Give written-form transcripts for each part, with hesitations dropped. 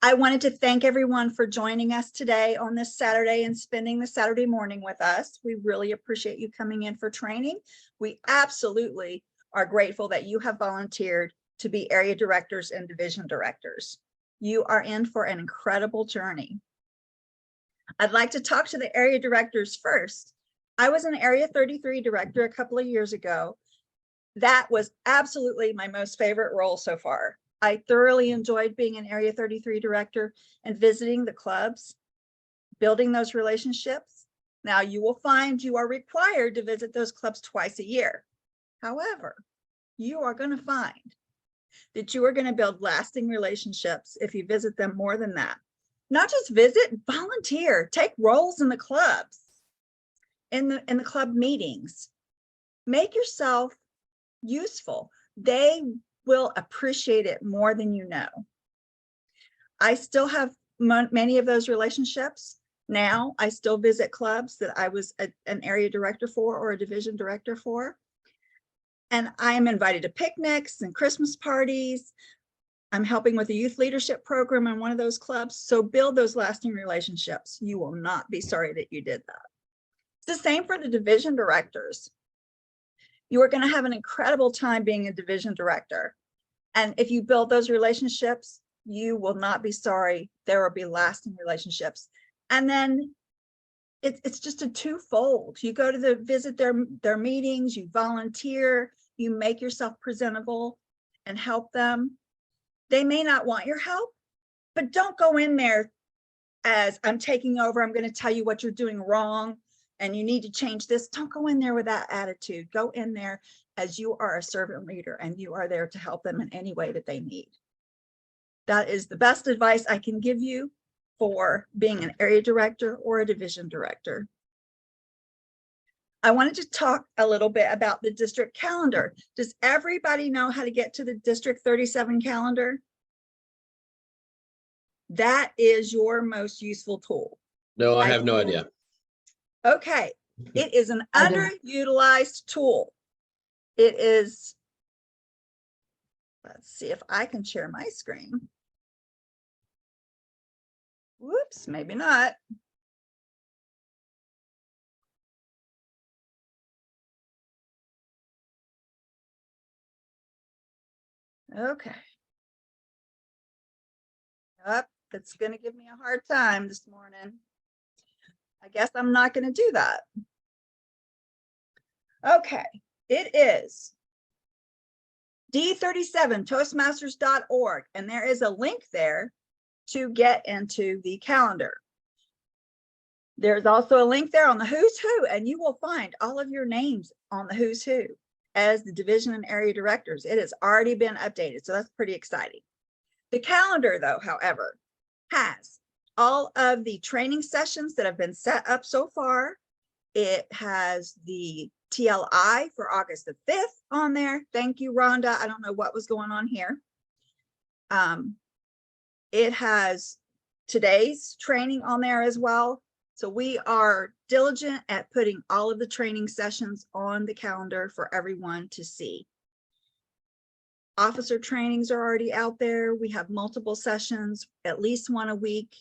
I wanted to thank everyone for joining us today on this Saturday and spending the Saturday morning with us. We really appreciate you coming in for training. We absolutely are grateful that you have volunteered to be area directors and division directors. You are in for an incredible journey. I'd like to talk to the area directors first. I was an Area 33 director a couple of years ago. That was absolutely my most favorite role so far. I thoroughly enjoyed being an Area 33 director and visiting the clubs, building those relationships. Now you will find you are required to visit those clubs twice a year. However, you are going to find that you are going to build lasting relationships if you visit them more than that. Not just visit, volunteer, take roles in the clubs, in the club meetings. Make yourself useful. They will appreciate it more than you know. I still have many of those relationships. Now I still visit clubs that I was an area director for or a division director for. And I am invited to picnics and Christmas parties. I'm helping with a youth leadership program in one of those clubs. So build those lasting relationships. You will not be sorry that you did that. It's the same for the division directors. You are going to have an incredible time being a division director. And if you build those relationships, you will not be sorry. There will be lasting relationships. And then it's just a twofold. You go to visit their meetings, you volunteer, you make yourself presentable and help them. They may not want your help, but don't go in there as I'm taking over. I'm going to tell you what you're doing wrong and you need to change this. Don't go in there with that attitude. Go in there as you are a servant leader and you are there to help them in any way that they need. That is the best advice I can give you for being an area director or a division director. I wanted to talk a little bit about the district calendar. Does everybody know how to get to the District 37 calendar? That is your most useful tool. No, I have no idea. Okay, it is an underutilized tool. It is, let's see if I can share my screen. Whoops, maybe not. Okay. Up, that's going to give me a hard time this morning. I guess I'm not going to do that. Okay, it is D37 Toastmasters.org, and there is a link there to get into the calendar. There's also a link there on the Who's Who, and you will find all of your names on the Who's Who as the division and area directors. It has already been updated, so that's pretty exciting. The calendar, though, however, has all of the training sessions that have been set up so far. It has the TLI for August the 5th on there. Thank you, Rhonda. I don't know what was going on here. It has today's training on there as well. So we are diligent at putting all of the training sessions on the calendar for everyone to see. Officer trainings are already out there. We have multiple sessions, at least one a week.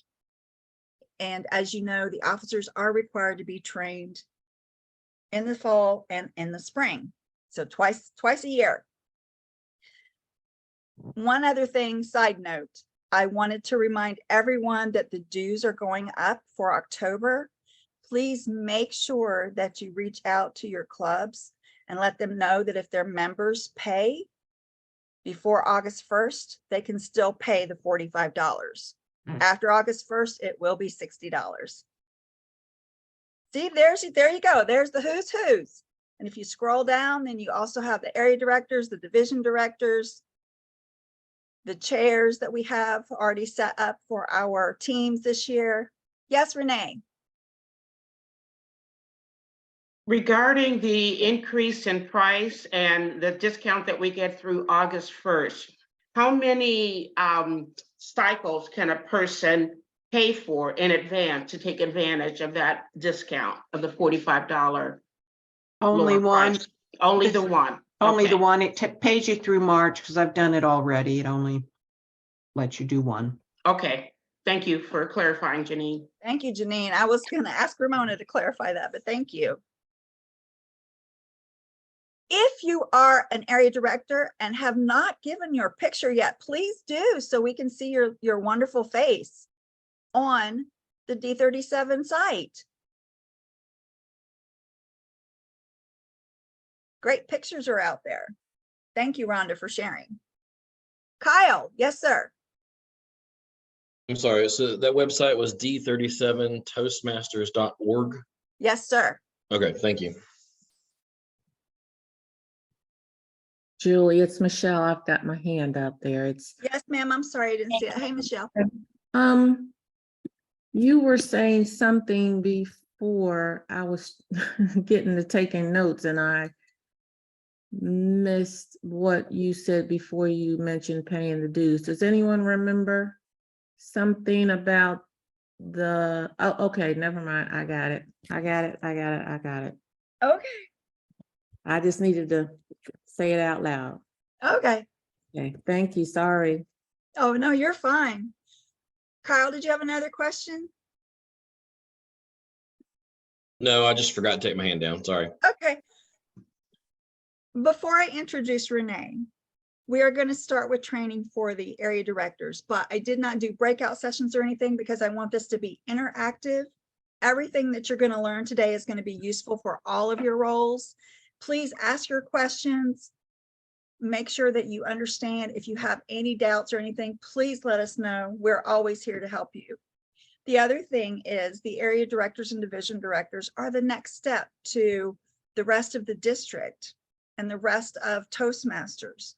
And as you know, the officers are required to be trained in the fall and in the spring. So twice a year. One other thing, side note, I wanted to remind everyone that the dues are going up for October. Please make sure that you reach out to your clubs and let them know that if their members pay before August 1st, they can still pay the $45. After August 1st, it will be $60. See, there you go. There's the Who's Who's. And if you scroll down, then you also have the area directors, the division directors, the chairs that we have already set up for our teams this year. Yes, Renee. Regarding the increase in price and the discount that we get through August 1st, how many cycles can a person pay for in advance to take advantage of that discount of the $45? Only one. Price? Only the one. Only Okay. the one. It pays you through March because I've done it already. It only lets you do one. Okay. Thank you for clarifying, Janine. Thank you, Janine. I was going to ask Ramona to clarify that, but thank you. If you are an area director and have not given your picture yet, please do so we can see your wonderful face on the D37 site. Great pictures are out there. Thank you, Rhonda, for sharing. Kyle, yes, sir. I'm sorry, so that website was d37toastmasters.org. Yes, sir. Okay, thank you. Julie, it's Michelle. I've got my hand up there. It's Yes, ma'am. I'm sorry I didn't see it. Hey, Michelle. you were saying something before I was getting to taking notes and I missed what you said before you mentioned paying the dues. Does anyone remember something about oh, okay, never mind. I got it. I got it. Okay. I just needed to say it out loud. Okay. Okay, thank you. Sorry. Oh, no, you're fine. Kyle, did you have another question? No, I just forgot to take my hand down. Sorry. Okay. Before I introduce Renee, we are going to start with training for the area directors, but I did not do breakout sessions or anything because I want this to be interactive. Everything that you're going to learn today is going to be useful for all of your roles. Please ask your questions. Make sure that you understand. If you have any doubts or anything, please let us know. We're always here to help you. The other thing is the area directors and division directors are the next step to the rest of the district and the rest of Toastmasters.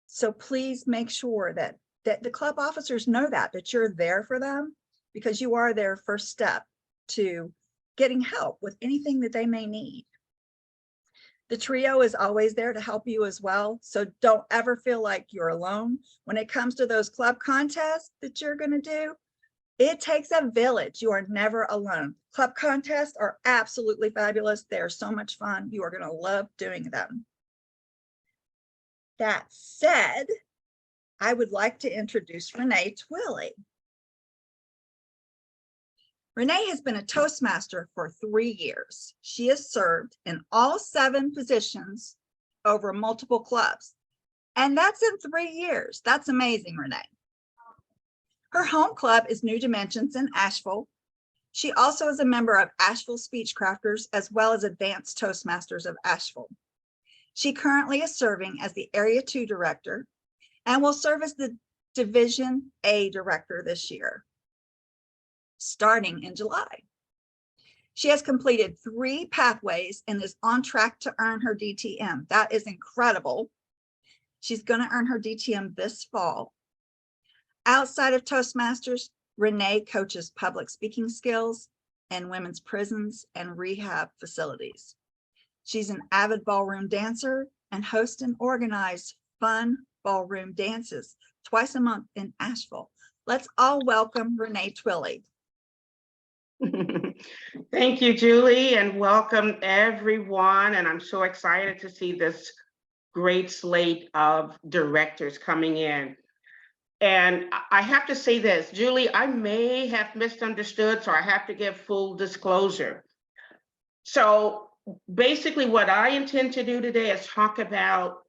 So please make sure that the club officers know that you're there for them, because you are their first step to getting help with anything that they may need. The trio is always there to help you as well. So don't ever feel like you're alone. When it comes to those club contests that you're going to do, it takes a village. You are never alone. Club contests are absolutely fabulous. They're so much fun. You are going to love doing them. That said, I would like to introduce Renee Twilley. Renee has been a Toastmaster for 3 years. She has served in all 7 positions over multiple clubs. And that's in 3 years. That's amazing, Renee. Her home club is New Dimensions in Asheville. She also is a member of Asheville Speechcrafters as well as Advanced Toastmasters of Asheville. She currently is serving as the Area 2 Director and will serve as the Division A Director this year, starting in July. She has completed 3 pathways and is on track to earn her DTM. That is incredible. She's going to earn her DTM this fall. Outside of Toastmasters, Renee coaches public speaking skills in women's prisons and rehab facilities. She's an avid ballroom dancer and hosts and organizes fun ballroom dances twice a month in Asheville. Let's all welcome Renee Twilley. Thank you, Julie, and welcome everyone. And I'm so excited to see this great slate of directors coming in. And I have to say this, Julie, I may have misunderstood, so I have to give full disclosure. So basically what I intend to do today is talk about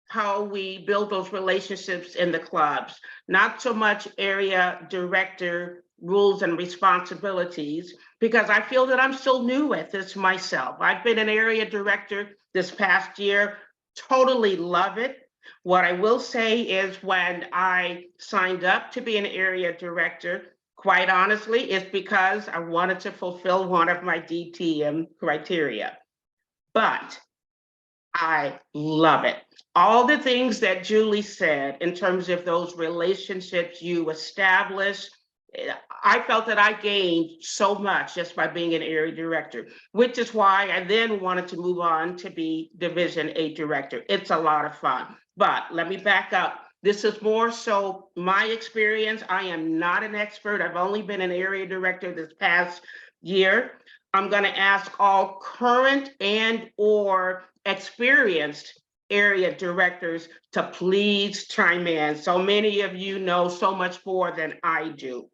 how we build those relationships in the clubs, not so much area director rules and responsibilities, because I feel that I'm still new at this myself. I've been an area director this past year, totally love it. What I will say is when I signed up to be an area director, quite honestly, it's because I wanted to fulfill one of my DTM criteria. But I love it. All the things that Julie said in terms of those relationships you establish, I felt that I gained so much just by being an area director, which is why I then wanted to move on to be Division A director. It's a lot of fun. But let me back up. This is more so my experience. I am not an expert. I've only been an area director this past year. I'm going to ask all current and or experienced area directors to please chime in. So many of you know so much more than I do.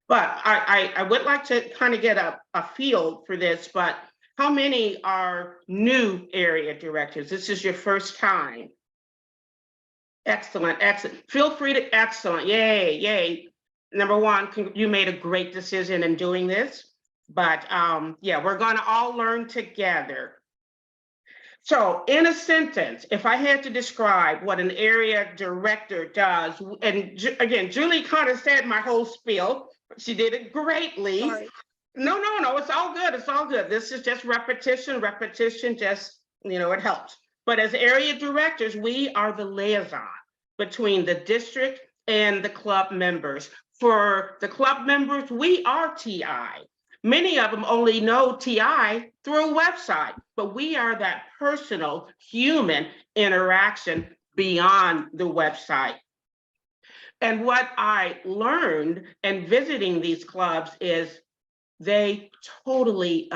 But I would like to kind of get a feel for this, but how many are new area directors? This is your first time. Excellent, excellent. Feel free to, excellent, yay, yay. Number one, you made a great decision in doing this, but yeah, we're gonna all learn together. So in a sentence, if I had to describe what an area director does, and again, Julie kind of said my whole spiel, she did it greatly. Sorry. No, it's all good, it's all good. This is just repetition, just, it helps. But as area directors, we are the liaison between the district and the club members. For the club members, we are TI. Many of them only know TI through a website, but we are that personal human interaction beyond the website. And what I learned in visiting these clubs is they totally,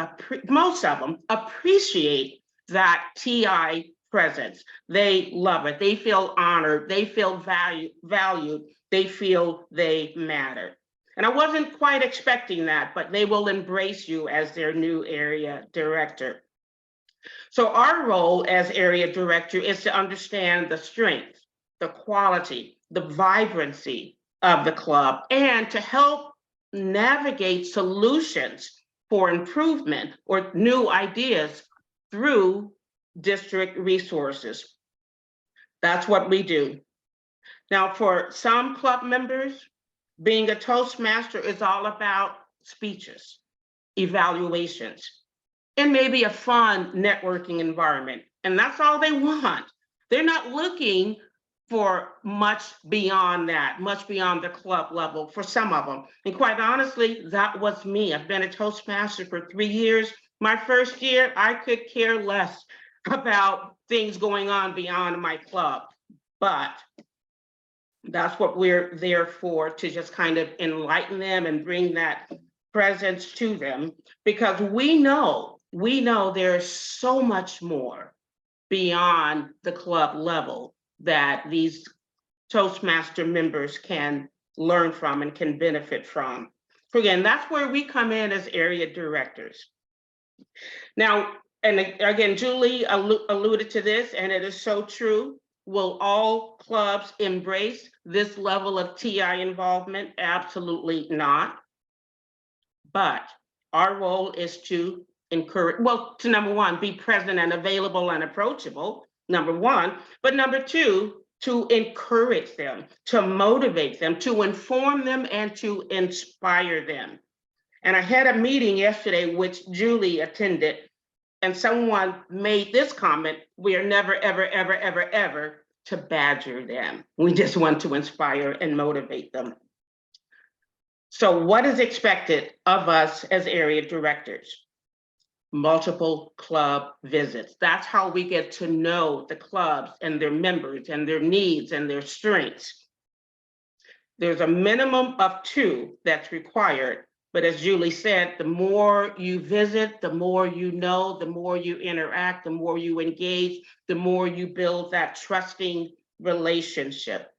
most of them appreciate that TI presence. They love it. They feel honored. They feel valued. They feel they matter. And I wasn't quite expecting that, but they will embrace you as their new area director. So our role as area director is to understand the strength, the quality, the vibrancy of the club, and to help navigate solutions for improvement or new ideas through district resources. That's what we do. Now, for some club members, being a Toastmaster is all about speeches, evaluations, and maybe a fun networking environment. And that's all they want. They're not looking for much beyond that, much beyond the club level for some of them. And quite honestly, that was me. I've been a Toastmaster for 3 years. My first year, I could care less about things going on beyond my club. But that's what we're there for, to just kind of enlighten them and bring that presence to them, because we know there's so much more beyond the club level that these Toastmaster members can learn from and can benefit from. So again, that's where we come in as area directors. Now, and again, Julie alluded to this, and it is so true. Will all clubs embrace this level of TI involvement? Absolutely not. But our role is to encourage, well, to number one, be present and available and approachable, number one. But number two, to encourage them, to motivate them, to inform them, and to inspire them. And I had a meeting yesterday, which Julie attended, and someone made this comment: we are never, ever, ever, ever, ever to badger them. We just want to inspire and motivate them. So what is expected of us as area directors? Multiple club visits. That's how we get to know the clubs and their members and their needs and their strengths. There's a minimum of 2 that's required. But as Julie said, the more you visit, the more you know, the more you interact, the more you engage, the more you build that trusting relationship.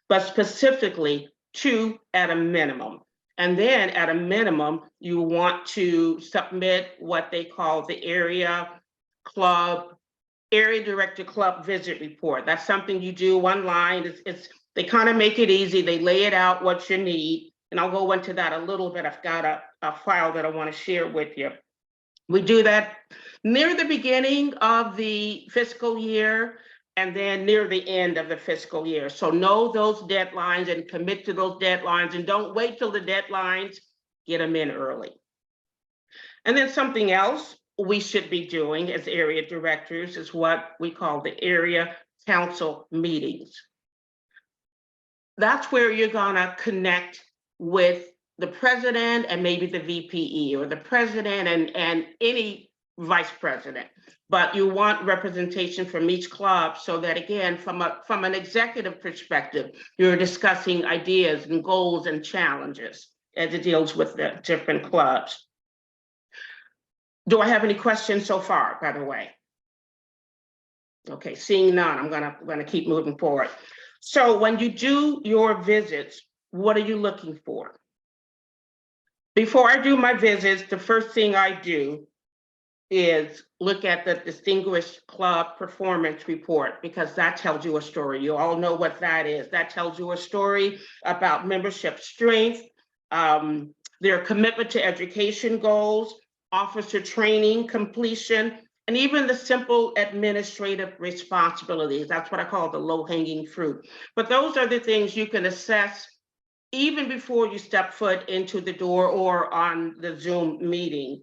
But specifically, 2 at a minimum. And then at a minimum, you want to submit what they call the area director club visit report. That's something you do online. They kind of make it easy. They lay it out what you need. And I'll go into that a little bit. I've got a file that I want to share with you. We do that near the beginning of the fiscal year and then near the end of the fiscal year. So know those deadlines and commit to those deadlines, and don't wait till the deadlines, get them in early. And then something else we should be doing as area directors is what we call the area council meetings. That's where you're gonna connect with the president and maybe the VPE, or the president and any vice president. But you want representation from each club, so that again, from an executive perspective, you're discussing ideas and goals and challenges as it deals with the different clubs. Do I have any questions so far, by the way? Okay, seeing none, I'm gonna keep moving forward. So when you do your visits, what are you looking for? Before I do my visits, the first thing I do is look at the Distinguished Club Performance Report, because that tells you a story. You all know what that is. That tells you a story about membership strength, their commitment to education goals, officer training completion, and even the simple administrative responsibilities. That's what I call the low-hanging fruit. But those are the things you can assess even before you step foot into the door or on the Zoom meeting.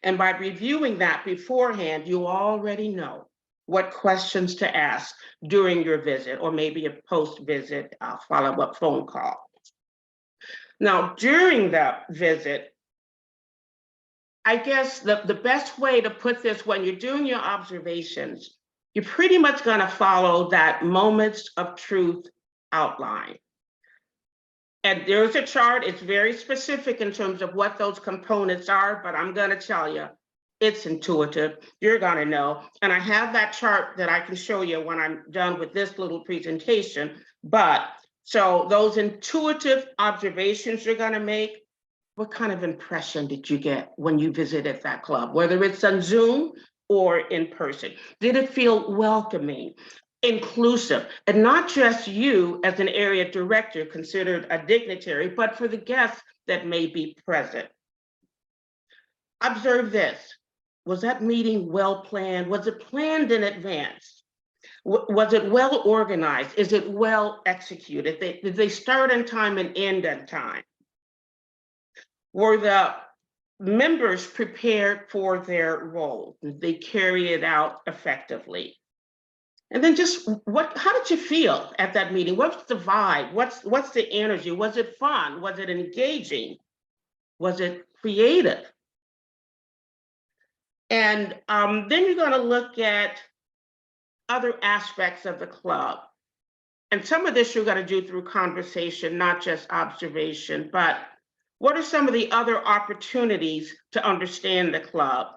And by reviewing that beforehand, you already know what questions to ask during your visit, or maybe a post-visit follow-up phone call. Now, during that visit, I guess the best way to put this, when you're doing your observations, you're pretty much going to follow that moments of truth outline. And there's a chart. It's very specific in terms of what those components are, but I'm going to tell you, it's intuitive. You're going to know. And I have that chart that I can show you when I'm done with this little presentation. But so those intuitive observations you're going to make, what kind of impression did you get when you visited that club, whether it's on Zoom or in person? Did it feel welcoming, inclusive, and not just you as an area director considered a dignitary, but for the guests that may be present? Observe this. Was that meeting well planned? Was it planned in advance? Was it well organized? Is it well executed? Did they start on time and end on time? Were the members prepared for their role? Did they carry it out effectively? And then just how did you feel at that meeting? What's the vibe? What's the energy? Was it fun? Was it engaging? Was it creative? And then you're going to look at other aspects of the club. And some of this you're going to do through conversation, not just observation, but what are some of the other opportunities to understand the club?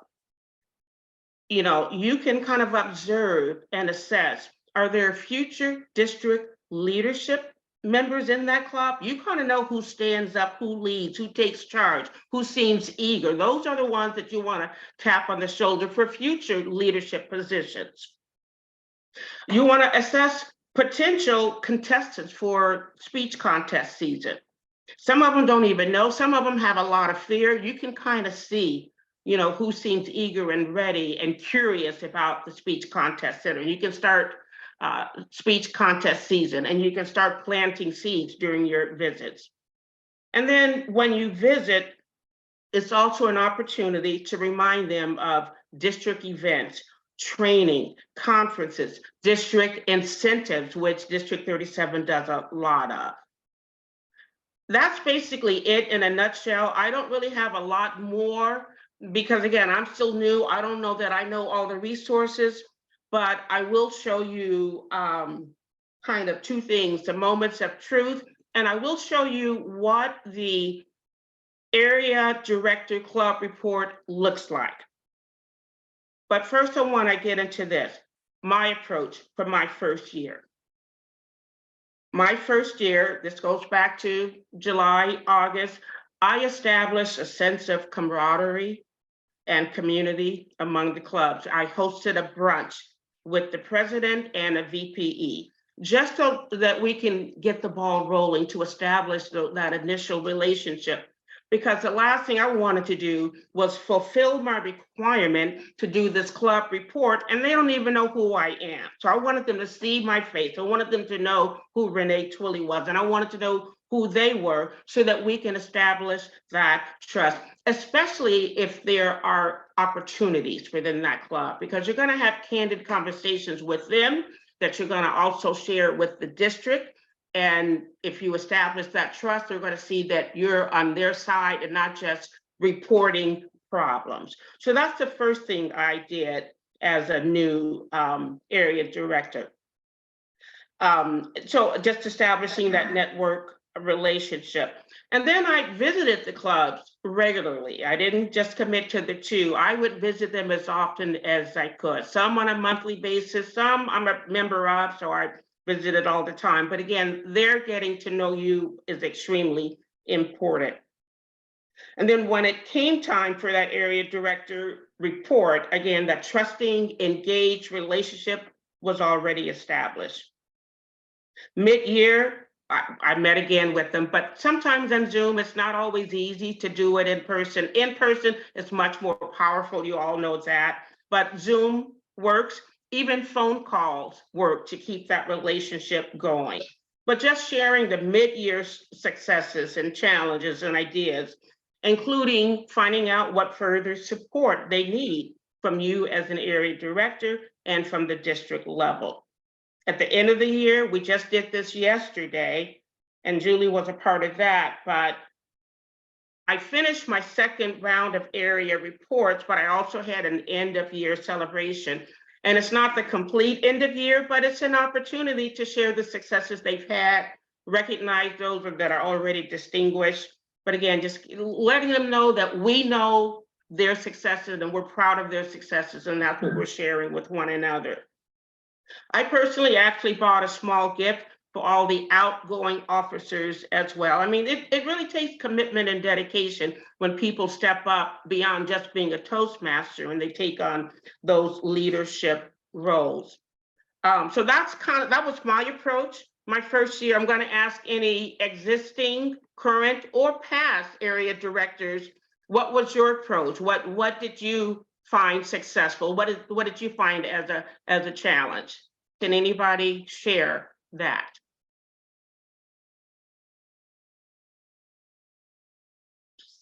You know, you can kind of observe and assess, are there future district leadership members in that club? You kind of know who stands up, who leads, who takes charge, who seems eager. Those are the ones that you want to tap on the shoulder for future leadership positions. You want to assess potential contestants for speech contest season. Some of them don't even know. Some of them have a lot of fear. You can kind of see, you know, who seems eager and ready and curious about the speech contest center. You can start speech contest season, and you can start planting seeds during your visits. And then when you visit, it's also an opportunity to remind them of district events, training, conferences, district incentives, which District 37 does a lot of. That's basically it in a nutshell. I don't really have a lot more because, again, I'm still new. I don't know that I know all the resources, but I will show you kind of two things, the moments of truth, and I will show you what the Area Director Club report looks like. But first, I want to get into this, my approach for my first year. My first year, this goes back to July, August, I established a sense of camaraderie and community among the clubs. I hosted a brunch with the president and a VPE, just so that we can get the ball rolling to establish that initial relationship. Because the last thing I wanted to do was fulfill my requirement to do this club report, and they don't even know who I am. So I wanted them to see my face. I wanted them to know who Renee Twilley was, and I wanted to know who they were so that we can establish that trust, especially if there are opportunities within that club, because you're going to have candid conversations with them that you're going to also share with the district. And if you establish that trust, they're going to see that you're on their side and not just reporting problems. So that's the first thing I did as a new area director. So just establishing that network relationship. And then I visited the clubs regularly. I didn't just commit to the 2. I would visit them as often as I could. Some on a monthly basis, some I'm a member of, so I visited all the time. But again, they're getting to know you is extremely important. And then when it came time for that area director report, again, that trusting, engaged relationship was already established. Mid-year, I met again with them, but sometimes on Zoom, it's not always easy to do it in person. In person, it's much more powerful. You all know that, but Zoom works. Even phone calls work to keep that relationship going. But just sharing the mid-year successes and challenges and ideas, including finding out what further support they need from you as an area director and from the district level. At the end of the year, we just did this yesterday, and Julie was a part of that, but I finished my 2nd round of area reports, but I also had an end of year celebration. And it's not the complete end of year, but it's an opportunity to share the successes they've had, recognize those that are already distinguished. But again, just letting them know that we know their successes and we're proud of their successes, and that's what we're sharing with one another. I personally actually bought a small gift for all the outgoing officers as well. I mean, it really takes commitment and dedication when people step up beyond just being a Toastmaster and they take on those leadership roles. So that was my approach. My first year, I'm going to ask any existing, current, or past area directors, what was your approach? What did you find successful? What did you find as a challenge? Can anybody share that?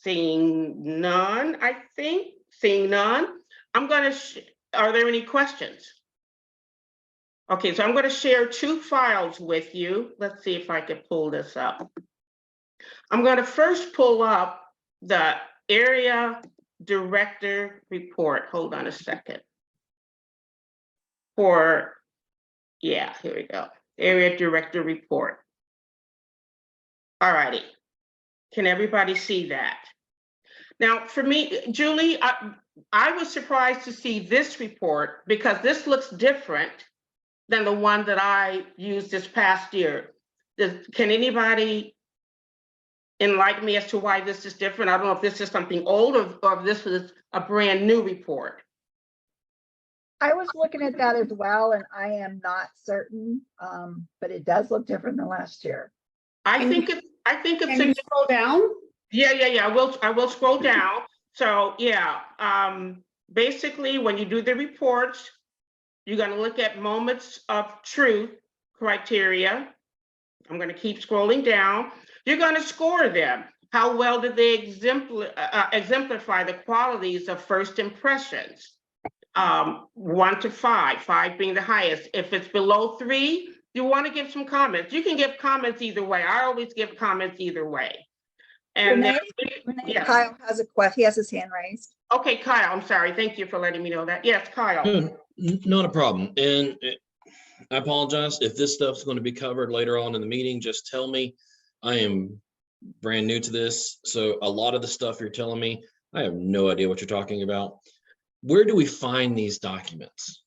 Seeing none, I think. Seeing none, I'm going to. Are there any questions? Okay, so I'm going to share 2 files with you. Let's see if I can pull this up. I'm going to first pull up the area director report. Hold on a second. Yeah, here we go. Area director report. All righty. Can everybody see that? Now, for me, Julie, I was surprised to see this report because this looks different than the one that I used this past year. Can anybody enlighten me as to why this is different? I don't know if this is something old or if this is a brand new report. I was looking at that as well, and I am not certain, but it does look different than last year. I think it's Can you scroll down? Yeah. I will scroll down. So yeah, basically when you do the reports, you're going to look at moments of truth criteria. I'm going to keep scrolling down. You're going to score them. How well did they exemplify the qualities of first impressions? 1 to 5, 5 being the highest. If it's below 3, you want to give some comments. You can give comments either way. I always give comments either way. And Renee, yes. Kyle has a question. He has his hand raised. Okay, Kyle, I'm sorry. Thank you for letting me know that. Yes, Kyle. No, not a problem. And I apologize if this stuff's going to be covered later on in the meeting. Just tell me. I am brand new to this, so a lot of the stuff you're telling me, I have no idea what you're talking about. Where do we find these documents?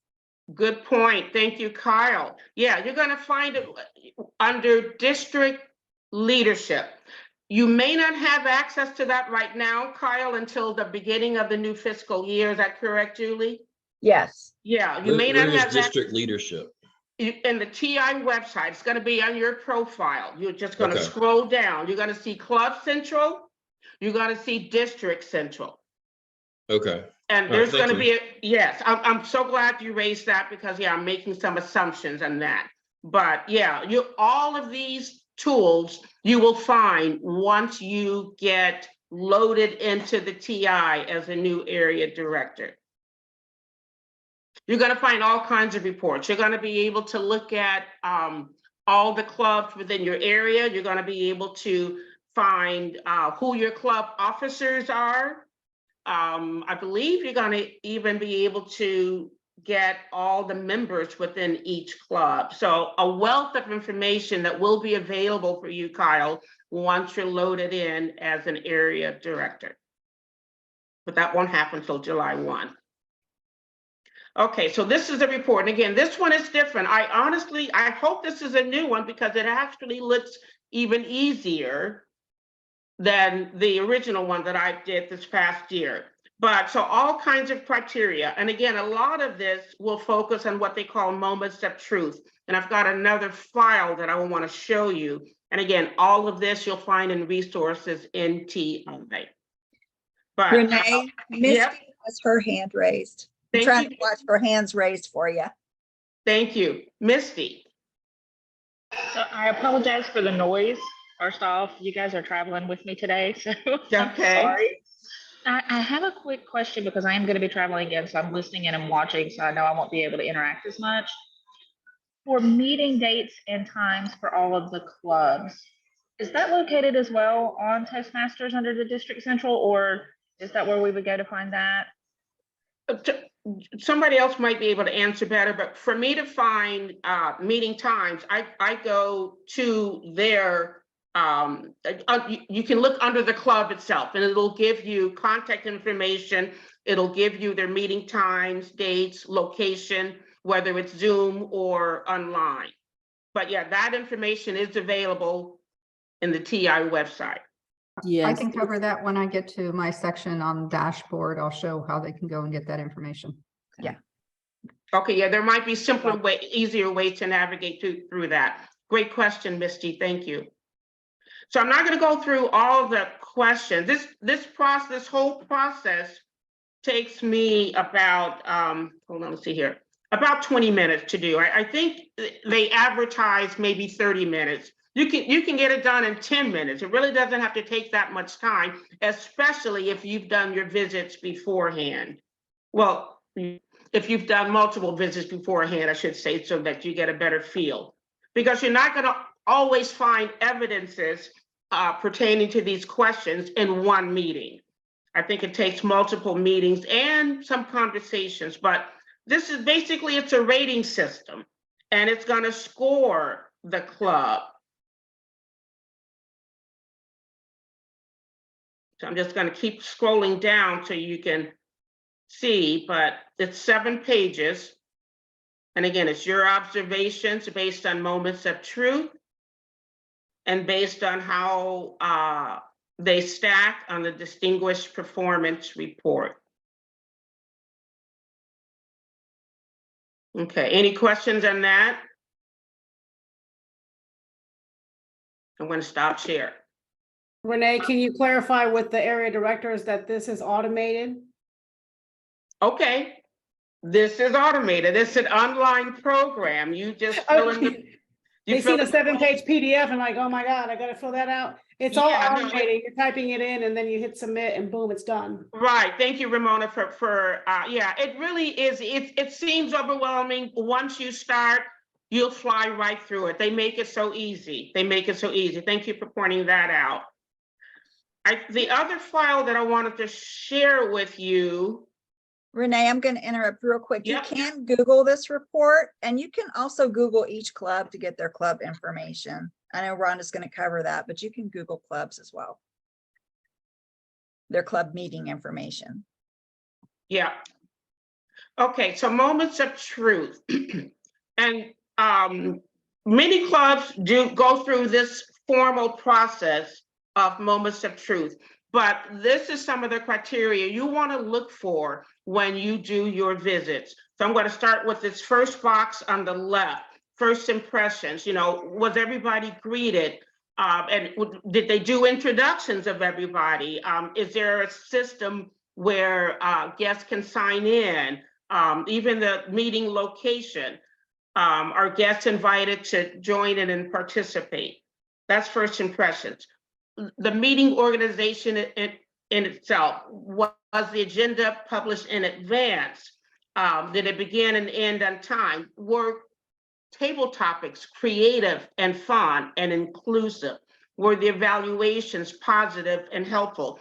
Good point. Thank you, Kyle. Yeah, you're going to find it under district leadership. You may not have access to that right now, Kyle, until the beginning of the new fiscal year. Is that correct, Julie? Yes. Yeah, you may not Where is have district leadership? In the TI website. It's going to be on your profile. You're just going to Okay. scroll down. You're going to see Club Central. You're going to see District Central. Okay. And All there's right, going to be yes, I'm so glad you raised that because yeah, I'm making some assumptions on that. But yeah, all of these tools you will find once you get loaded into the TI as a new area director. You're going to find all kinds of reports. You're going to be able to look at all the clubs within your area. You're going to be able to find who your club officers are. I believe you're going to even be able to get all the members within each club. So a wealth of information that will be available for you, Kyle, once you're loaded in as an area director. But that won't happen until July 1. Okay, so this is the report. And again, this one is different. I hope this is a new one because it actually looks even easier than the original one that I did this past year. But so all kinds of criteria. And again, a lot of this will focus on what they call moments of truth. And I've got another file that I will want to show you. And again, all of this you'll find in resources in TI. But Renee, Misty yep. has her hand raised. I'm Thank trying you. to watch her hands raised for you. Thank you. Misty. So I apologize for the noise. First off, you guys are traveling with me today, so I'm Okay. sorry. I have a quick question because I am going to be traveling again, so I'm listening and I'm watching, so I know I won't be able to interact as much. For meeting dates and times for all of the clubs, is that located as well on Toastmasters under the District Central, or is that where we would go to find that? Somebody else might be able to answer better, but for me to find meeting times, I go to their, you can look under the club itself and it'll give you contact information. It'll give you their meeting times, dates, location, whether it's Zoom or online. But yeah, that information is available in the TI website. I Yes, can cover that when I get to my section on the dashboard. I'll show how they can go and get that information. Okay, yeah, there might be simpler way, easier ways to navigate through that. Great question, Misty. Thank you. So I'm not going to go through all the questions. This whole process takes me about hold on, let's see here, about 20 minutes to do. I think they advertise maybe 30 minutes. You can get it done in 10 minutes. It really doesn't have to take that much time, especially if you've done your visits beforehand. Well, if you've done multiple visits beforehand, I should say, so that you get a better feel. Because you're not going to always find evidences pertaining to these questions in one meeting. I think it takes multiple meetings and some conversations, but this is basically, it's a rating system and it's going to score the club. So I'm just going to keep scrolling down so you can see, but it's 7 pages. And again, it's your observations based on moments of truth and based on how they stack on the distinguished performance report. Okay, any questions on that? I'm going to stop share. Renee, can you clarify with the area directors that this is automated? Okay, this is automated. It's an online program. You just fill in the. They see the 7-page PDF and like, oh my God, I got to fill that out. It's all Yeah, no, automated. You're typing it in and then you hit submit and boom, it's done. Right. Thank you, Ramona, for yeah, it really is. It seems overwhelming. Once you start, you'll fly right through it. They make it so easy. They make it so easy. Thank you for pointing that out. The other file that I wanted to share with you. Renee, I'm going to interrupt real quick. Yep. You can Google this report and you can also Google each club to get their club information. I know Rhonda's going to cover that, but you can Google clubs as well. Their club meeting information. Yeah. Okay, so moments of truth. And many clubs do go through this formal process of moments of truth, but this is some of the criteria you want to look for when you do your visits. So I'm going to start with this first box on the left, first impressions. You know, was everybody greeted? And did they do introductions of everybody? Is there a system where guests can sign in? Even the meeting location. Are guests invited to join in and participate? That's first impressions. The meeting organization in itself, was the agenda published in advance? Did it begin and end on time? Were table topics creative and fun and inclusive? Were the evaluations positive and helpful?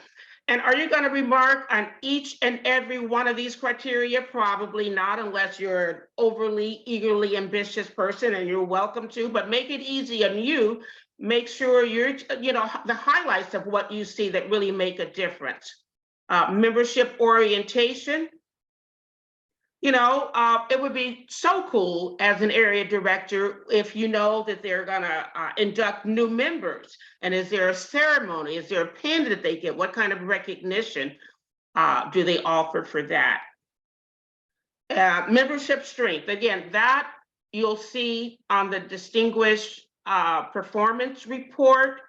And are you going to remark on each and every one of these criteria? Probably not, unless you're an overly, eagerly ambitious person, and you're welcome to, but make it easy on you. Make sure you're, the highlights of what you see that really make a difference. Membership orientation. It would be so cool as an area director if you know that they're gonna induct new members. And is there a ceremony? Is there a pin that they get? What kind of recognition do they offer for that? Membership strength, again, that you'll see on the distinguished performance report.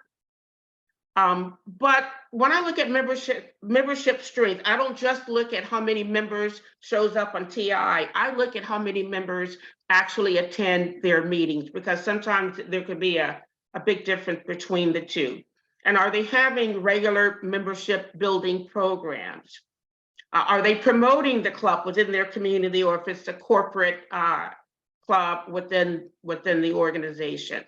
But when I look at membership strength, I don't just look at how many members shows up on TI. I look at how many members actually attend their meetings, because sometimes there could be a big difference between the two. And are they having regular membership building programs? Are they promoting the club within their community, or if it's a corporate club within the organization?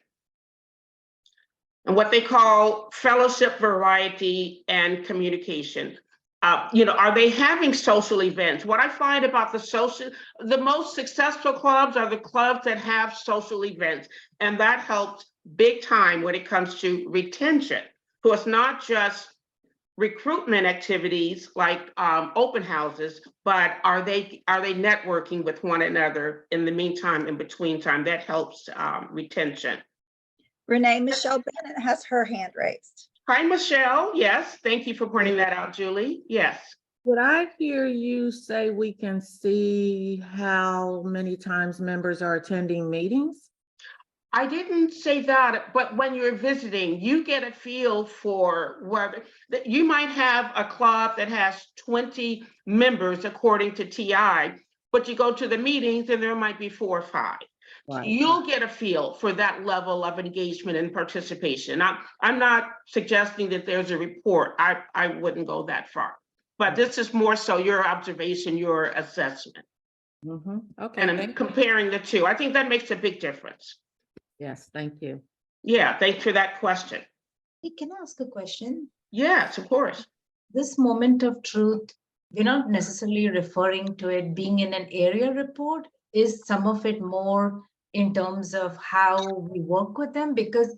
And what they call fellowship, variety, and communication. Are they having social events? What I find about the most successful clubs are the clubs that have social events, and that helps big time when it comes to retention. So it's not just recruitment activities like open houses, but are they networking with one another in the meantime, in between time? That helps retention. Renee, Michelle Bennett has her hand raised. Hi, Michelle. Yes, thank you for pointing that out, Julie. Yes. Would I hear you say we can see how many times members are attending meetings? I didn't say that, but when you're visiting, you get a feel for whether you might have a club that has 20 members according to TI, but you go to the meetings and there might be 4 or 5. Right. You'll get a feel for that level of engagement and participation. I'm not suggesting that there's a report. I wouldn't go that far, but this is more so your observation, your assessment. Okay. And I'm comparing the two. I think that makes a big difference. Yes, thank you. Yeah, thanks for that question. Hey, can I ask a question? Yes, of course. This moment of truth, we're not necessarily referring to it being in an area report. Is some of it more in terms of how we work with them? Because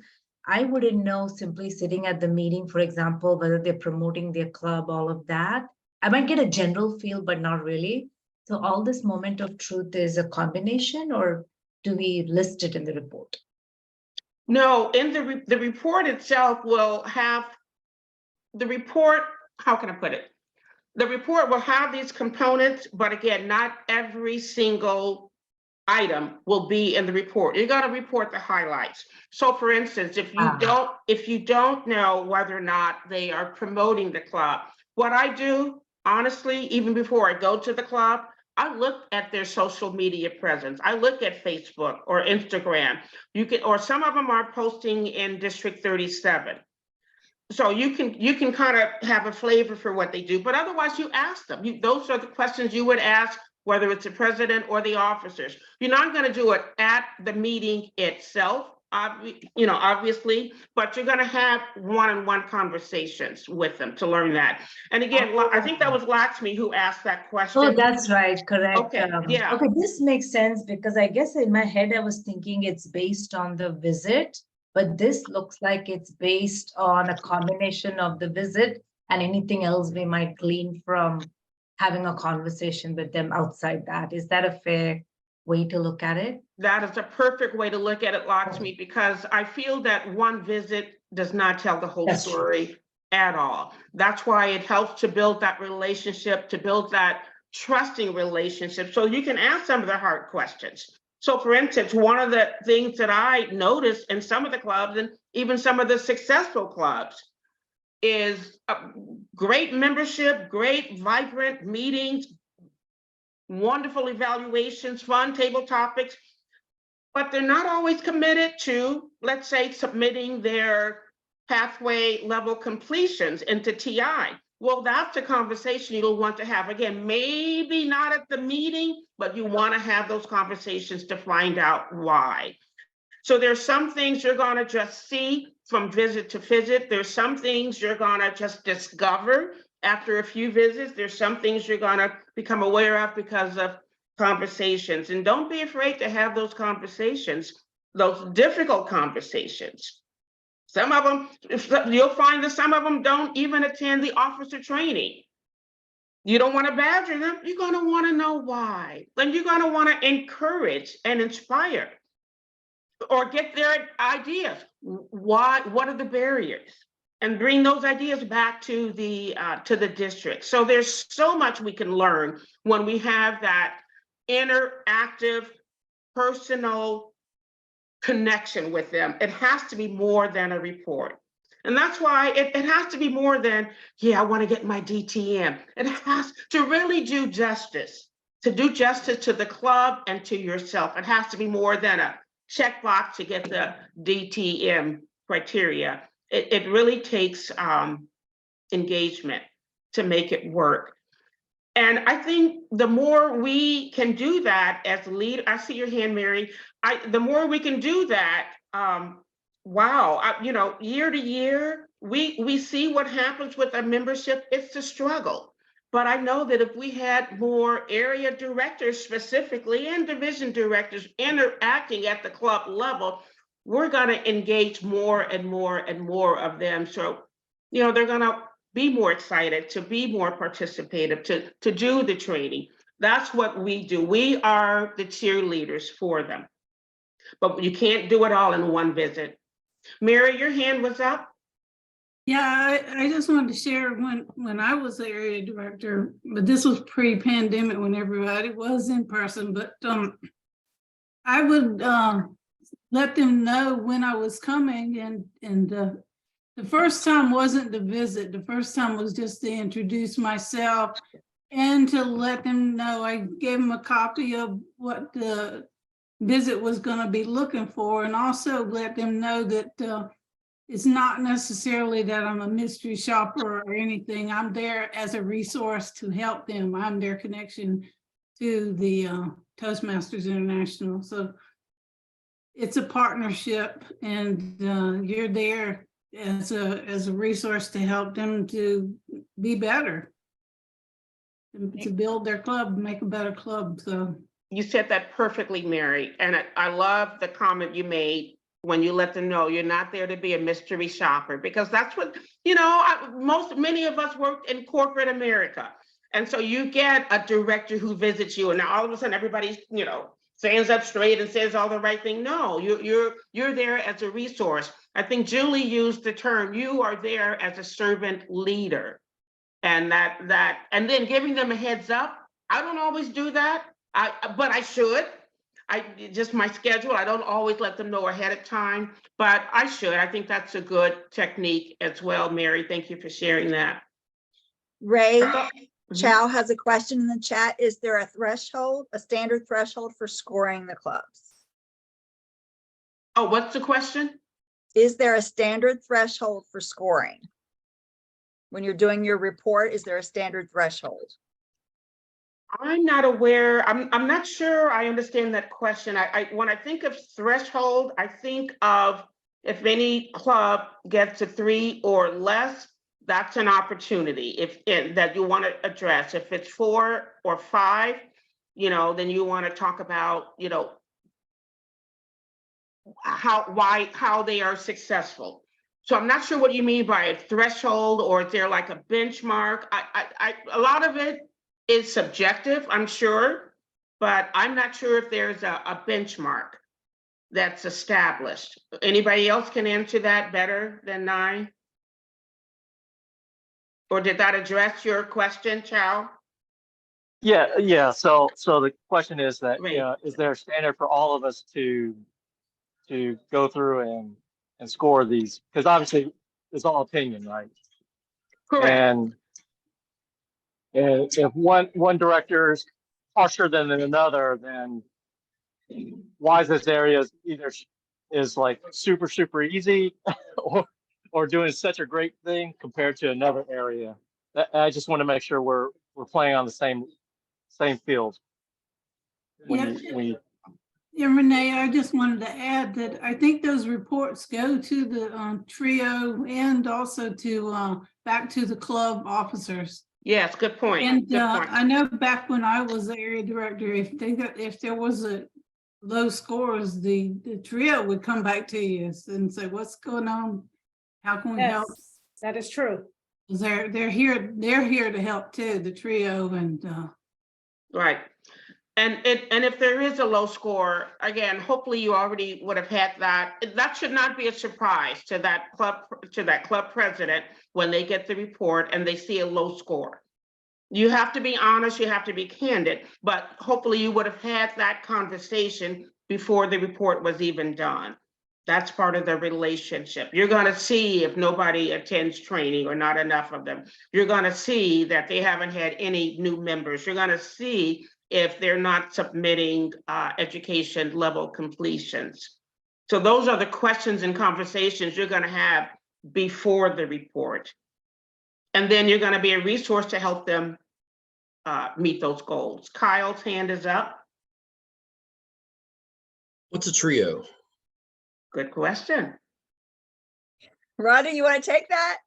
I wouldn't know simply sitting at the meeting, for example, whether they're promoting their club, all of that. I might get a general feel, but not really. So all this moment of truth is a combination, or do we list it in the report? No, in the report itself will have the report. How can I put it? The report will have these components, but again, not every single item will be in the report. You got to report the highlights. So for instance, if you don't know whether or not they are promoting the club, what I do, honestly, even before I go to the club, I look at their social media presence. I look at Facebook or Instagram. Or some of them are posting in District 37. So you can kind of have a flavor for what they do, but otherwise you ask them. Those are the questions you would ask, whether it's the president or the officers. You're not going to do it at the meeting itself, obviously, but you're going to have one-on-one conversations with them to learn that. And again, I think that was Lakshmi who asked that question. Oh, that's right, correct. Okay, yeah. Okay, this makes sense, because I guess in my head, I was thinking it's based on the visit, but this looks like it's based on a combination of the visit and anything else we might glean from having a conversation with them outside that. Is that a fair way to look at it? That is a perfect way to look at it, Lakshmi, because I feel that one visit does not tell the whole story at all. That's why it helps to build that relationship, to build that trusting relationship, so you can ask some of the hard questions. So for instance, one of the things that I noticed in some of the clubs, and even some of the successful clubs, is great membership, great vibrant meetings, wonderful evaluations, fun table topics, but they're not always committed to, let's say, submitting their pathway level completions into TI. Well, that's a conversation you'll want to have. Again, maybe not at the meeting, but you want to have those conversations to find out why. So there's some things you're going to just see from visit to visit. There's some things you're going to just discover after a few visits, there's some things you're gonna become aware of because of conversations. And don't be afraid to have those conversations, those difficult conversations. Some of them, you'll find that some of them don't even attend the officer training. You don't want to badger them. You're going to want to know why. And you're going to want to encourage and inspire or get their ideas. Why? What are the barriers? And bring those ideas back to the district. So there's so much we can learn when we have that interactive, personal connection with them. It has to be more than a report. And that's why it has to be more than, yeah, I want to get my DTM. It has to really do justice to the club and to yourself. It has to be more than a checkbox to get the DTM criteria. It really takes engagement to make it work. And I think the more we can do that as a leader, I see your hand, Mary. The more we can do that, year to year, we see what happens with our membership. It's a struggle. But I know that if we had more area directors specifically and division directors interacting at the club level, we're going to engage more and more and more of them. So, they're going to be more excited, to be more participative, to do the training. That's what we do. We are the cheerleaders for them. But you can't do it all in one visit. Mary, your hand was up. Yeah, I just wanted to share when I was the area director, but this was pre-pandemic when everybody was in person, but I would let them know when I was coming, and the first time wasn't the visit. The first time was just to introduce myself and to let them know. I gave them a copy of what the visit was going to be looking for, and also let them know that it's not necessarily that I'm a mystery shopper or anything. I'm there as a resource to help them. I'm their connection to the Toastmasters International. So it's a partnership, and you're there as a resource to help them to be better, to build their club, make a better club. So you said that perfectly, Mary. And I love the comment you made when you let them know you're not there to be a mystery shopper, because that's what, many of us worked in corporate America. And so you get a director who visits you, and now all of a sudden everybody's, stands up straight and says all the right thing. No, you're there as a resource. I think Julie used the term, you are there as a servant leader. And and then giving them a heads up. I don't always do that, but I should. Just my schedule, I don't always let them know ahead of time, but I should. I think that's a good technique as well, Mary. Thank you for sharing that. Ray, Mhm. Chow has a question in the chat. Is there a standard threshold for scoring the clubs? Oh, what's the question? Is there a standard threshold for scoring? When you're doing your report, is there a standard threshold? I'm not aware. I'm not sure I understand that question. When I think of threshold, I think of if any club gets to 3 or less, that's an opportunity that you want to address. If it's 4 or 5, then you want to talk about, how they are successful. So I'm not sure what you mean by a threshold, or is there like a benchmark? A lot of it is subjective, I'm sure, but I'm not sure if there's a benchmark that's established. Anybody else can answer that better than I? Or did that address your question, Chow? Yeah. So the question is that, Right. is there a standard for all of us to go through and score these? Because obviously it's all opinion, right? Correct. And if one director is harsher than another, then why is this area either is like super easy or doing such a great thing compared to another area? I just want to make sure we're playing on the same field. yeah, Yeah, Renee, I just wanted to add that I think those reports go to the trio and also to back to the club officers. Yes, good point. And Good point. I know back when I was the area director, if there was a low scores, the trio would come back to you and say, what's going on? How can we help? Yes, that is true. They're here to help too, the trio and Right. And if there is a low score, again, hopefully you already would have had that. That should not be a surprise to that club president when they get the report and they see a low score. You have to be honest, you have to be candid, but hopefully you would have had that conversation before the report was even done. That's part of the relationship. You're going to see if nobody attends training or not enough of them. You're going to see that they haven't had any new members. You're going to see if they're not submitting education level completions. So those are the questions and conversations you're going to have before the report. And then you're going to be a resource to help them meet those goals. Kyle's hand is up. What's a trio? Good question. Rhonda, you want to take that?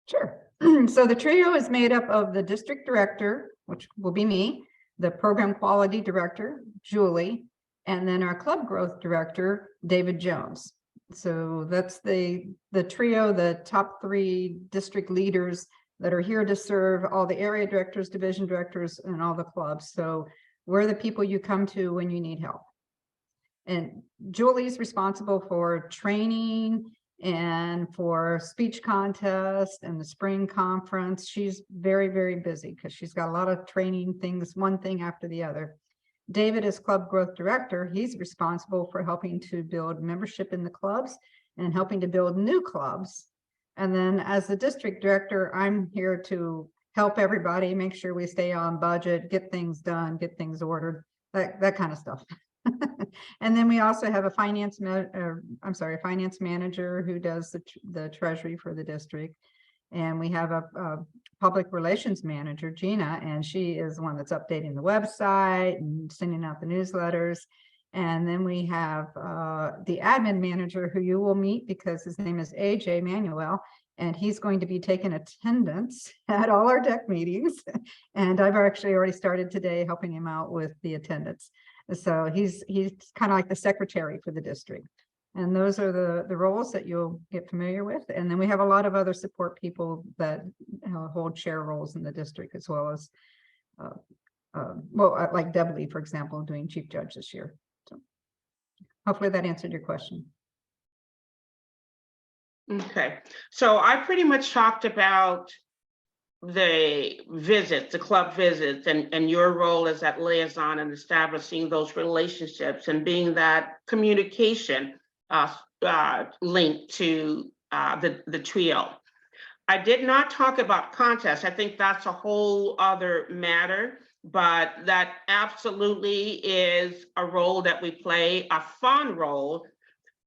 Sure. So the trio is made up of the district director, which will be me, the program quality director, Julie, and then our club growth director, David Jones. So that's the trio, the top 3 district leaders that are here to serve all the area directors, division directors, and all the clubs. So we're the people you come to when you need help. And Julie's responsible for training and for speech contest and the spring conference. She's very, very busy because she's got a lot of training things, one thing after the other. David is club growth director. He's responsible for helping to build membership in the clubs and helping to build new clubs. And then as the district director, I'm here to help everybody, make sure we stay on budget, get things done, get things ordered, that kind of stuff. And then we also have a finance manager who does the treasury for the district. And we have a public relations manager, Gina, and she is the one that's updating the website and sending out the newsletters. And then we have the admin manager who you will meet because his name is AJ Manuel, and he's going to be taking attendance at all our deck meetings. And I've actually already started today helping him out with the attendance. So he's kind of like the secretary for the district. And those are the roles that you'll get familiar with. And then we have a lot of other support people that hold chair roles in the district, as well as, like Deb Lee, for example, doing chief judge this year. So hopefully that answered your question. Okay, so I pretty much talked about the visits, the club visits, and your role as that liaison and establishing those relationships and being that communication link to the trio. I did not talk about contests. I think that's a whole other matter, but that absolutely is a role that we play, a fun role.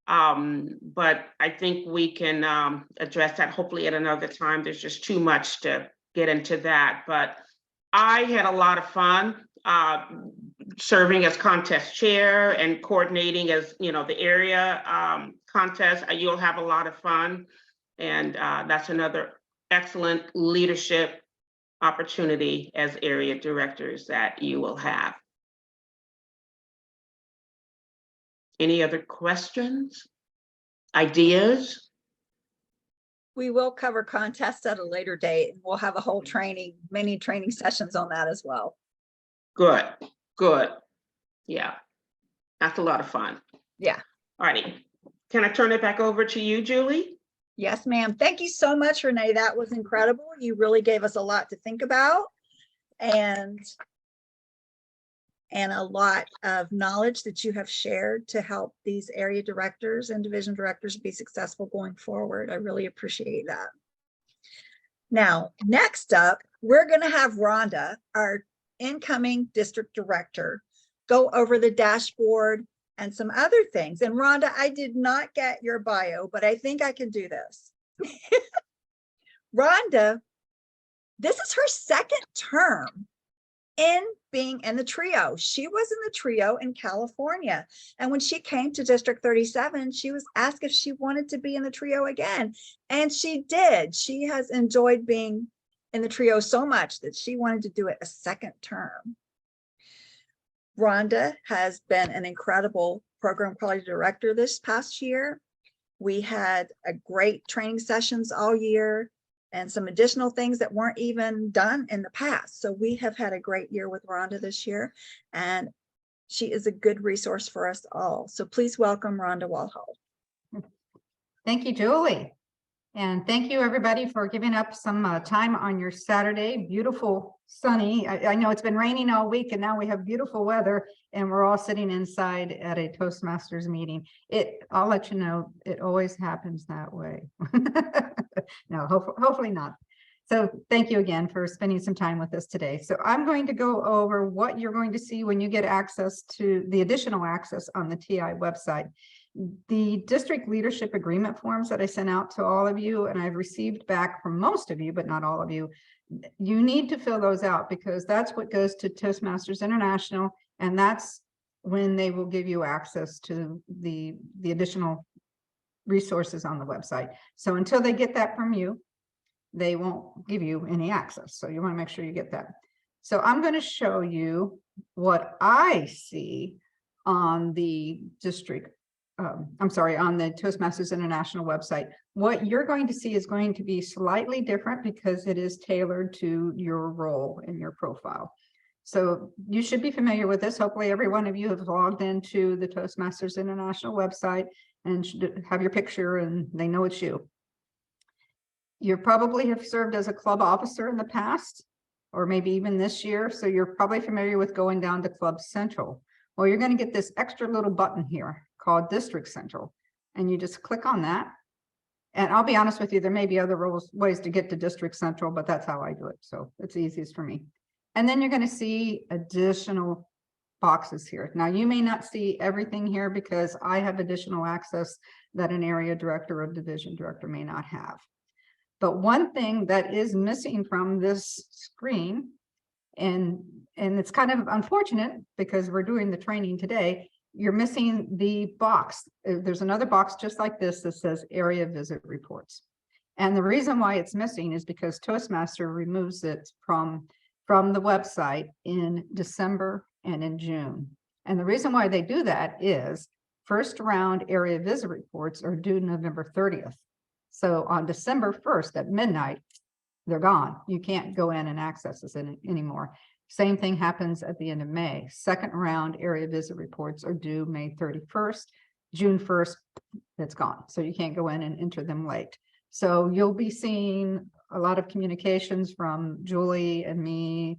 But I think we can address that hopefully at another time. There's just too much to get into that, but I had a lot of fun serving as contest chair and coordinating as, you know, the area contest. You'll have a lot of fun, and that's another excellent leadership opportunity as area directors that you will have. Any other questions, ideas? We will cover contests at a later date, and we'll have a whole many training sessions on that as well. Good, good. Yeah, that's a lot of fun. Yeah. All righty. Can I turn it back over to you, Julie? Yes, ma'am. Thank you so much, Renee. That was incredible. You really gave us a lot to think about and a lot of knowledge that you have shared to help these area directors and division directors be successful going forward. I really appreciate that. Now, next up, we're going to have Rhonda, our incoming district director, go over the dashboard and some other things. And Rhonda, I did not get your bio, but I think I can do this. Rhonda, this is her second term in being in the trio. She was in the trio in California. And when she came to District 37, she was asked if she wanted to be in the trio again. And she did. She has enjoyed being in the trio so much that she wanted to do it a second term. Rhonda has been an incredible program quality director this past year. We had a great training sessions all year and some additional things that weren't even done in the past. So we have had a great year with Rhonda this year, and she is a good resource for us all. So please welcome Rhonda Walhall. Thank you, Julie. And thank you, everybody, for giving up some time on your Saturday. Beautiful, sunny. I know it's been raining all week, and now we have beautiful weather, and we're all sitting inside at a Toastmasters meeting. I'll let you know, it always happens that way. No, hopefully not. So thank you again for spending some time with us today. So I'm going to go over what you're going to see when you get access to the additional access on the TI website. The district leadership agreement forms that I sent out to all of you, and I've received back from most of you, but not all of you, you need to fill those out because that's what goes to Toastmasters International, and that's when they will give you access to the additional resources on the website. So until they get that from you, they won't give you any access. So you want to make sure you get that. So I'm going to show you what I see on the district on the Toastmasters International website. What you're going to see is going to be slightly different because it is tailored to your role and your profile. So you should be familiar with this. Hopefully every one of you have logged into the Toastmasters International website and should have your picture and they know it's you. You probably have served as a club officer in the past, or maybe even this year. So you're probably familiar with going down to Club Central. Well, you're going to get this extra little button here called District Central, and you just click on that. And I'll be honest with you, there may be other ways to get to District Central, but that's how I do it. So it's easiest for me. And then you're going to see additional boxes here. Now, you may not see everything here because I have additional access that an area director or division director may not have. But one thing that is missing from this screen, and it's kind of unfortunate because we're doing the training today, you're missing the box. There's another box just like this that says area visit reports. And the reason why it's missing is because Toastmaster removes it from the website in December and in June. And the reason why they do that is first round area visit reports are due November 30th. So on December 1st at midnight, they're gone. You can't go in and access this anymore. Same thing happens at the end of May. Second round area visit reports are due May 31st. June 1st, it's gone. So you can't go in and enter them late. So you'll be seeing a lot of communications from Julie and me,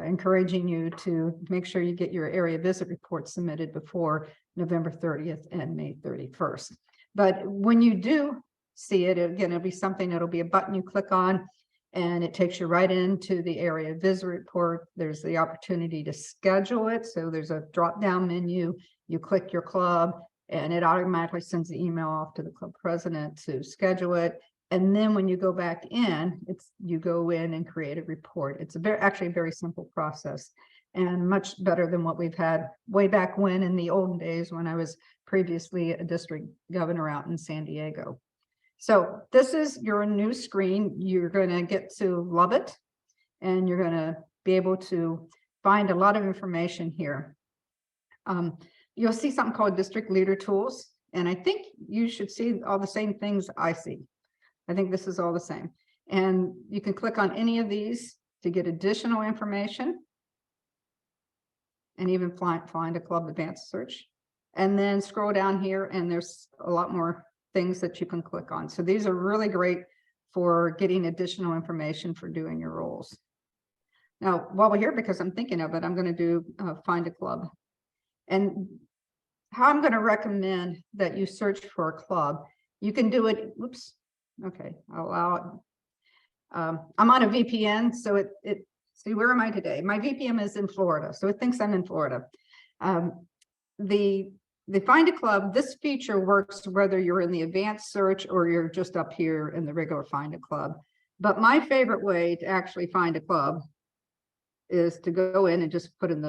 encouraging you to make sure you get your area visit reports submitted before November 30th and May 31st. But when you do see it, again, it'll be something, it'll be a button you click on, and it takes you right into the area visit report. There's the opportunity to schedule it. So there's a drop-down menu. You click your club and it automatically sends the email off to the club president to schedule it. And then when you go back in, you go in and create a report. It's actually a very simple process and much better than what we've had way back when in the olden days when I was previously a district governor out in San Diego. So this is your new screen. You're going to get to love it, and you're going to be able to find a lot of information here. You'll see something called District Leader Tools, and I think you should see all the same things I see. I think this is all the same. And you can click on any of these to get additional information and even find a club advanced search. And then scroll down here, and there's a lot more things that you can click on. So these are really great for getting additional information for doing your roles. Now, while we're here, because I'm thinking of it, I'm going to do find a club. And how I'm going to recommend that you search for a club, you can do it. Oops. Okay, I'll allow it. I'm on a VPN, so see, where am I today? My VPN is in Florida, so it thinks I'm in Florida. The Find a Club, this feature works whether you're in the advanced search or you're just up here in the regular Find a Club. But my favorite way to actually find a club is to go in and just put in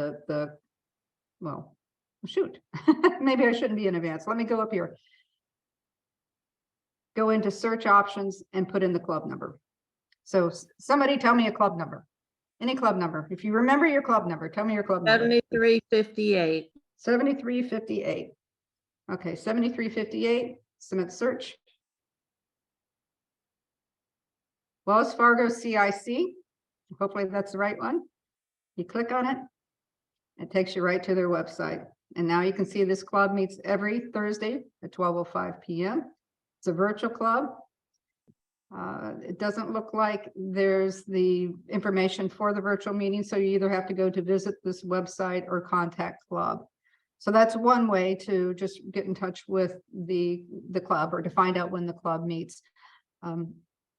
well, shoot, maybe I shouldn't be in advance. Let me go up here. Go into search options and put in the club number. So somebody tell me a club number, any club number. If you remember your club number, tell me your club number. 7358. 7358. Okay, 7358, submit search. Wells Fargo CIC, hopefully that's the right one. You click on it, it takes you right to their website. And now you can see this club meets every Thursday at 12:05 p.m. It's a virtual club. It doesn't look like there's the information for the virtual meeting, so you either have to go to visit this website or contact club. So that's one way to just get in touch with the club or to find out when the club meets.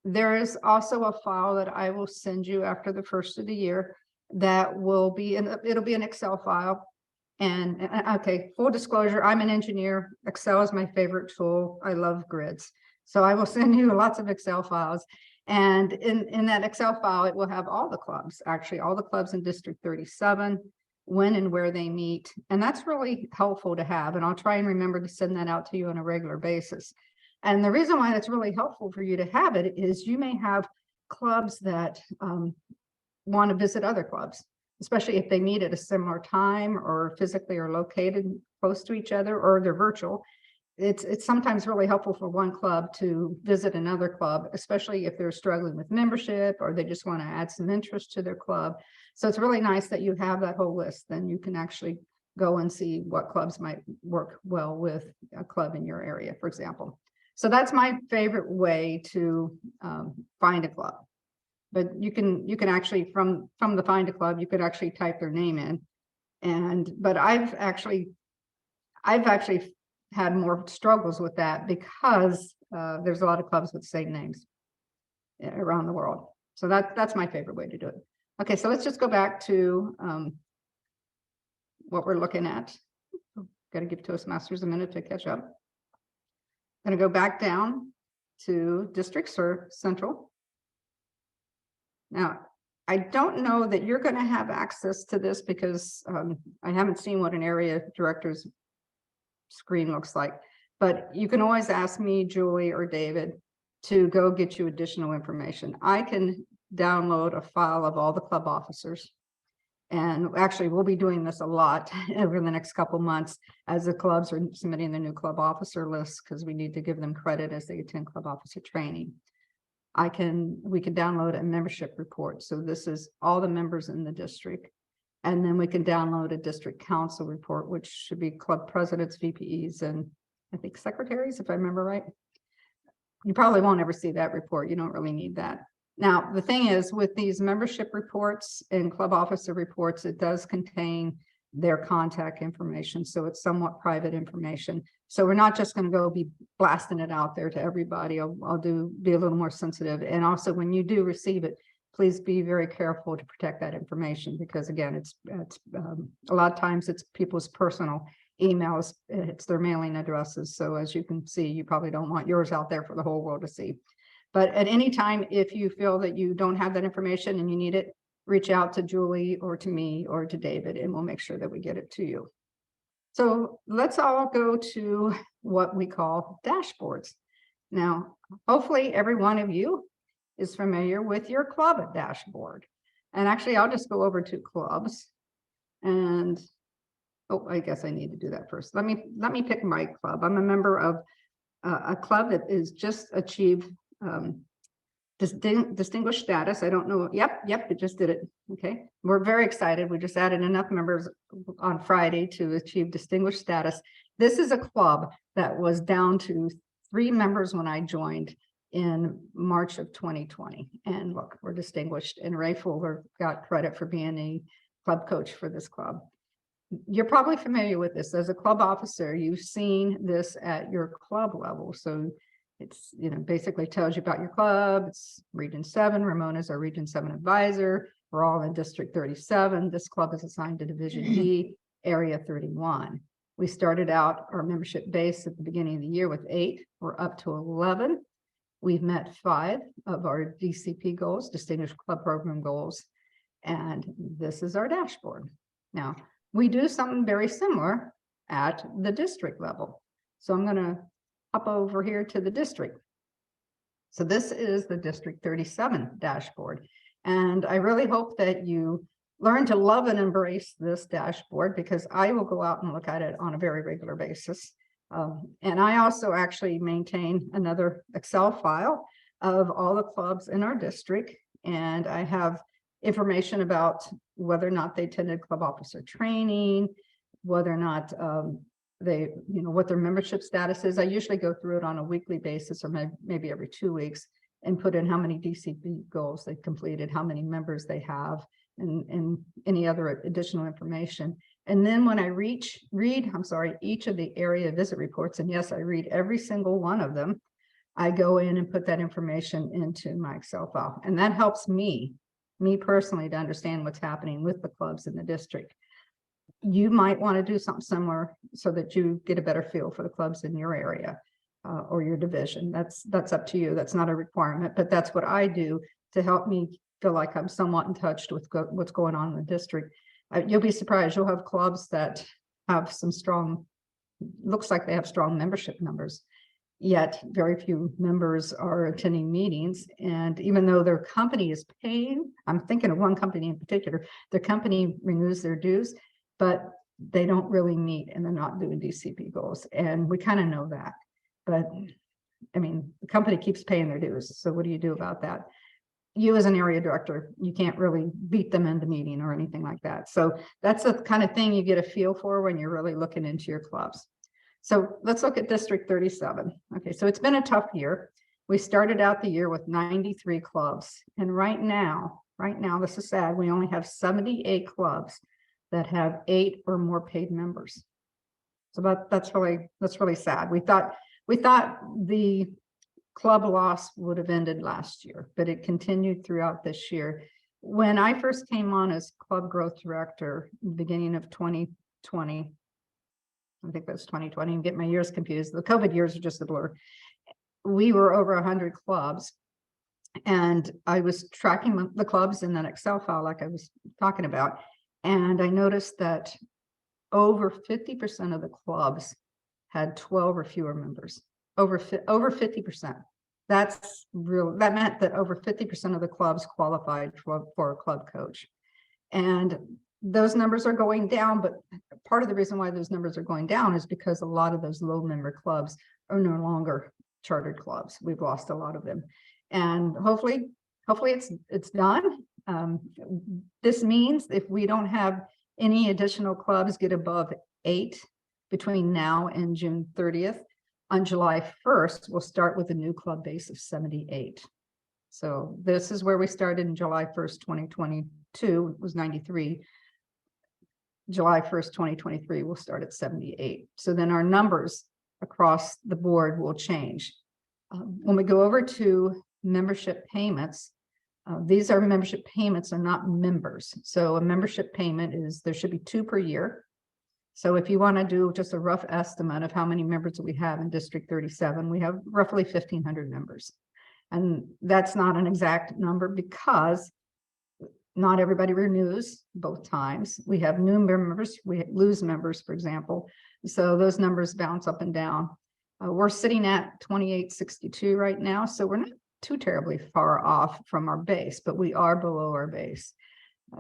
There is also a file that I will send you after the first of the year that will be it'll be an Excel file. And okay, full disclosure, I'm an engineer. Excel is my favorite tool. I love grids. So I will send you lots of Excel files. And in that Excel file, it will have all the clubs, actually all the clubs in District 37, when and where they meet. And that's really helpful to have. And I'll try and remember to send that out to you on a regular basis. And the reason why it's really helpful for you to have it is you may have clubs that want to visit other clubs, especially if they meet at a similar time or physically are located close to each other or they're virtual. It's sometimes really helpful for one club to visit another club, especially if they're struggling with membership or they just want to add some interest to their club. So it's really nice that you have that whole list. Then you can actually go and see what clubs might work well with a club in your area, for example. So that's my favorite way to find a club. But you can actually from the find a club, you could actually type their name in. But I've actually had more struggles with that because there's a lot of clubs with the same names around the world. So that's my favorite way to do it. Okay, so let's just go back to what we're looking at. Got to give Toastmasters a minute to catch up. Going to go back down to District Central. Now, I don't know that you're going to have access to this because I haven't seen what an area director's screen looks like, but you can always ask me, Julie, or David to go get you additional information. I can download a file of all the club officers. And actually, we'll be doing this a lot over the next couple months as the clubs are submitting the new club officer lists because we need to give them credit as they attend club officer training. We can download a membership report. So this is all the members in the district. And then we can download a district council report, which should be club presidents, VPEs, and I think secretaries, if I remember right. You probably won't ever see that report. You don't really need that. Now, the thing is with these membership reports and club officer reports, it does contain their contact information. So it's somewhat private information. So we're not just going to go be blasting it out there to everybody. I'll be a little more sensitive. And also when you do receive it, please be very careful to protect that information because again, it's a lot of times it's people's personal emails, it's their mailing addresses. So as you can see, you probably don't want yours out there for the whole world to see. But at any time, if you feel that you don't have that information and you need it, reach out to Julie or to me or to David, and we'll make sure that we get it to you. So let's all go to what we call dashboards. Now, hopefully every one of you is familiar with your club dashboard. And actually, I'll just go over to clubs. And, oh, I guess I need to do that first. Let me pick my club. I'm a member of a club that is just achieved distinguished status. I don't know. Yep, it just did it. Okay, we're very excited. We just added enough members on Friday to achieve distinguished status. This is a club that was down to 3 members when I joined in March of 2020. And look, we're distinguished. And Ray Fuller got credit for being a club coach for this club. You're probably familiar with this. As a club officer, you've seen this at your club level. So it's, basically tells you about your club. It's Region 7. Ramona's our Region 7 advisor. We're all in District 37. This club is assigned to Division D, Area 31. We started out our membership base at the beginning of the year with 8. We're up to 11. We've met 5 of our DCP goals, Distinguished Club Program goals. And this is our dashboard. Now, we do something very similar at the district level. So I'm going to hop over here to the district. So this is the District 37 dashboard. And I really hope that you learn to love and embrace this dashboard, because I will go out and look at it on a very regular basis. And I also actually maintain another Excel file of all the clubs in our district. And I have information about whether or not they attended club officer training, whether or not they, what their membership status is. I usually go through it on a weekly basis, or maybe every 2 weeks, and put in how many DCP goals they completed, how many members they have, and any other additional information. And then when I read each of the area visit reports, and yes, I read every single one of them, I go in and put that information into my Excel file. And that helps me personally, to understand what's happening with the clubs in the district. You might want to do something similar so that you get a better feel for the clubs in your area or your division. That's up to you. That's not a requirement, but that's what I do to help me feel like I'm somewhat in touch with what's going on in the district. You'll be surprised. You'll have clubs that have some strong, looks like they have strong membership numbers, yet very few members are attending meetings. And even though their company is paying, I'm thinking of one company in particular, their company renews their dues, but they don't really meet and they're not doing DCP goals. And we kind of know that. But I mean, the company keeps paying their dues. So what do you do about that? You as an area director, you can't really beat them into meeting or anything like that. So that's the kind of thing you get a feel for when you're really looking into your clubs. So let's look at District 37. Okay, so it's been a tough year. We started out the year with 93 clubs. And right now, this is sad, we only have 78 clubs that have 8 or more paid members. So that's really sad. We thought the club loss would have ended last year, but it continued throughout this year. When I first came on as club growth director, beginning of 2020, I think that's 2020, and get my years confused. The COVID years are just a blur. We were over 100 clubs, and I was tracking the clubs in that Excel file like I was talking about. And I noticed that over 50% of the clubs had 12 or fewer members, over 50%. That's real. That meant that over 50% of the clubs qualified for a club coach. And those numbers are going down, but part of the reason why those numbers are going down is because a lot of those low member clubs are no longer chartered clubs. We've lost a lot of them. And hopefully it's done. This means if we don't have any additional clubs get above 8 between now and June 30th, on July 1st, we'll start with a new club base of 78. So this is where we started in July 1st, 2022, it was 93. July 1st, 2023, we'll start at 78. So then our numbers across the board will change. When we go over to membership payments, these are membership payments, are not members. So a membership payment is, there should be 2 per year. So if you want to do just a rough estimate of how many members we have in District 37, we have roughly 1,500 members. And that's not an exact number because not everybody renews both times. We have new members, we lose members, for example. So those numbers bounce up and down. We're sitting at 2862 right now, so we're not too terribly far off from our base, but we are below our base.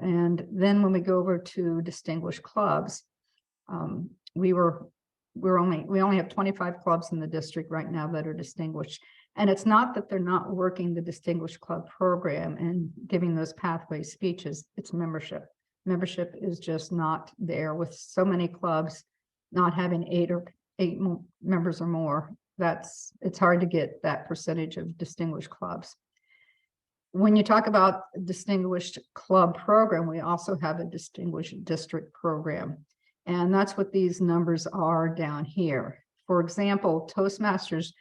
And then when we go over to distinguished clubs, we only have 25 clubs in the district right now that are distinguished. And it's not that they're not working the distinguished club program and giving those pathway speeches, it's membership. Membership is just not there with so many clubs not having 8 members or more. It's hard to get that percentage of distinguished clubs. When you talk about distinguished club program, we also have a distinguished district program. And that's what these numbers are down here. For example, Toastmasters,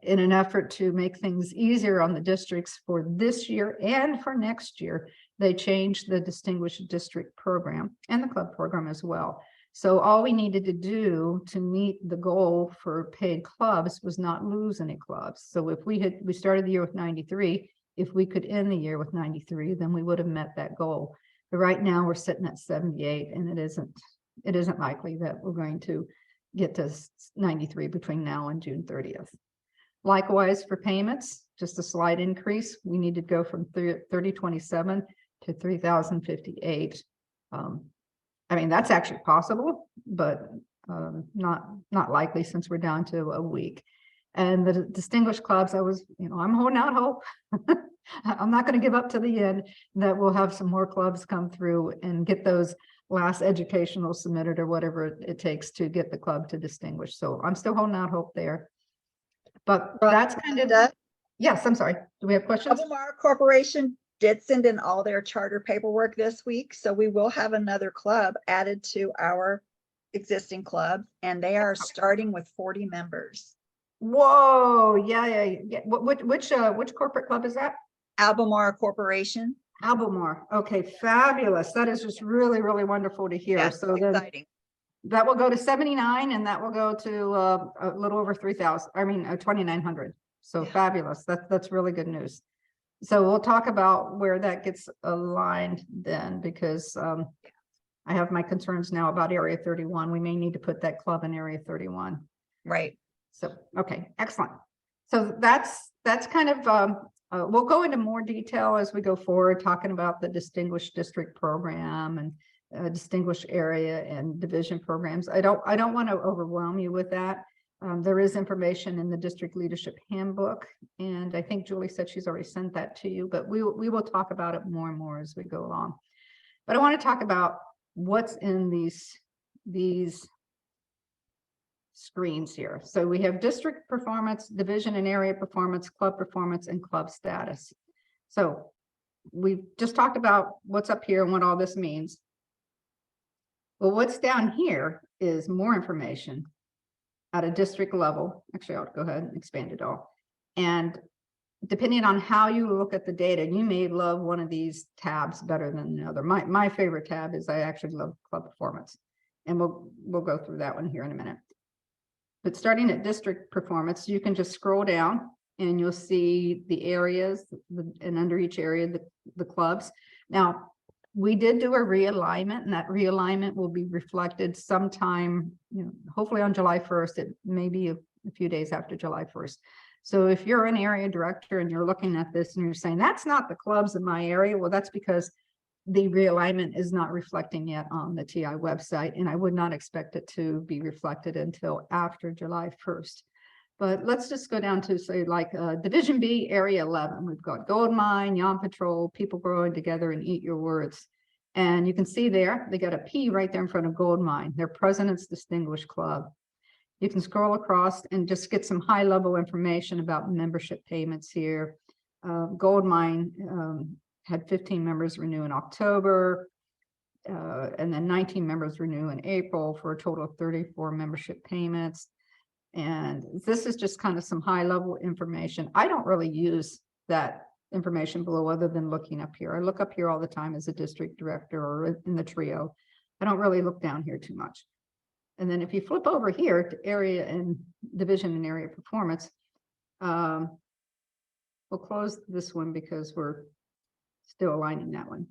in an effort to make things easier on the districts for this year and for next year, they changed the distinguished district program and the club program as well. So all we needed to do to meet the goal for paid clubs was not lose any clubs. So if we started the year with 93, if we could end the year with 93, then we would have met that goal. But right now we're sitting at 78, and it isn't likely that we're going to get to 93 between now and June 30th. Likewise, for payments, just a slight increase. We need to go from 3027 to 3058. I mean, that's actually possible, but not likely since we're down to a week. And the distinguished clubs, I'm holding out hope. I'm not going to give up to the end that we'll have some more clubs come through and get those last educational submitted or whatever it takes to get the club to distinguish. So I'm still holding out hope there. But that's kind of, yes, I'm sorry. Do we have questions? Albemarle Corporation did send in all their charter paperwork this week, so we will have another club added to our existing club, and they are starting with 40 members. Whoa, yeah. Which corporate club is that? Albemarle Corporation. Albemarle. Okay, fabulous. That is just really, really wonderful to hear. Yes, So then exciting. that will go to 79, and that will go to a little over 3,000. I mean, 2,900. So Yeah. fabulous. That's really good news. So we'll talk about where that gets aligned then, because I have my concerns now about Area 31. We may need to put that club in Area 31. Right. So, okay, excellent. So that's kind of, we'll go into more detail as we go forward, talking about the Distinguished District Program and Distinguished Area and Division programs. I don't want to overwhelm you with that. There is information in the District Leadership Handbook, and I think Julie said she's already sent that to you, but we will talk about it more and more as we go along. But I want to talk about what's in these screens here. So we have district performance, division and area performance, club performance, and club status. So we've just talked about what's up here and what all this means. Well, what's down here is more information at a district level. Actually, I'll go ahead and expand it all. And depending on how you look at the data, you may love one of these tabs better than the other. My favorite tab is I actually love club performance, and we'll go through that one here in a minute. But starting at district performance, you can just scroll down and you'll see the areas, and under each area, the clubs. Now, we did do a realignment, and that realignment will be reflected sometime, hopefully on July 1st. It may be a few days after July 1st. So if you're an area director and you're looking at this and you're saying, that's not the clubs in my area, well, that's because the realignment is not reflecting yet on the TI website, and I would not expect it to be reflected until after July 1st. But let's just go down to say like Division B, Area 11. We've got Gold Mine, Yon Patrol, People Growing Together, and Eat Your Words. And you can see there, they got a P right there in front of Gold Mine, their President's Distinguished Club. You can scroll across and just get some high level information about membership payments here. Gold Mine had 15 members renew in October, and then 19 members renew in April for a total of 34 membership payments. And this is just kind of some high level information. I don't really use that information below other than looking up here. I look up here all the time as a district director or in the trio. I don't really look down here too much. And then if you flip over here to area and division and area performance, we'll close this one because we're still aligning that one.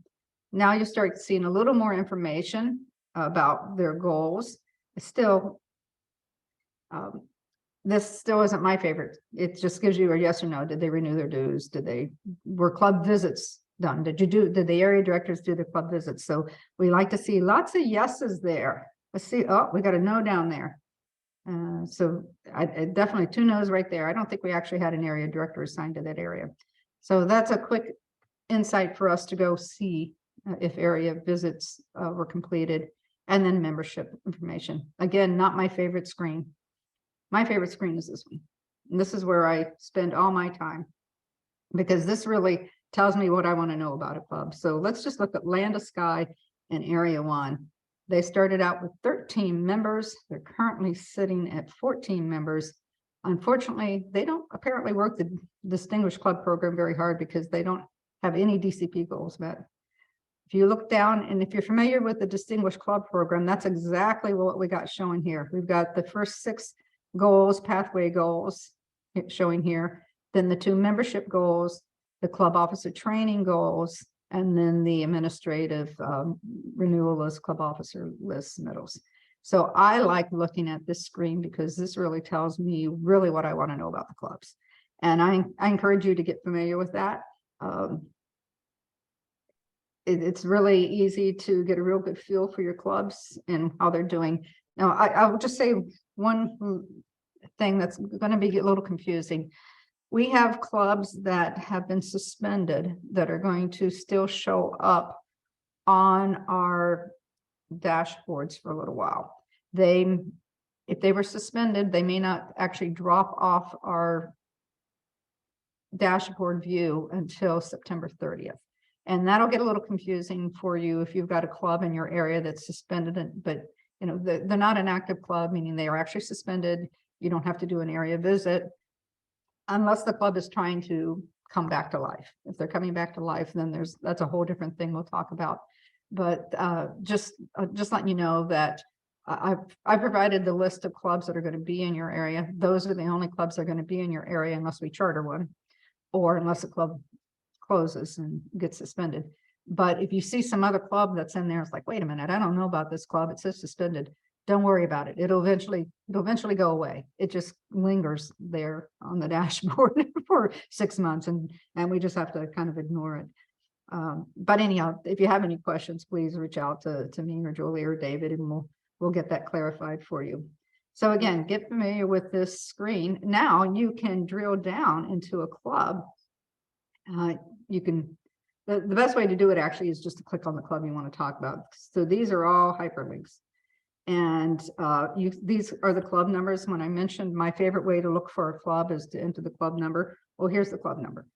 Now you start seeing a little more information about their goals. Still, this still isn't my favorite. It just gives you a yes or no. Did they renew their dues? Were club visits done? Did the area directors do the club visits? So we like to see lots of yeses there. Let's see. Oh, we got a no down there. So I definitely 2 no's right there. I don't think we actually had an area director assigned to that area. So that's a quick insight for us to go see if area visits were completed, and then membership information. Again, not my favorite screen. My favorite screen is this one. And this is where I spend all my time, because this really tells me what I want to know about a club. So let's just look at Land of Sky and Area 1. They started out with 13 members. They're currently sitting at 14 members. Unfortunately, they don't apparently work the Distinguished Club program very hard because they don't have any DCP goals met. If you look down, and if you're familiar with the Distinguished Club program, that's exactly what we got showing here. We've got the first 6 goals, pathway goals showing here, then the 2 membership goals, the club officer training goals, and then the administrative renewal list, club officer list submittals. So I like looking at this screen because this really tells me really what I want to know about the clubs. And I encourage you to get familiar with that. It's really easy to get a real good feel for your clubs and how they're doing. Now, I'll just say one thing that's going to be a little confusing. We have clubs that have been suspended that are going to still show up on our dashboards for a little while. If they were suspended, they may not actually drop off our dashboard view until September 30th. And that'll get a little confusing for you if you've got a club in your area that's suspended, but you know, they're not an active club, meaning they are actually suspended. You don't have to do an area visit unless the club is trying to come back to life. If they're coming back to life, then that's a whole different thing we'll talk about. But just letting you know that I provided the list of clubs that are going to be in your area. Those are the only clubs that are going to be in your area unless we charter one, or unless a club closes and gets suspended. But if you see some other club that's in there, it's like, wait a minute, I don't know about this club. It says suspended. Don't worry about it. It'll eventually go away. It just lingers there on the dashboard for 6 months, and we just have to kind of ignore it. But anyhow, if you have any questions, please reach out to me or Julie or David, and we'll get that clarified for you. So again, get familiar with this screen. Now you can drill down into a club. The best way to do it actually is just to click on the club you want to talk about. So these are all hyperlinks. And these are the club numbers. When I mentioned my favorite way to look for a club is to enter the club number. Well, here's the club number.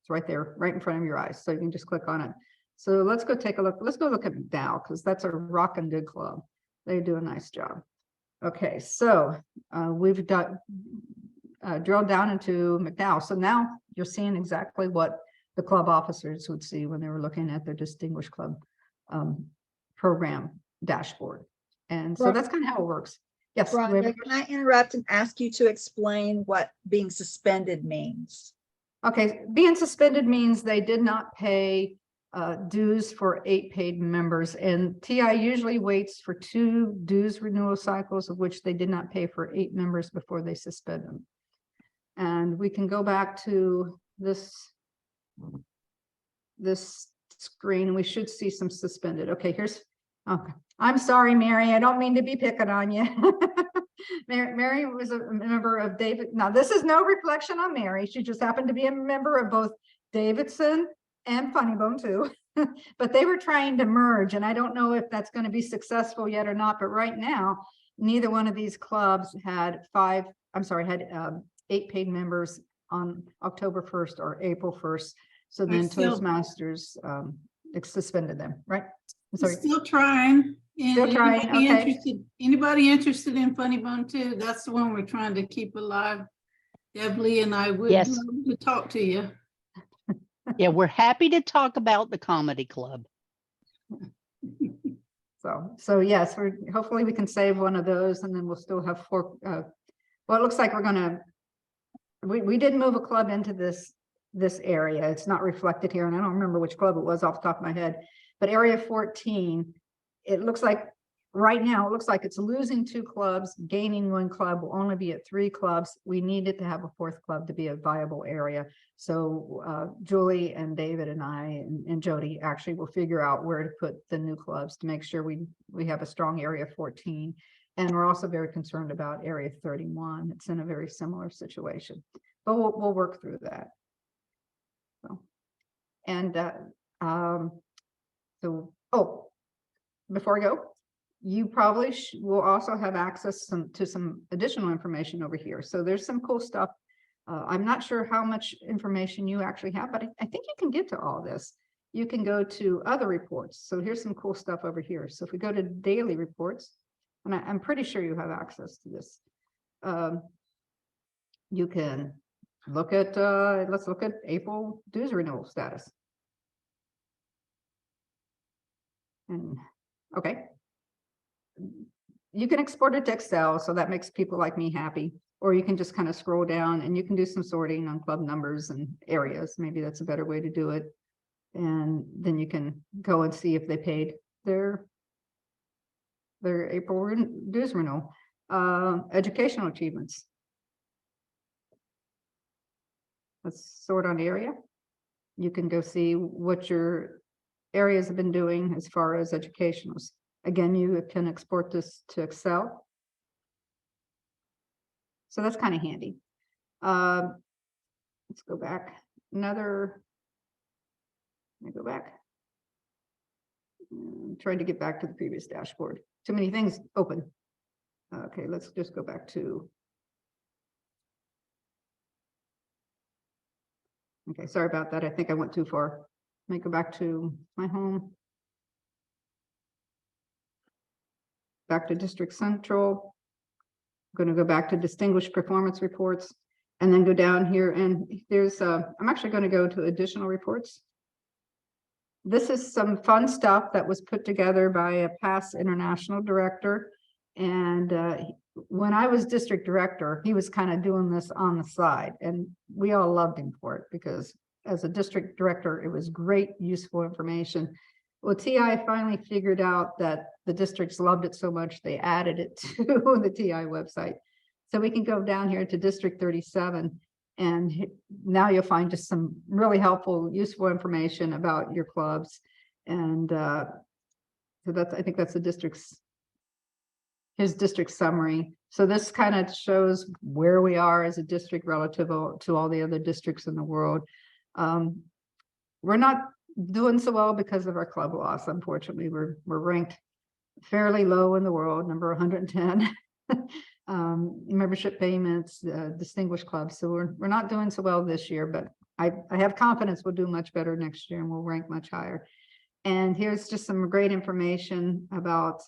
It's right there, right in front of your eyes. So you can just click on it. So let's go take a look. Let's go look at McDowell, because that's a rockin' good club. They do a nice job. Okay, so we've got drilled down into McDowell. So now you're seeing exactly what the club officers would see when they were looking at their Distinguished Club program dashboard. And so that's kind of how it works. Yes. Rhonda, can I interrupt and ask you to explain what being suspended means? Okay, being suspended means they did not pay dues for 8 paid members, and TI usually waits for 2 dues renewal cycles, of which they did not pay for 8 members before they suspend them. And we can go back to this screen, and we should see some suspended. Okay, okay. I'm sorry, Mary. I don't mean to be picking on you. Mary was a member of David. Now, this is no reflection on Mary. She just happened to be a member of both Davidson and Funny Bone too. But they were trying to merge, and I don't know if that's going to be successful yet or not. But right now, neither one of these clubs had 8 paid members on October 1st or April 1st. So then Toastmasters suspended them, right? I'm sorry. Still trying. And Still trying, okay. Anybody interested in Funny Bone too? That's the one we're trying to keep alive. Debly and I would love to talk to you. Yeah, we're happy to talk about the comedy club. So yes, hopefully we can save one of those, and then we'll still have 4. Well, it looks like we did move a club into this area. It's not reflected here, and I don't remember which club it was off the top of my head, but area 14, it looks like right now, it looks like it's losing 2 clubs, gaining 1 club, will only be at 3 clubs. We needed to have a 4th club to be a viable area. So Julie and David and I and Jody actually will figure out where to put the new clubs to make sure we have a strong area 14. And we're also very concerned about area 31. It's in a very similar situation, but we'll work through that. So, and before I go, you probably will also have access to some additional information over here. So there's some cool stuff. I'm not sure how much information you actually have, but I think you can get to all this. You can go to other reports. So here's some cool stuff over here. So if we go to daily reports, and I'm pretty sure you have access to this. You can look at, let's look at April dues renewal status. And okay. You can export it to Excel, so that makes people like me happy. or you can just kind of scroll down and you can do some sorting on club numbers and areas. Maybe that's a better way to do it. And then you can go and see if they paid their April dues renewal. Educational achievements. Let's sort on area. You can go see what your areas have been doing as far as educationals. Again, you can export this to Excel. So that's kind of handy. Let's go back. Let me go back. I'm trying to get back to the previous dashboard. Too many things open. Okay, let's just go back to. Okay, sorry about that. I think I went too far. Let me go back to my home. Back to District Central. I'm going to go back to Distinguished Performance Reports and then go down here and there's I'm actually going to go to additional reports. This is some fun stuff that was put together by a past international director. And when I was district director, he was kind of doing this on the side and we all loved him for it because as a district director, it was great, useful information. Well, TI finally figured out that the districts loved it so much, they added it to the TI website. So we can go down here to District 37 and now you'll find just some really helpful, useful information about your clubs. And so that's, I think that's the district's, his district summary. So this kind of shows where we are as a district relative to all the other districts in the world. We're not doing so well because of our club loss. Unfortunately, we're ranked fairly low in the world, number 110. Membership payments, distinguished clubs. So we're not doing so well this year, but I have confidence we'll do much better next year and we'll rank much higher. And here's just some great information about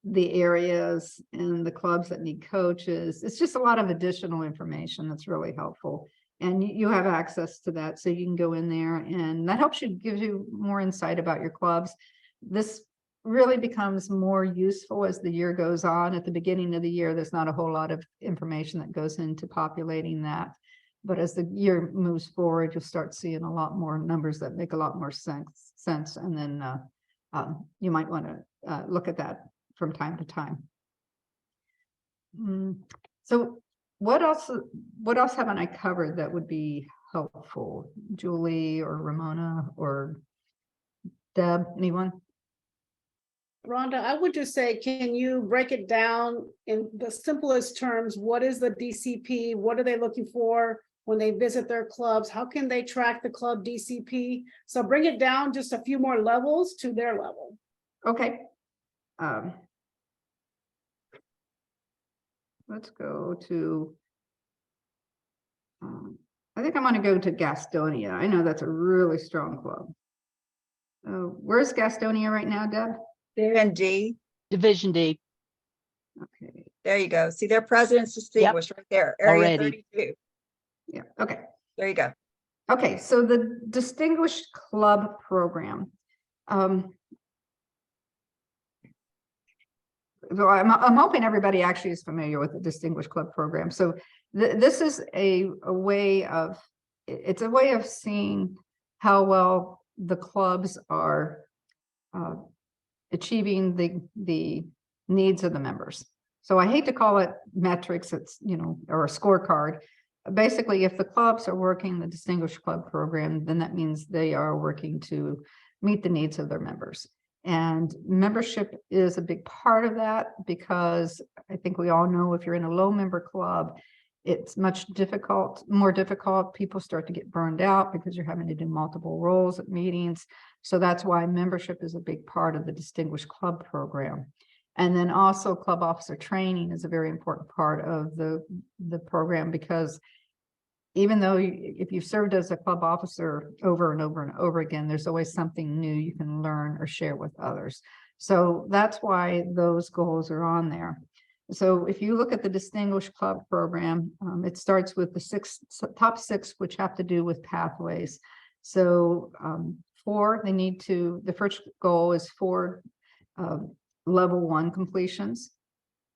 the areas and the clubs that need coaches. It's just a lot of additional information that's really helpful. And you have access to that, so you can go in there and that helps you, gives you more insight about your clubs. This really becomes more useful as the year goes on. At the beginning of the year, there's not a whole lot of information that goes into populating that. But as the year moves forward, you'll start seeing a lot more numbers that make a lot more sense. And then you might want to look at that from time to time. So what else haven't I covered that would be helpful? Julie or Ramona or Deb, anyone? Rhonda, I would just say, can you break it down in the simplest terms? What is the DCP? What are they looking for when they visit their clubs? How can they track the club DCP? So bring it down just a few more levels to their level. Okay. Let's go to, I think I'm going to go to Gastonia. I know that's a really strong club. Where's Gastonia right now, Deb? They're in D. Division D. Okay. There you go. See, their president's distinguished right there. Area Already. 32. Yeah. Okay. There you go. Okay. So the Distinguished Club Program. So I'm hoping everybody actually is familiar with the Distinguished Club Program. So this is a way of, it's a way of seeing how well the clubs are achieving the needs of the members. So I hate to call it metrics, it's, or a scorecard. Basically, if the clubs are working the Distinguished Club Program, then that means they are working to meet the needs of their members. And membership is a big part of that because I think we all know if you're in a low member club, it's more difficult. People start to get burned out because you're having to do multiple roles at meetings. So that's why membership is a big part of the Distinguished Club Program. And then also club officer training is a very important part of the program because even though if you've served as a club officer over and over and over again, there's always something new you can learn or share with others. So that's why those goals are on there. So if you look at the Distinguished Club Program, it starts with the top six, which have to do with pathways. So the first goal is 4 level 1 completions.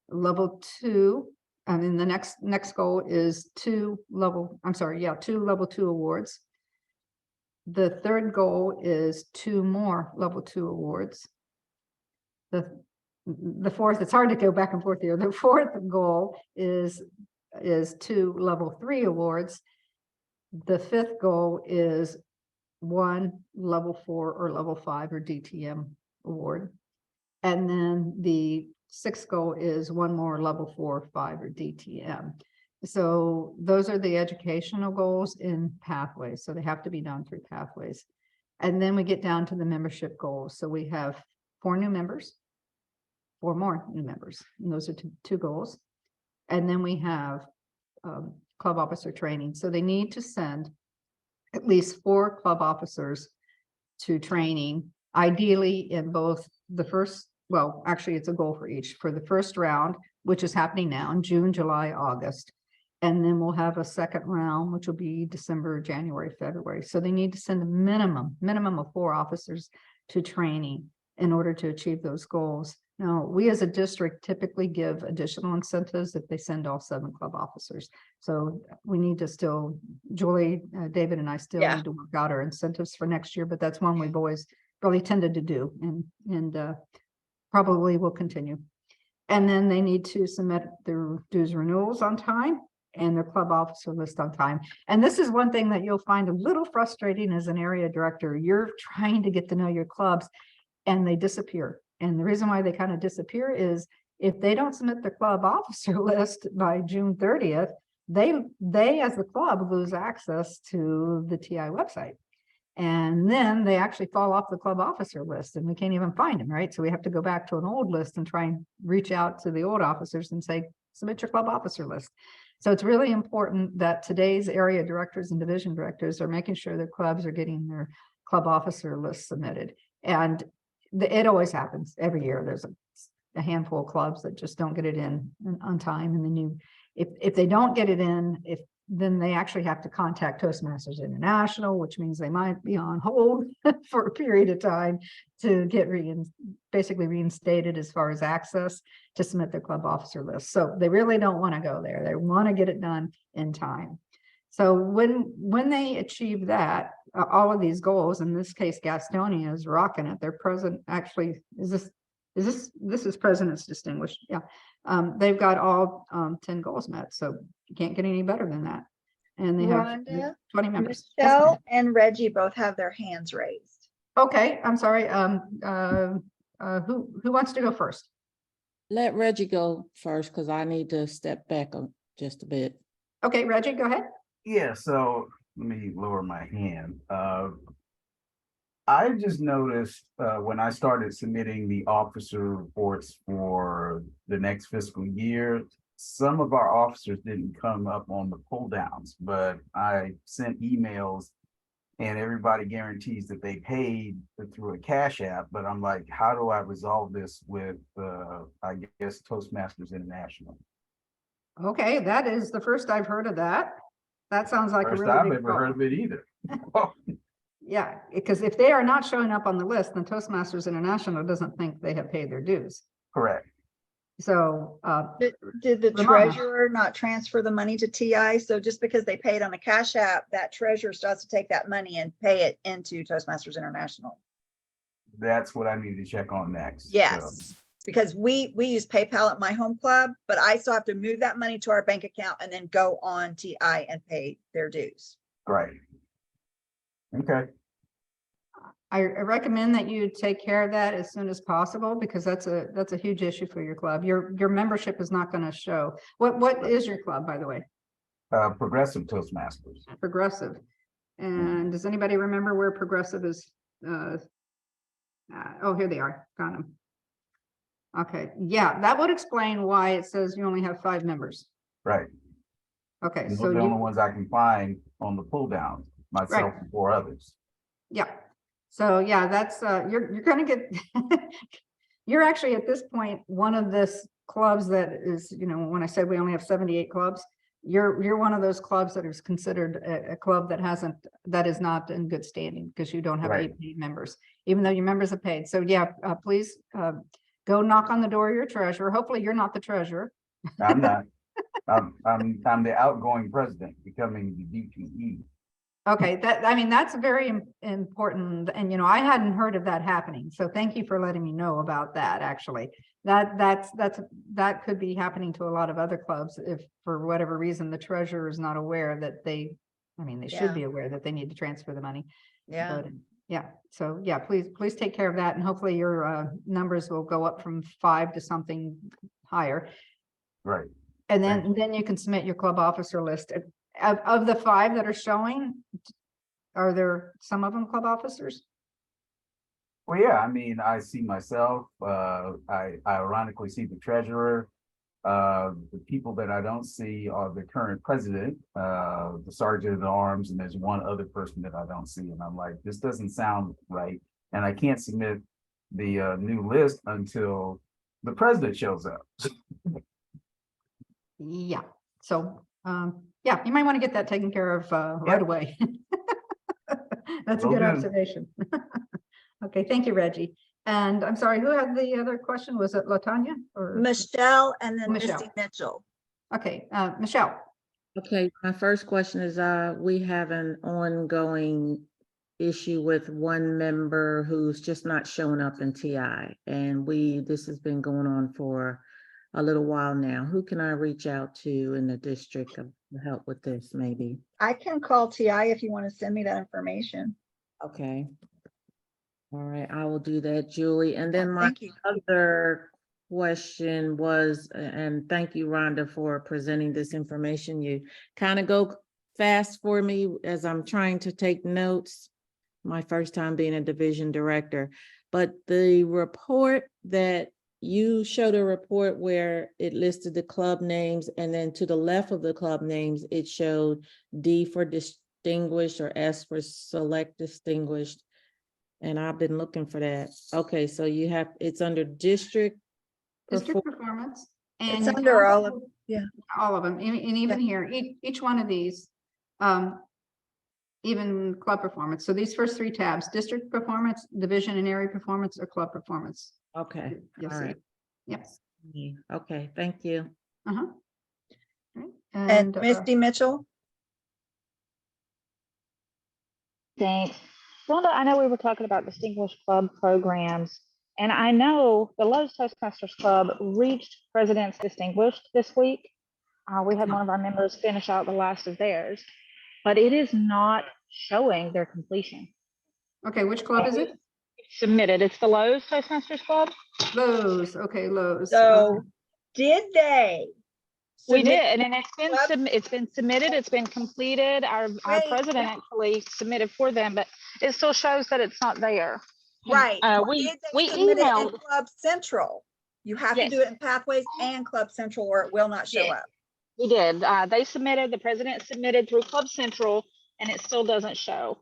Level 2 And then the next goal is two level 2 awards. The third goal is 2 more level 2 awards. The fourth, it's hard to go back and forth here. The fourth goal is 2 level 3 awards. The fifth goal is 1 level 4 or level 5 or DTM award. And then the sixth goal is 1 more level 4, 5 or DTM. So those are the educational goals in pathways. So they have to be done through pathways. And then we get down to the membership goals. So we have 4 new members, 4 more new members. And those are two goals. And then we have club officer training. So they need to send at least 4 club officers to training, ideally in both the first, well, actually it's a goal for each, for the first round, which is happening now in June, July, August. And then we'll have a second round, which will be December, January, February. So they need to send a minimum of 4 officers to training in order to achieve those goals. Now, we as a district typically give additional incentives if they send all 7 club officers. So we need to still, Julie, David and I still need to work out our incentives for next year, but that's one we've always really tended to do and probably will continue. And then they need to submit their dues renewals on time and their club officer list on time. And this is one thing that you'll find a little frustrating as an area director. You're trying to get to know your clubs and they disappear. And the reason why they kind of disappear is if they don't submit their club officer list by June 30th, they as the club lose access to the TI website. And then they actually fall off the club officer list and we can't even find them, right? So we have to go back to an old list and try and reach out to the old officers and say, submit your club officer list. So it's really important that today's area directors and division directors are making sure their clubs are getting their club officer list submitted. And it always happens every year. There's a handful of clubs that just don't get it in on time. And then if they don't get it in, then they actually have to contact Toastmasters International, which means they might be on hold for a period of time to get basically reinstated as far as access to submit their club officer list. So they really don't want to go there. They want to get it done in time. So when they achieve that, all of these goals, in this case, Gastonia is rocking it. Their president actually this is President's Distinguished. Yeah. They've got all 10 goals met. So you can't get any better than that. And they have Rhonda, 20 members. Yes, Michelle ma'am. and Reggie both have their hands raised. Okay, I'm sorry. Who wants to go first? Let Reggie go first, because I need to step back just a bit. Okay, Reggie, go ahead. Yeah, so let me lower my hand. I just noticed when I started submitting the officer reports for the next fiscal year, some of our officers didn't come up on the pull downs, but I sent emails and everybody guarantees that they paid through a Cash App. But I'm like, how do I resolve this with, I guess, Toastmasters International? Okay, that is the first I've heard of that. That sounds like a First really I've big ever heard problem. of it either. Yeah, because if they are not showing up on the list, then Toastmasters International doesn't think they have paid their dues. Correct. So Did the Ramona. treasurer not transfer the money to TI? So just because they paid on a Cash App, that treasurer still has to take that money and pay it into Toastmasters International. That's what I need to check on next. So, Yes, because we use PayPal at my home club, but I still have to move that money to our bank account and then go on TI and pay their dues. great. Okay. I recommend that you take care of that as soon as possible, because that's a huge issue for your club. Your membership is not going to show. What is your club, by the way? Progressive Toastmasters. Progressive. And does anybody remember where Progressive is? Oh, here they are. Got them. Okay, yeah, that would explain why it says you only have 5 members. Right. Okay, And so those are the only you, ones I can find on the pull down, myself and 4 others. yeah. So yeah, that's you're gonna get you're actually at this point one of this clubs that is, when I said we only have 78 clubs, you're one of those clubs that is considered a club that is not in good standing because you don't have Right. 8 paid members, even though your members have paid. So yeah, please go knock on the door of your treasurer. Hopefully you're not the treasurer. I'm not. I'm the outgoing president, becoming the DPE. Okay, I mean, that's very important, and I hadn't heard of that happening, so thank you for letting me know about that, actually. That could be happening to a lot of other clubs if for whatever reason the treasurer is not aware that they should Yeah. be aware that they need to transfer the money. Yeah. But yeah, so yeah, please take care of that, and hopefully your numbers will go up from 5 to something higher. Right. And Thank then you can submit your club officer list. Of the 5 that are showing, are there some of them club officers? Well, yeah, I mean, I see myself, I ironically see the treasurer. The people that I don't see are the current president, the sergeant at arms, and there's one other person that I don't see. And I'm like, this doesn't sound right. And I can't submit the new list until the president shows up. Yeah, so, yeah, you might want to get that taken care of right away. That's a Will good do. observation. Okay, thank you, Reggie. And I'm sorry, who had the other question? Was it LaTanya or? Michelle and then Michelle. Misty Mitchell. Okay, Michelle. Okay, my first question is, we have an ongoing issue with one member who's just not showing up in TI. And this has been going on for a little while now. Who can I reach out to in the district to help with this, maybe? I can call TI if you want to send me that information. Okay. All right, I will do that, Julie. And then my Thank you. other question was, and thank you, Rhonda, for presenting this information. You kind of go fast for me as I'm trying to take notes. My first time being a division director, but the report that you showed a report where it listed the club names, and then to the left of the club names, it showed D for distinguished or S for select distinguished. And I've been looking for that. Okay, so it's under district. Performance. And It's you can under all also- of, yeah. all of them, and even here, each one of these, even club performance. So these first 3 tabs, district performance, division and area performance, or club performance. Okay, You'll all see right. it. Yep. Okay, thank you. Uh-huh. Right. And Misty Mitchell. Thanks. Rhonda, I know we were talking about distinguished club programs, and I know the Lowe's Toastmasters Club reached President's Distinguished this week. We had one of our members finish out the last of theirs, but it is not showing their completion. Okay, which club is it? Submitted. It's the Lowe's Toastmasters Club. Lowe's. Okay, Lowe's. So did they? We submit did, and it's been submitted. It's been completed. Our Wait. president actually submitted for them, but it still shows that it's not there. Right. We Did they submit it in emailed. Club Central? You have to Yes. do it in Pathways and Club Central or it will not show Yes. up. We did. They submitted. The president submitted through Club Central, and it still doesn't show.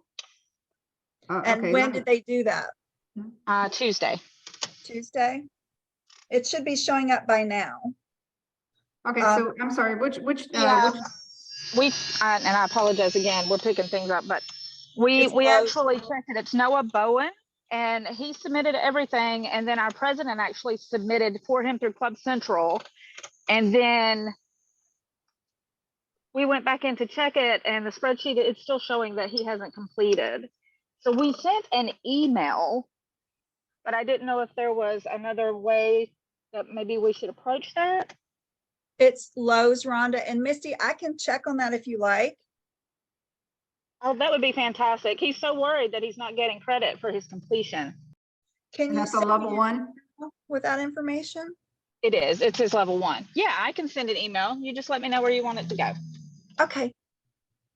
And Okay, when did they do that? Tuesday. Tuesday? It should be showing up by now. Okay, so I'm sorry, which Yeah. And I apologize again. We're picking things up, but we It's Lowe's. actually checked it. It's Noah Bowen, and he submitted everything, and then our president actually submitted for him through Club Central, and then we went back in to check it, and the spreadsheet, it's still showing that he hasn't completed. So we sent an email, but I didn't know if there was another way that maybe we should approach that. It's Lowe's, Rhonda, and Misty, I can check on that if you like. Oh, that would be fantastic. He's so worried that he's not getting credit for his completion. Can And you that's a send level me 1? with that information? It is. It's his level 1. Yeah, I can send an email. You just let me know where you want it to go. Okay.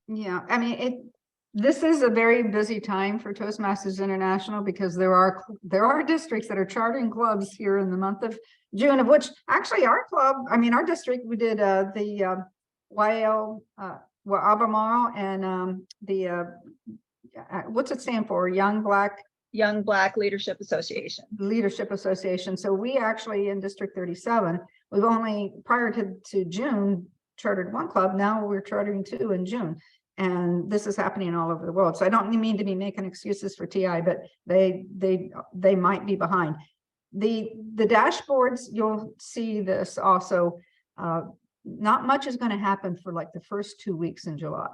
Yeah, I mean, this is a very busy time for Toastmasters International because there are districts that are chartering clubs here in the month of June, of which actually our club, I mean, our district, we did the YL, Albemarle and what's it stand for? Young Black Leadership Association. Leadership Association. So we actually in District 37, we've only prior to June chartered 1 club. Now we're chartering 2 in June. And this is happening all over the world. So I don't mean to be making excuses for TI, but they might be behind. The dashboards, you'll see this also. not much is going to happen for like the first 2 weeks in July.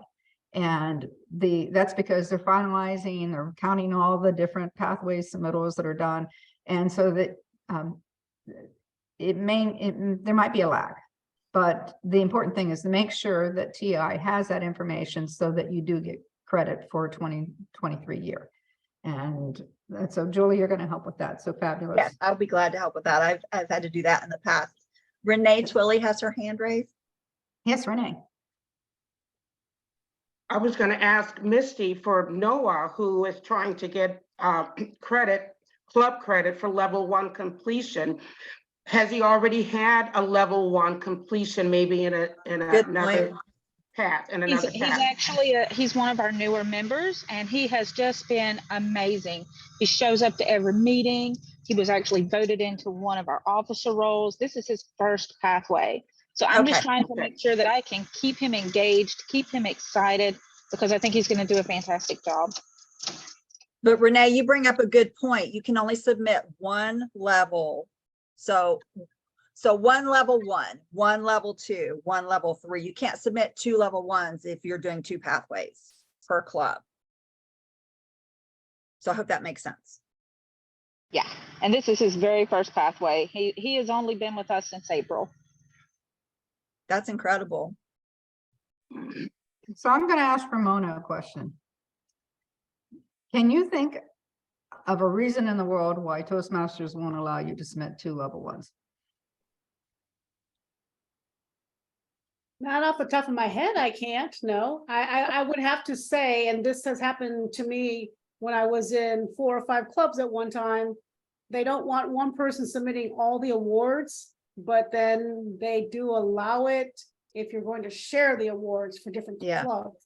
And that's because they're finalizing, they're counting all the different pathways submittals that are done. And so that there might be a lag, but the important thing is to make sure that TI has that information so that you do get credit for 2023 year. And so Julie, you're going to help with that. So fabulous. Yes, I'll be glad to help with that. I've had to do that in the past. Renee Twilley has her hand raised. Yes, Renee. I was going to ask Misty for Noah, who is trying to get club credit for level 1 completion. Has he already had a level 1 completion, maybe in another path? He's one of our newer members, and he has just been amazing. He shows up to every meeting. He was actually voted into one of our officer roles. This is his first pathway. So I'm just trying to make sure that I can keep him engaged, keep him excited, because I think he's going to do a fantastic job. But Renee, you bring up a good point. You can only submit one level. So one level 1, one level 2, one level 3. You can't submit 2 level 1s if you're doing 2 pathways per club. So I hope that makes sense. Yeah, and this is his very first pathway. He has only been with us since April. That's incredible. So I'm going to ask Ramona a question. Can you think of a reason in the world why Toastmasters won't allow you to submit 2 level 1s? Not off the top of my head, I can't, no. I would have to say, and this has happened to me when I was in 4 or 5 clubs at one time, they don't want one person submitting all the awards, but then they do allow it if you're going to share the awards for different clubs.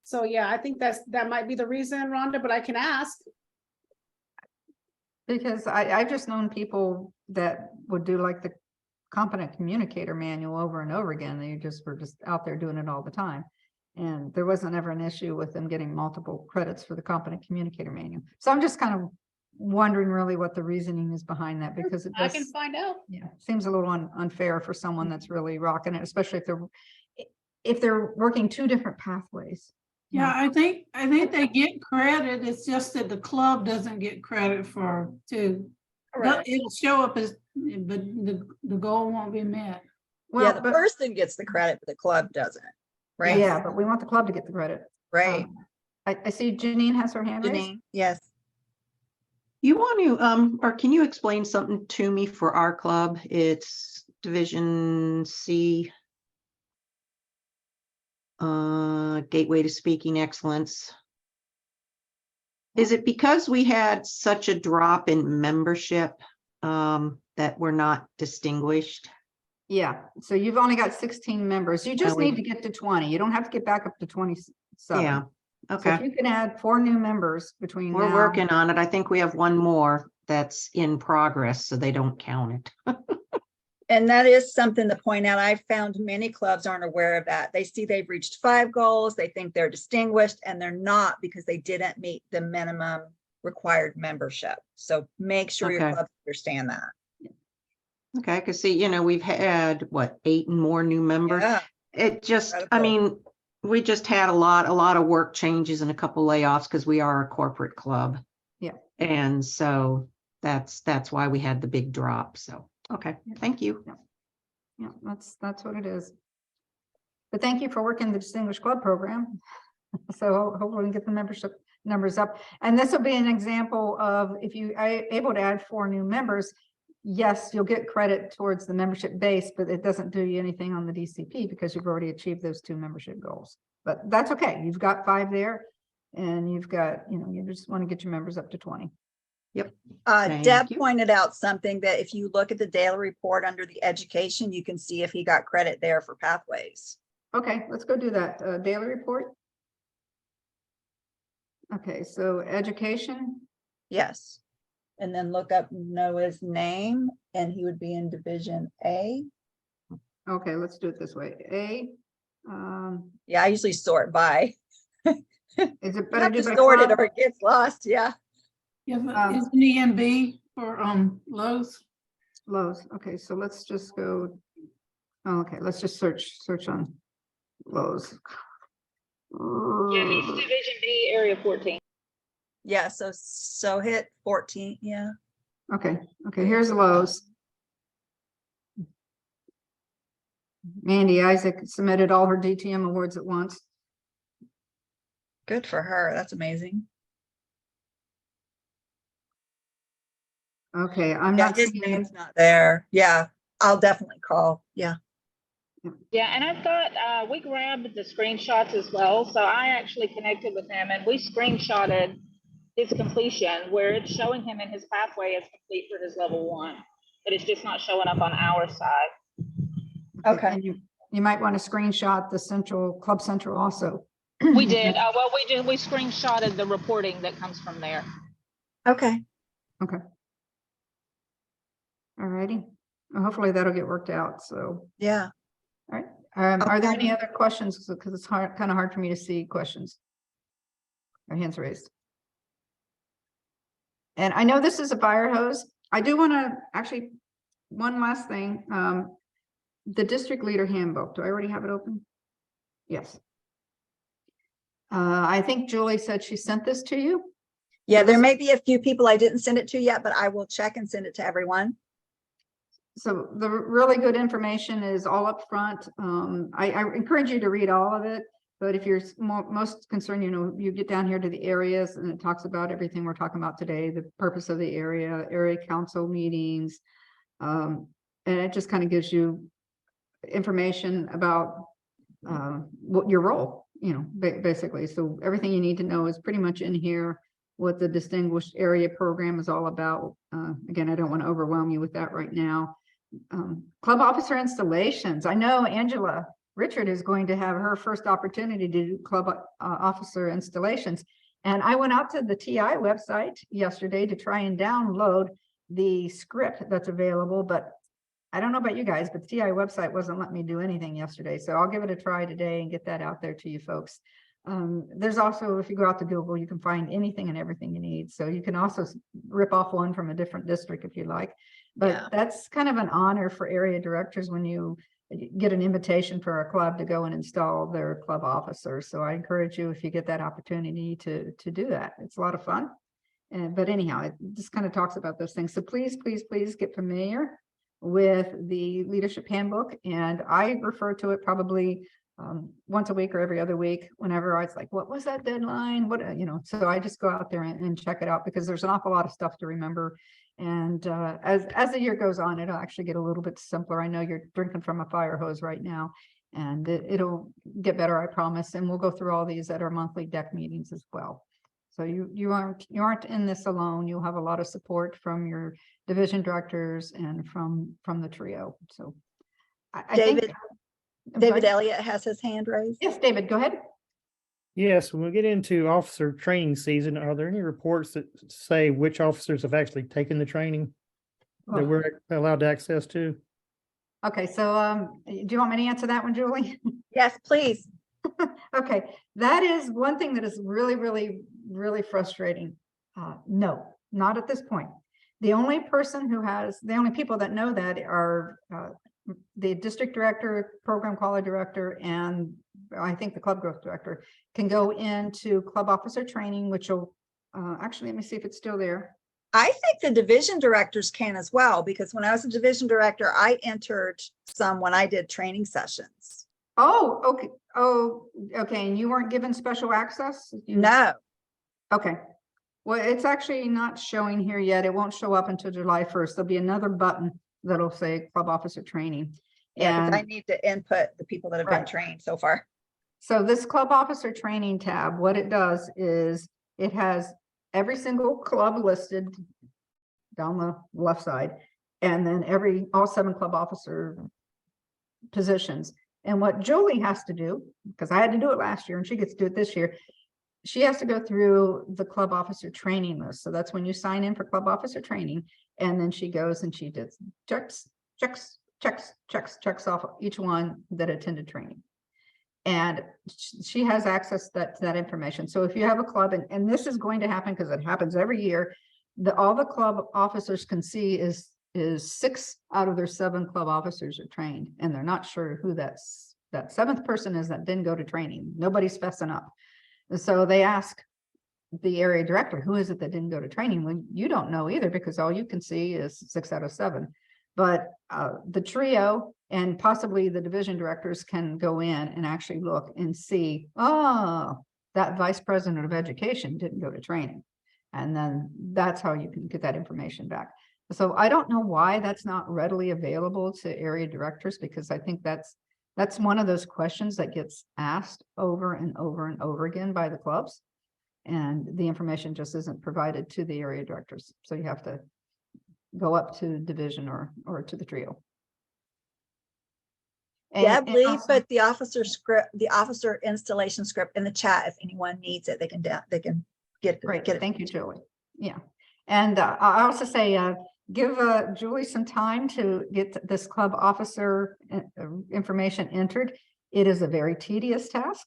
So yeah, I think that might be the reason, Rhonda, but I can ask. Because I've just known people that would do like the competent communicator manual over and over again. They were just out there doing it all the time. And there wasn't ever an issue with them getting multiple credits for the competent communicator manual. So I'm just kind of wondering really what the reasoning is behind that, because I can find out. Yeah, seems a little unfair for someone that's really rocking it, especially if they're working 2 different pathways. Yeah, I think they get credit. It's just that the club doesn't get credit for 2. It'll show up as, but the goal won't be met. Well, the person gets the credit, but the club doesn't, right? Yeah, but we want the club to get the credit. Right. I see Janine has her hand raised. Janine, yes. You want to, or can you explain something to me for our club? It's Division C, Gateway to Speaking Excellence. Is it because we had such a drop in membership that we're not distinguished? Yeah, so you've only got 16 members. You just need to get to 20. You don't have to get back up to 27. Yeah. Okay. So if you can add 4 new members between We're now. working on it. I think we have one more that's in progress, so they don't count it. And that is something to point out. I've found many clubs aren't aware of that. They see they've reached 5 goals. They think they're distinguished, and they're not, because they didn't meet the minimum required membership. So make sure your clubs understand that. Okay, because see, we've had what, 8 and more new members. Yeah. It just, I mean, we just had a lot of work changes and a couple layoffs because we are a corporate club. Yeah. And so that's why we had the big drop. So, okay, thank you. Yeah, that's what it is. But thank you for working the Distinguished Club program. So hopefully we can get the membership numbers up. And this will be an example of, if you are able to add 4 new members, yes, you'll get credit towards the membership base, but it doesn't do you anything on the DCP because you've already achieved those 2 membership goals. But that's okay. You've got 5 there, and you've got, you just want to get your members up to 20. Yep. Deb pointed out something that if you look at the daily report under the education, you can see if he got credit there for pathways. Okay, let's go do that. Daily report. Okay, so education. Yes. And then look up Noah's name, and he would be in Division A. Okay, let's do it this way. A. Yeah, I usually sort by. Is it better to to sort it or it gets lost? Yeah. Yeah, but is EMB for Lowe's? Lowe's. Okay, so let's just go Okay, let's just search on Lowe's. Yeah, he's Division B, Area 14. Yeah, so hit 14, yeah. Okay, here's Lowe's. Mandy Isaac submitted all her DTM awards at once. Good for her. That's amazing. Okay, I'm Yeah, not his seeing. name's not there. Yeah, I'll definitely call. Yeah. Yeah, and I've got, we grabbed the screenshots as well. So I actually connected with him and we screenshotted his completion where it's showing him in his pathway as complete for his level 1, but it's just not showing up on our side. Okay. And you might want to screenshot the Club Central also. We did. Well, we screenshotted the reporting that comes from there. Okay. Okay. All righty. Well, hopefully that'll get worked out. So, Yeah. all right. Are there any Okay. other questions? Because it's kind of hard for me to see questions. Our hands raised. And I know this is a fire hose. I do want to actually, one last thing. The district leader handbook. Do I already have it open? Yes. I think Julie said she sent this to you. Yeah, So there this- may be a few people I didn't send it to yet, but I will check and send it to everyone. So the really good information is all up front. I encourage you to read all of it, but if you're most concerned, you get down here to the areas and it talks about everything we're talking about today, the purpose of the area council meetings. And it just kind of gives you information about what your role, basically. So everything you need to know is pretty much in here. What the distinguished area program is all about. Again, I don't want to overwhelm you with that right now. Club officer installations. I know Angela Richard is going to have her first opportunity to do club officer installations. And I went out to the TI website yesterday to try and download the script that's available, but I don't know about you guys, but the TI website wasn't letting me do anything yesterday. So I'll give it a try today and get that out there to you folks. There's also, if you go out to Google, you can find anything and everything you need. So you can also rip off one from a different district if you like. But Yeah. that's kind of an honor for area directors when you get an invitation for a club to go and install their club officer. So I encourage you, if you get that opportunity, to do that. It's a lot of fun. But anyhow, it just kind of talks about those things. So please get familiar with the leadership handbook. And I refer to it probably once a week or every other week, whenever I was like, what was that deadline? So I just go out there and check it out because there's an awful lot of stuff to remember. And as the year goes on, it'll actually get a little bit simpler. I know you're drinking from a fire hose right now, and it'll get better, I promise. And we'll go through all these at our monthly deck meetings as well. So you aren't in this alone. You'll have a lot of support from your division directors and from the trio. So I think David Elliott has his hand raised. Yes, David, go ahead. Yes, when we get into officer training season, are there any reports that say which officers have actually taken the training that Oh. we're allowed to access to? Okay, so do you want me to answer that one, Julie? Yes, please. Okay, that is one thing that is really frustrating. No, not at this point. The only people that know that are the district director, program quality director, and I think the club growth director can go into club officer training, which will actually, let me see if it's still there. I think the division directors can as well, because when I was a division director, I entered some when I did training sessions. Oh, okay. Oh, okay. And you weren't given special access? No. Okay. Well, it's actually not showing here yet. It won't show up until July 1st. There'll be another button that'll say club officer training. Yeah, because I And need to input the people that have been Right. trained so far. so this club officer training tab, what it does is it has every single club listed down the left side, and then all 7 club officer positions. And what Julie has to do, because I had to do it last year and she gets to do it this year, she has to go through the club officer training list. So that's when you sign in for club officer training. And then she goes and she does checks off each one that attended training. And she has access to that information. So if you have a club, and this is going to happen because it happens every year, all the club officers can see is is 6 out of their 7 club officers are trained, and they're not sure who that 7th person is that didn't go to training. Nobody's fessing up. And so they ask the area director, who is it that didn't go to training? Well, you don't know either, because all you can see is 6 out of 7. But the trio and possibly the division directors can go in and actually look and see, oh, that vice president of education didn't go to training. And then that's how you can get that information back. So I don't know why that's not readily available to area directors, because I think that's one of those questions that gets asked over and over and over again by the clubs. And the information just isn't provided to the area directors. So you have to go up to division or to the trio. Deb, Lee put the officer script, the officer installation script in the chat. If anyone needs it, they can get Great, it. thank you, Julie. Yeah, and I also say, give Julie some time to get this club officer information entered. It is a very tedious task.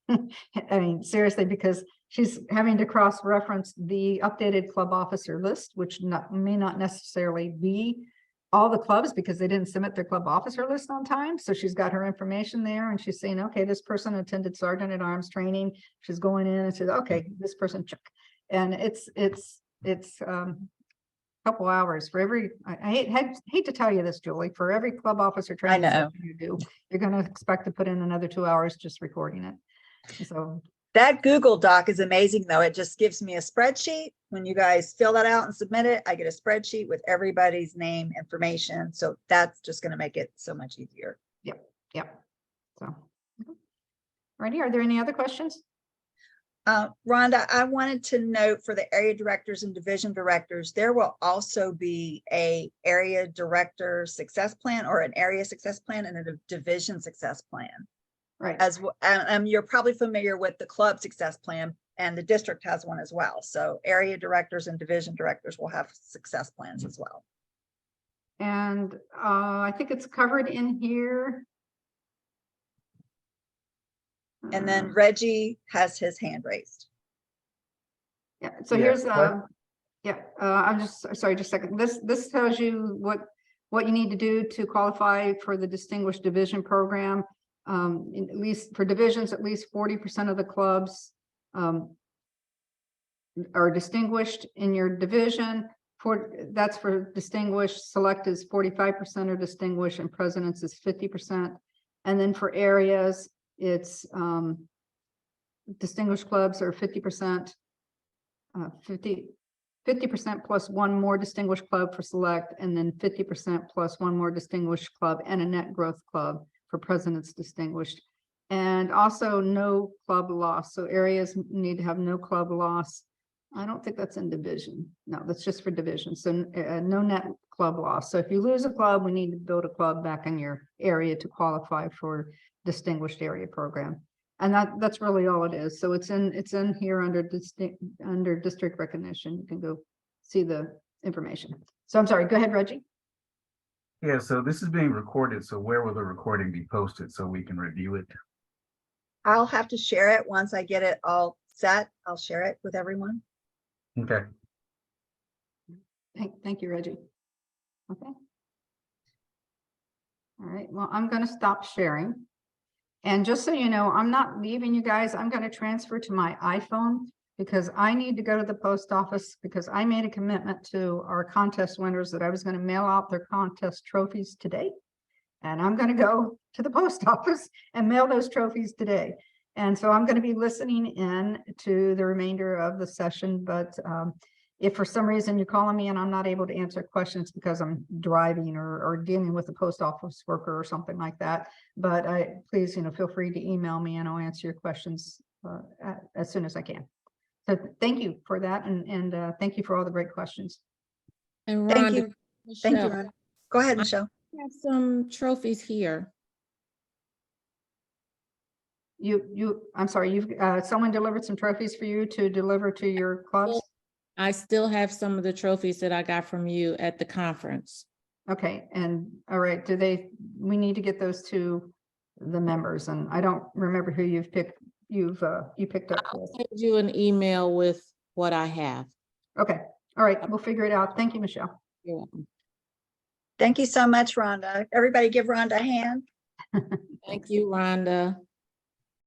I mean, seriously, because she's having to cross-reference the updated club officer list, which may not necessarily be all the clubs, because they didn't submit their club officer list on time. So she's got her information there, and she's saying, okay, this person attended Sergeant at Arms training. She's going in and says, okay, this person check. And it's couple hours for every, I hate to tell you this, Julie, for every club officer training know. session you do, you're going to expect to put in another 2 hours just recording it. So That Google Doc is amazing, though. It just gives me a spreadsheet. When you guys fill that out and submit it, I get a spreadsheet with everybody's name, information. So that's just going to make it so much easier. Yep. So, Randy, are there any other questions? Rhonda, I wanted to note for the area directors and division directors, there will also be a area director success plan, or an area success plan, and a division success plan. Right. As well, and you're probably familiar with the club success plan, and the district has one as well. So area directors and division directors will have success plans as well. And I think it's covered in here. And then Reggie has his hand raised. Yeah, so Yeah, here's what- I'm just sorry, just a second. This tells you what you need to do to qualify for the Distinguished Division Program. At least for divisions, at least 40% of the clubs are distinguished in your division. That's for distinguished. Select is 45% are distinguished, and presidents is 50%. And then for areas, it's distinguished clubs are 50%, 50% plus one more distinguished club for select, and then 50% plus one more distinguished club and a net growth club for presidents distinguished. And also no club loss. So areas need to have no club loss. I don't think that's in division. No, that's just for division. So no net club loss. So if you lose a club, we need to build a club back in your area to qualify for distinguished area program. And that's really all it is. So it's in here under district recognition. You can go see the information. So I'm sorry, go ahead, Reggie. Yeah, so this is being recorded. So where will the recording be posted so we can review it? I'll have to share it once I get it all set. I'll share it with everyone. Okay. Thank you, Reggie. Okay. All right, well, I'm going to stop sharing. And just so you know, I'm not leaving you guys. I'm going to transfer to my iPhone because I need to go to the post office, because I made a commitment to our contest winners that I was going to mail out their contest trophies today. And I'm going to go to the post office and mail those trophies today. And so I'm going to be listening in to the remainder of the session. But if for some reason you're calling me and I'm not able to answer questions because I'm driving or dealing with a post office worker or something like that, but please, feel free to email me and I'll answer your questions as soon as I can. So thank you for that, and thank you for all the great questions. And Thank Rhonda, you. Thank you, Michelle, Rhonda. Go ahead, Michelle. I have some trophies here. I'm sorry, you've someone delivered some trophies for you to deliver to your clubs? I still have some of the trophies that I got from you at the conference. Okay, and all right, we need to get those to the members, and I don't remember who you picked up. I'll send you an email with what I have. Okay, all right, we'll figure it out. Thank you, Michelle. You're welcome. Thank you so much, Rhonda. Everybody give Rhonda a hand. Thank you, Rhonda.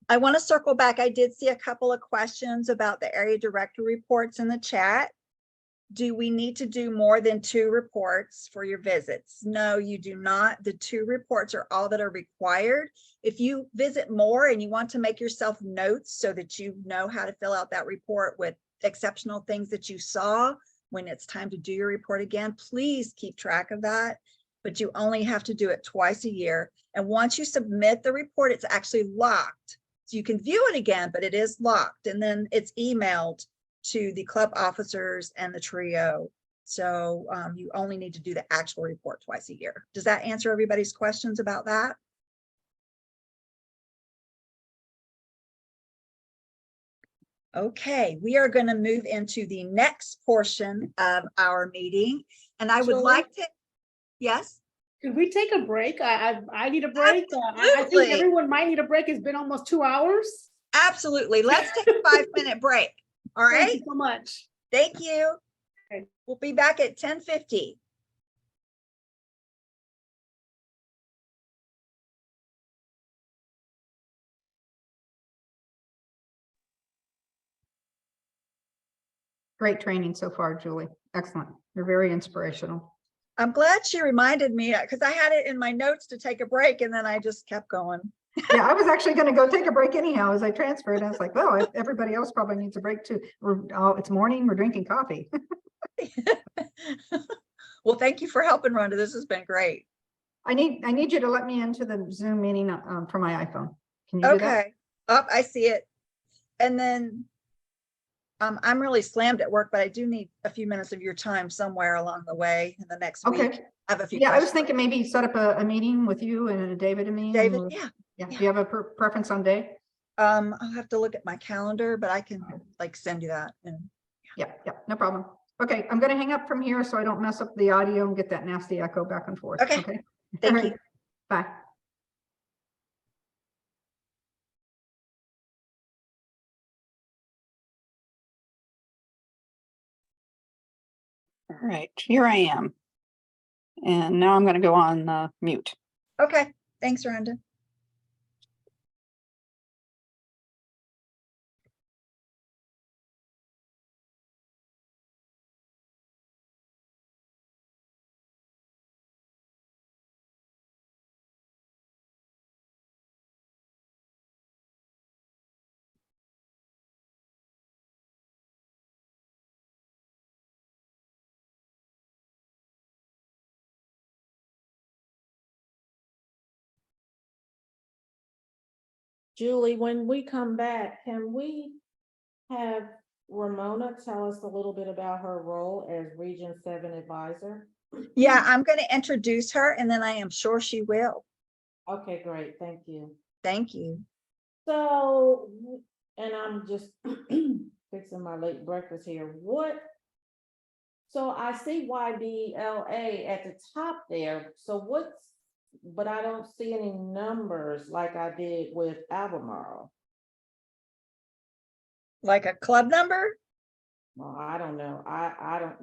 I want to circle back. I did see a couple of questions about the area director reports in the chat. Do we need to do more than 2 reports for your visits? No, you do not. The 2 reports are all that are required. If you visit more and you want to make yourself notes so that you know how to fill out that report with exceptional things that you saw when it's time to do your report again, please keep track of that. But you only have to do it twice a year. And once you submit the report, it's actually locked. So you can view it again, but it is locked. And then it's emailed to the club officers and the trio. So you only need to do the actual report twice a year. Does that answer everybody's questions about that? Okay, we are going to move into the next portion of our meeting. And I would Julie? like to, yes? Could we take a break? I need a break. I think Absolutely. everyone might need a break. It's been almost 2 hours. Absolutely. Let's take a 5-minute break. All Thank right. you so much. Thank you. Okay. We'll be back at 10:50. Great training so far, Julie. Excellent. You're very inspirational. I'm glad she reminded me because I had it in my notes to take a break and then I just kept going. Yeah, I was actually going to go take a break anyhow as I transferred. I was like, well, everybody else probably needs a break too. It's morning, we're drinking coffee. Well, thank you for helping, Rhonda. This has been great. I need you to let me into the Zoom meeting from my iPhone. Can you do that? Okay. Oh, I see it. And then I'm really slammed at work, but I do need a few minutes of your time somewhere along the way in the next week. Okay. I have a few Yeah, I was questions. thinking maybe set up a meeting with you and David and me. David, and yeah. Yeah. Do you have a preference on day? I'll have to look at my calendar, but I can like send you that. And Yeah, no problem. Okay, I'm going to hang up from here so I don't mess up the audio and get that nasty echo back and forth. Okay. Thank All right. you. Bye. All right, here I am. And now I'm going to go on mute. Okay. Thanks, Rhonda. Julie, when we come back, can we have Ramona tell us a little bit about her role as Region 7 advisor? Yeah, I'm going to introduce her and then I am sure she will. Okay, great. Thank you. Thank you. So, and I'm just fixing my late breakfast here. So I see YBLA at the top there. So but I don't see any numbers like I did with Albemarle. Like a club number? Well, I don't know. I don't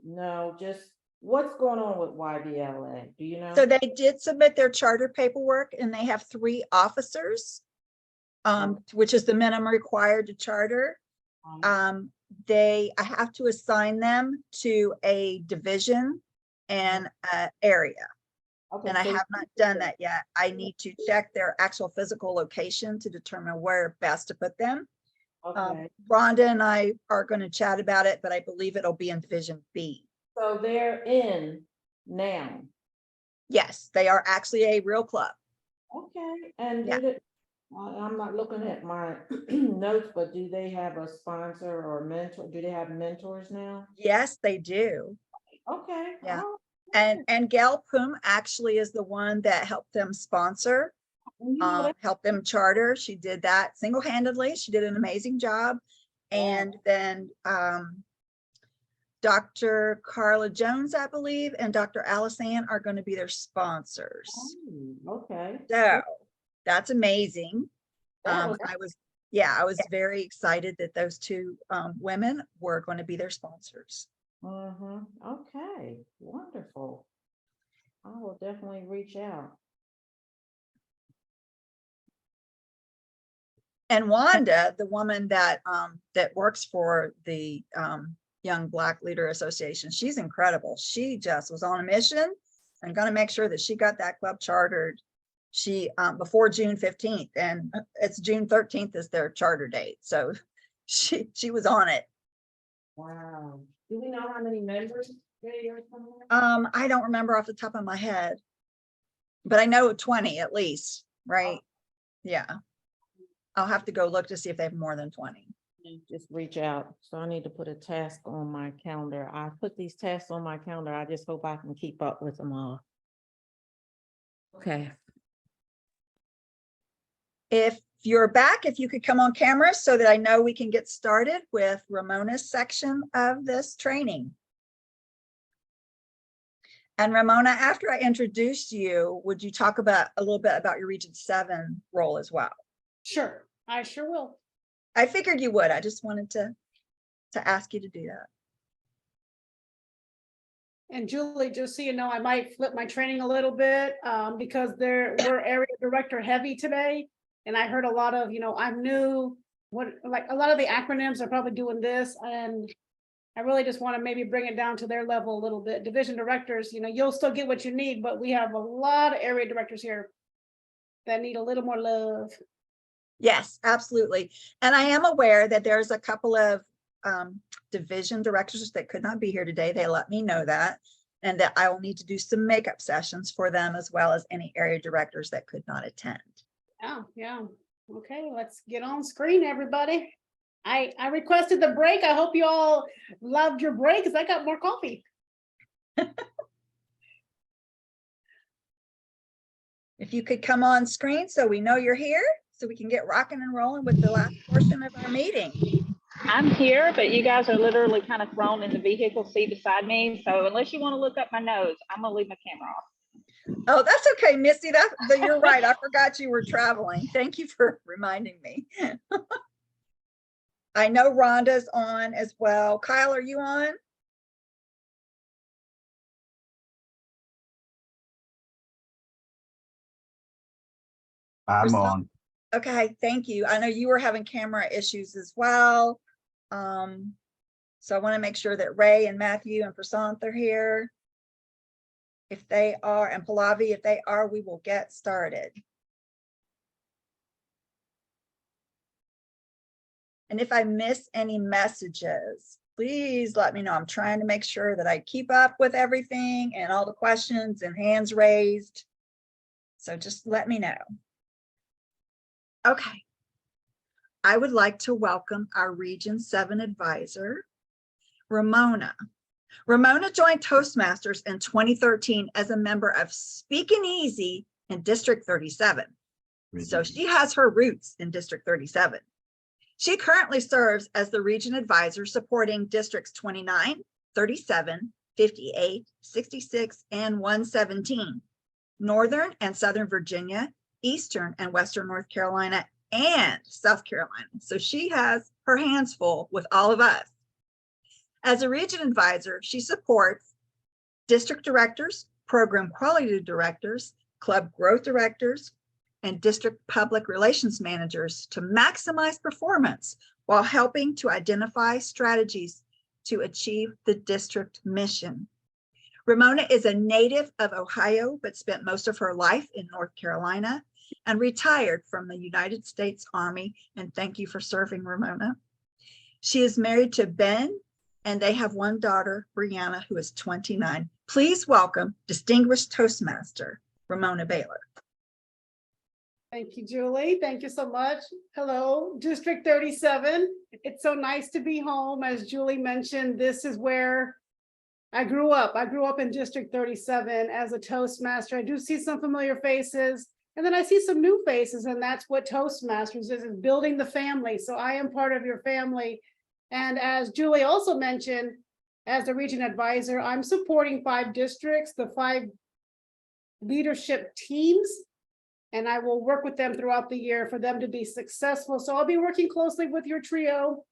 know. Just what's going on with YBLA? Do you know? So they did submit their charter paperwork and they have 3 officers, which is the minimum required to charter. I have to assign them to a division and area. Okay, And I so have not done that yet. I need to check their actual physical location to determine where best to put them. okay. Rhonda and I are going to chat about it, but I believe it'll be in Division B. So they're in now. Yes, they are actually a real club. Okay, and Yeah. I'm not looking at my notes, but do they have a sponsor or mentor? Do they have mentors now? Yes, they do. Okay. Yeah. Oh, And Gail Poom actually is the one that helped them sponsor, helped them charter. She did that single-handedly. She did an amazing job. And then Dr. Carla Jones, I believe, and Dr. Alice-Ann are going to be their sponsors. okay. So that's amazing. That was- I was very excited that those 2 women were going to be their sponsors. Okay, wonderful. I will definitely reach out. And Wanda, the woman that that works for the Young Black Leader Association, she's incredible. She just was on a mission and going to make sure that she got that club chartered. She before June 15th, and it's June 13th is their charter date. So she was on it. Wow. Do we know how many members they are? I don't remember off the top of my head, but I know 20 at least, right? Yeah. I'll have to go look to see if they have more than 20. Just reach out. So I need to put a task on my calendar. I put these tasks on my calendar. I just hope I can keep up with them all. Okay. If you're back, if you could come on camera so that I know we can get started with Ramona's section of this training. And Ramona, after I introduced you, would you talk about a little bit about your Region 7 role as well? Sure, I sure will. I figured you would. I just wanted to ask you to do that. And Julie, just so you know, I might flip my training a little bit because we're area director heavy today. And I heard a lot of, I'm new, like a lot of the acronyms are probably doing this. And I really just want to maybe bring it down to their level a little bit. Division directors, you'll still get what you need, but we have a lot of area directors here that need a little more love. Yes, absolutely. And I am aware that there's a couple of division directors that could not be here today. They let me know that, and that I will need to do some makeup sessions for them as well as any area directors that could not attend. Yeah. Okay, let's get on screen, everybody. I requested the break. I hope you all loved your break because I got more coffee. If you could come on screen so we know you're here, so we can get rocking and rolling with the last portion of our meeting. I'm here, but you guys are literally kind of thrown in the vehicle seat beside me. So unless you want to look up my nose, I'm gonna leave my camera off. Oh, that's okay, Misty. You're right. I forgot you were traveling. Thank you for reminding me. I know Rhonda's on as well. Kyle, are you on? I'm on. Okay, thank you. I know you were having camera issues as well. So I want to make sure that Ray and Matthew and Prasanth are here. If they are, and Pallavi, if they are, we will get started. And if I miss any messages, please let me know. I'm trying to make sure that I keep up with everything and all the questions and hands raised. So just let me know. Okay. I would like to welcome our Region 7 advisor, Ramona. Ramona joined Toastmasters in 2013 as a member of Speaking Easy in District 37. So she has her roots in District 37. She currently serves as the region advisor supporting Districts 29, 37, 58, 66, and 117, Northern and Southern Virginia, Eastern and Western North Carolina, and South Carolina. So she has her hands full with all of us. As a region advisor, she supports district directors, program quality directors, club growth directors, and district public relations managers to maximize performance while helping to identify strategies to achieve the district mission. Ramona is a native of Ohio, but spent most of her life in North Carolina and retired from the United States Army. And thank you for serving, Ramona. She is married to Ben, and they have one daughter, Brianna, who is 29. Please welcome distinguished Toastmaster, Ramona Baylor. Thank you, Julie. Thank you so much. Hello, District 37. It's so nice to be home. As Julie mentioned, this is where I grew up. I grew up in District 37 as a Toastmaster. I do see some familiar faces, and then I see some new faces, and that's what Toastmasters is building the family. So I am part of your family. And as Julie also mentioned, as the region advisor, I'm supporting 5 districts, the 5 leadership teams, and I will work with them throughout the year for them to be successful. So I'll be working closely with your trio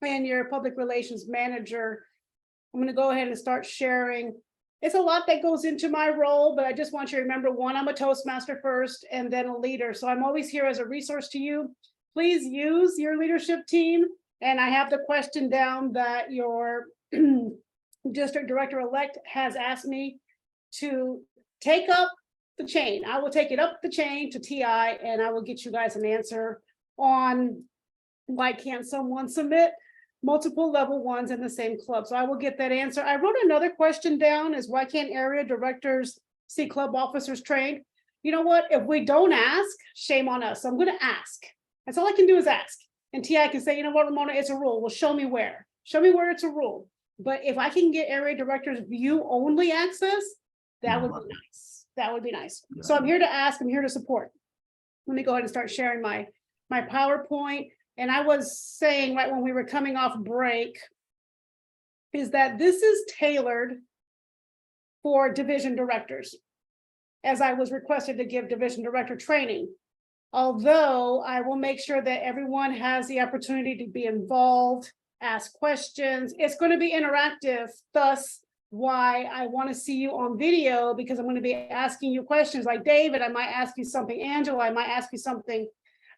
and your public relations manager. I'm going to go ahead and start sharing it's a lot that goes into my role, but I just want you to remember, one, I'm a Toastmaster first and then a leader. So I'm always here as a resource to you. Please use your leadership team. And I have the question down that your district director-elect has asked me to take up the chain. I will take it up the chain to TI and I will get you guys an answer on why can't someone submit multiple level ones in the same club. So I will get that answer. I wrote another question down is why can't area directors see club officers trained? You know what? If we don't ask, shame on us. So I'm going to ask. That's all I can do is ask. And TI can say, you know what, Ramona, it's a rule. Well, show me where. Show me where it's a rule. But if I can get area directors view only access, that would be nice. That would be nice. So I'm here to ask, I'm here to support. Let me go ahead and start sharing my PowerPoint. And I was saying right when we were coming off break, is that this is tailored for division directors, as I was requested to give division director training. Although I will make sure that everyone has the opportunity to be involved, ask questions. It's going to be interactive, thus why I want to see you on video, because I'm going to be asking you questions like David, I might ask you something, Angela, I might ask you something.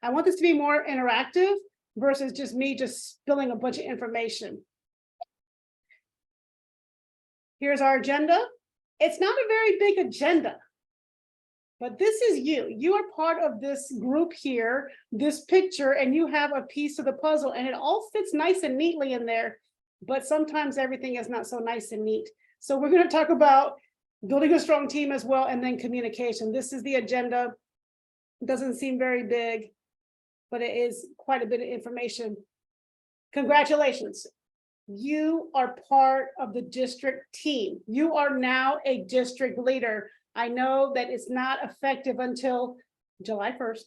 I want this to be more interactive versus just me just spilling a bunch of information. Here's our agenda. It's not a very big agenda, but this is you. You are part of this group here, this picture, and you have a piece of the puzzle, and it all fits nice and neatly in there, but sometimes everything is not so nice and neat. So we're going to talk about building a strong team as well, and then communication. This is the agenda. It doesn't seem very big, but it is quite a bit of information. Congratulations. You are part of the district team. You are now a district leader. I know that it's not effective until July 1st,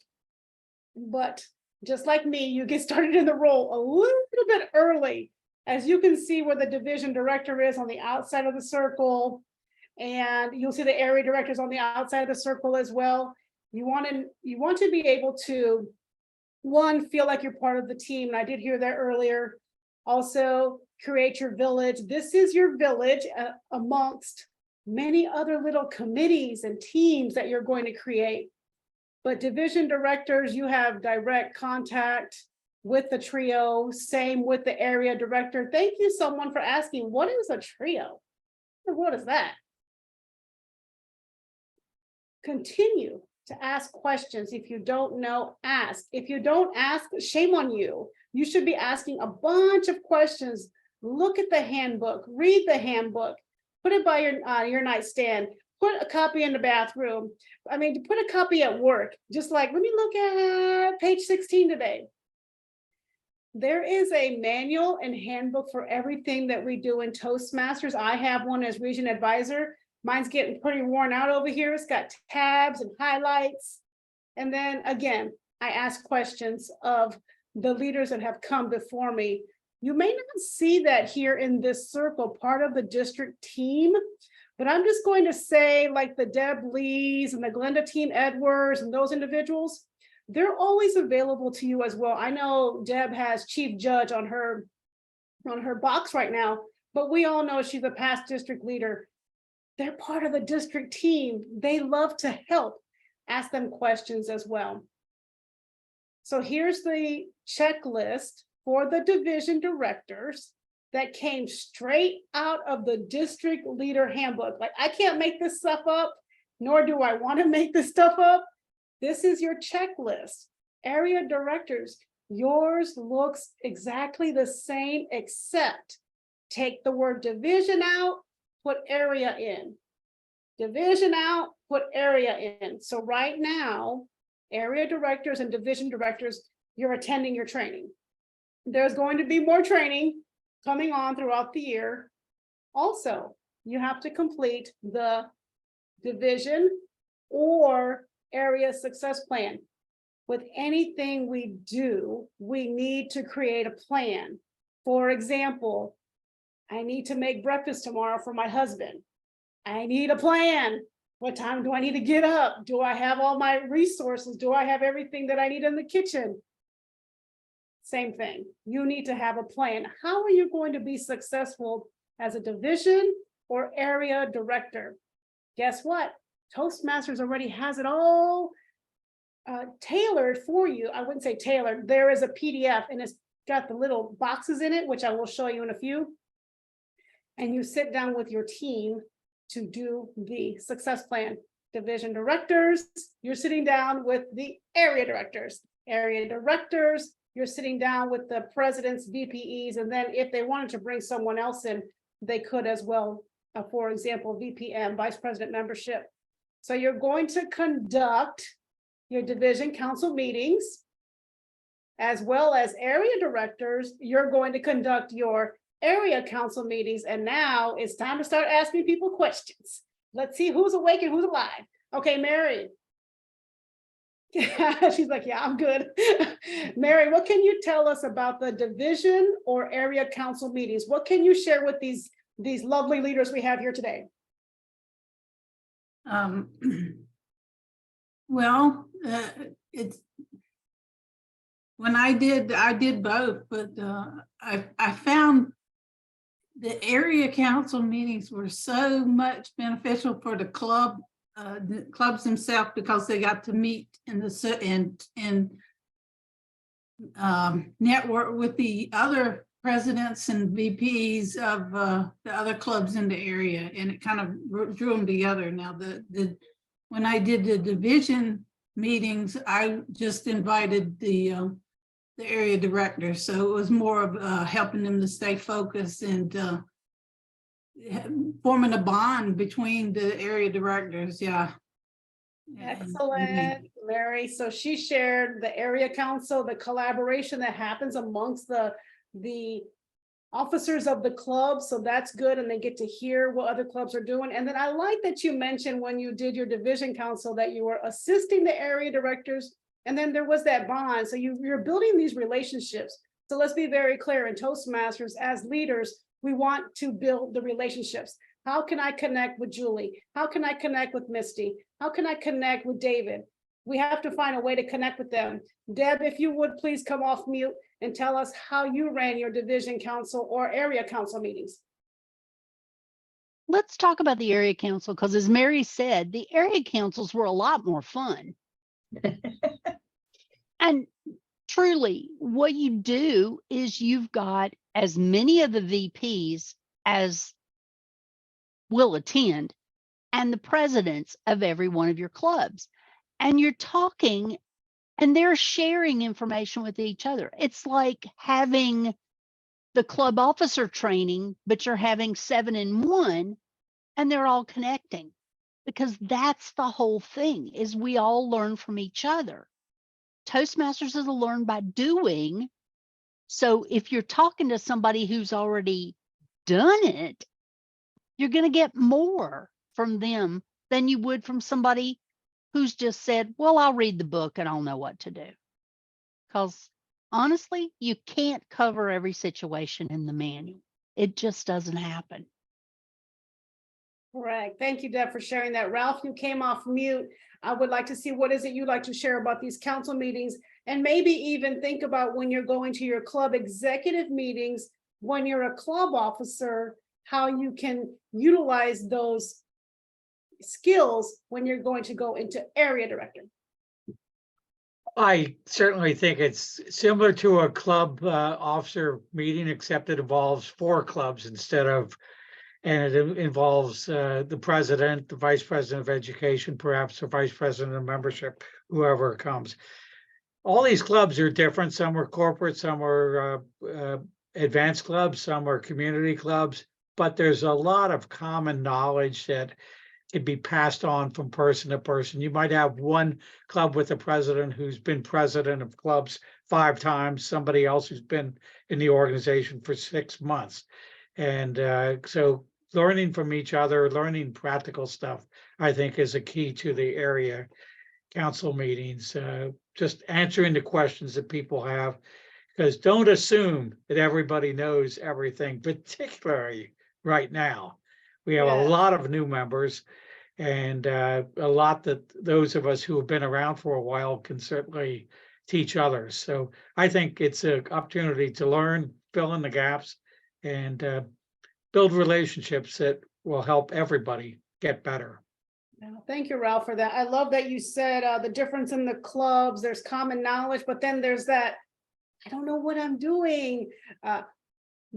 but just like me, you get started in the role a little bit early. As you can see where the division director is on the outside of the circle, and you'll see the area directors on the outside of the circle as well. You want to be able to, one, feel like you're part of the team, and I did hear that earlier. Also, create your village. This is your village amongst many other little committees and teams that you're going to create. But division directors, you have direct contact with the trio, same with the area director. Thank you, someone, for asking, what is a trio? What is that? Continue to ask questions. If you don't know, ask. If you don't ask, shame on you. You should be asking a bunch of questions. Look at the handbook, read the handbook, put it by your nightstand, put a copy in the bathroom. I mean, put a copy at work. Just like, let me look at page 16 today. There is a manual and handbook for everything that we do in Toastmasters. I have one as region advisor. Mine's getting pretty worn out over here. It's got tabs and highlights. And then again, I ask questions of the leaders that have come before me. You may not see that here in this circle, part of the district team, but I'm just going to say, like the Deb Lees and the Glenda Team Edwards and those individuals, they're always available to you as well. I know Deb has chief judge on her box right now, but we all know she's a past district leader. They're part of the district team. They love to help. Ask them questions as well. So here's the checklist for the division directors that came straight out of the district leader handbook. Like, I can't make this stuff up, nor do I want to make this stuff up. This is your checklist. Area directors, yours looks exactly the same, except take the word division out, put area in. Division out, put area in. So right now, area directors and division directors, you're attending your training. There's going to be more training coming on throughout the year. Also, you have to complete the division or area success plan. With anything we do, we need to create a plan. For example, I need to make breakfast tomorrow for my husband. I need a plan. What time do I need to get up? Do I have all my resources? Do I have everything that I need in the kitchen? Same thing. You need to have a plan. How are you going to be successful as a division or area director. Guess what? Toastmasters already has it all tailored for you. I wouldn't say tailored. There is a PDF and it's got the little boxes in it, which I will show you in a few. And you sit down with your team to do the success plan. Division directors, you're sitting down with the area directors. Area directors, you're sitting down with the presidents, VPEs, and then if they wanted to bring someone else in, they could as well. For example, VPM, vice president membership. So you're going to conduct your division council meetings, as well as area directors. You're going to conduct your area council meetings. And now it's time to start asking people questions. Let's see who's awake and who's alive. Okay, Mary. She's like, yeah, I'm good. Mary, what can you tell us about the division or area council meetings? What can you share with these lovely leaders we have here today? Well, it's when I did both, but I found the area council meetings were so much beneficial for the clubs themselves, because they got to meet in the network with the other presidents and VPs of the other clubs in the area, and it kind of drew them together. Now, when I did the division meetings, I just invited the area director, so it was more of helping them to stay focused and forming a bond between the area directors. Yeah. Excellent, Mary. So she shared the area council, the collaboration that happens amongst the officers of the club. So that's good. And they get to hear what other clubs are doing. And then I like that you mentioned when you did your division council that you were assisting the area directors. And then there was that bond. So you're building these relationships. So let's be very clear, in Toastmasters, as leaders, we want to build the relationships. How can I connect with Julie? How can I connect with Misty? How can I connect with David? We have to find a way to connect with them. Deb, if you would please come off mute and tell us how you ran your division council or area council meetings. Let's talk about the area council, because as Mary said, the area councils were a lot more fun. And truly, what you do is you've got as many of the VPs as will attend, and the presidents of every one of your clubs. And you're talking and they're sharing information with each other. It's like having the club officer training, but you're having 7-in-1 and they're all connecting, because that's the whole thing, is we all learn from each other. Toastmasters is a learn by doing. So if you're talking to somebody who's already done it, you're going to get more from them than you would from somebody who's just said, well, I'll read the book and I'll know what to do. Because honestly, you can't cover every situation in the manual. It just doesn't happen. Correct. Thank you, Deb, for sharing that. Ralph, you came off mute. I would like to see what is it you'd like to share about these council meetings, and maybe even think about when you're going to your club executive meetings, when you're a club officer, how you can utilize those skills when you're going to go into area director. I certainly think it's similar to a club officer meeting, except it involves 4 clubs instead of, and it involves the president, the vice president of education, perhaps the vice president of membership, whoever comes. All these clubs are different. Some are corporate, some are advanced clubs, some are community clubs, but there's a lot of common knowledge that can be passed on from person to person. You might have one club with a president who's been president of clubs 5 times, somebody else who's been in the organization for 6 months. And so learning from each other, learning practical stuff, I think is a key to the area council meetings. Just answering the questions that people have, because don't assume that everybody knows everything, particularly right now. We have a lot of new members, and a lot that those of us who have been around for a while can certainly teach others. So I think it's an opportunity to learn, fill in the gaps, and build relationships that will help everybody get better. Yeah, thank you, Ralph, for that. I love that you said the difference in the clubs, there's common knowledge, but then there's that, I don't know what I'm doing.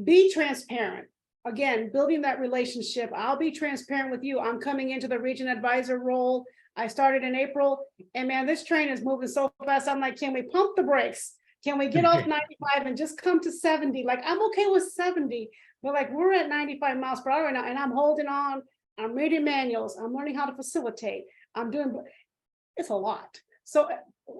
Be transparent. Again, building that relationship. I'll be transparent with you. I'm coming into the region advisor role. I started in April, and man, this train is moving so fast. I'm like, can we pump the brakes? Can we get off 95 and just come to 70? Like, I'm okay with 70, but like, we're at 95 miles per hour right now, and I'm holding on. I'm reading manuals. I'm learning how to facilitate. I'm doing, it's a lot. So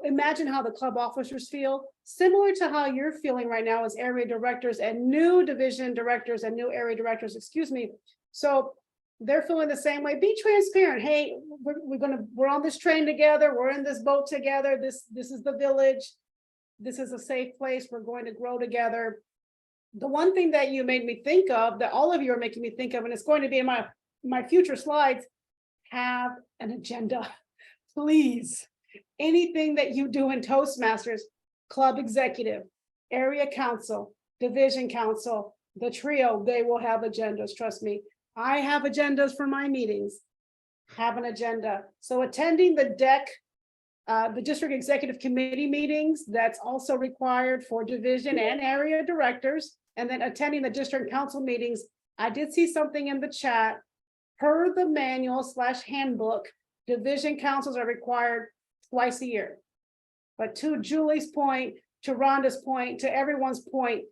imagine how the club officers feel, similar to how you're feeling right now as area directors and new division directors and new area directors, excuse me. So they're feeling the same way. Be transparent. Hey, we're on this train together. We're in this boat together. This is the village. This is a safe place. We're going to grow together. The one thing that you made me think of, that all of you are making me think of, and it's going to be in my future slides, have an agenda, please. Anything that you do in Toastmasters, club executive, area council, division council, the trio, they will have agendas, trust me. I have agendas for my meetings, have an agenda. So attending the the district executive committee meetings, that's also required for division and area directors. And then attending the district council meetings, I did see something in the chat. Per the manual / handbook, division councils are required twice a year. But to Julie's point, to Rhonda's point, to everyone's point,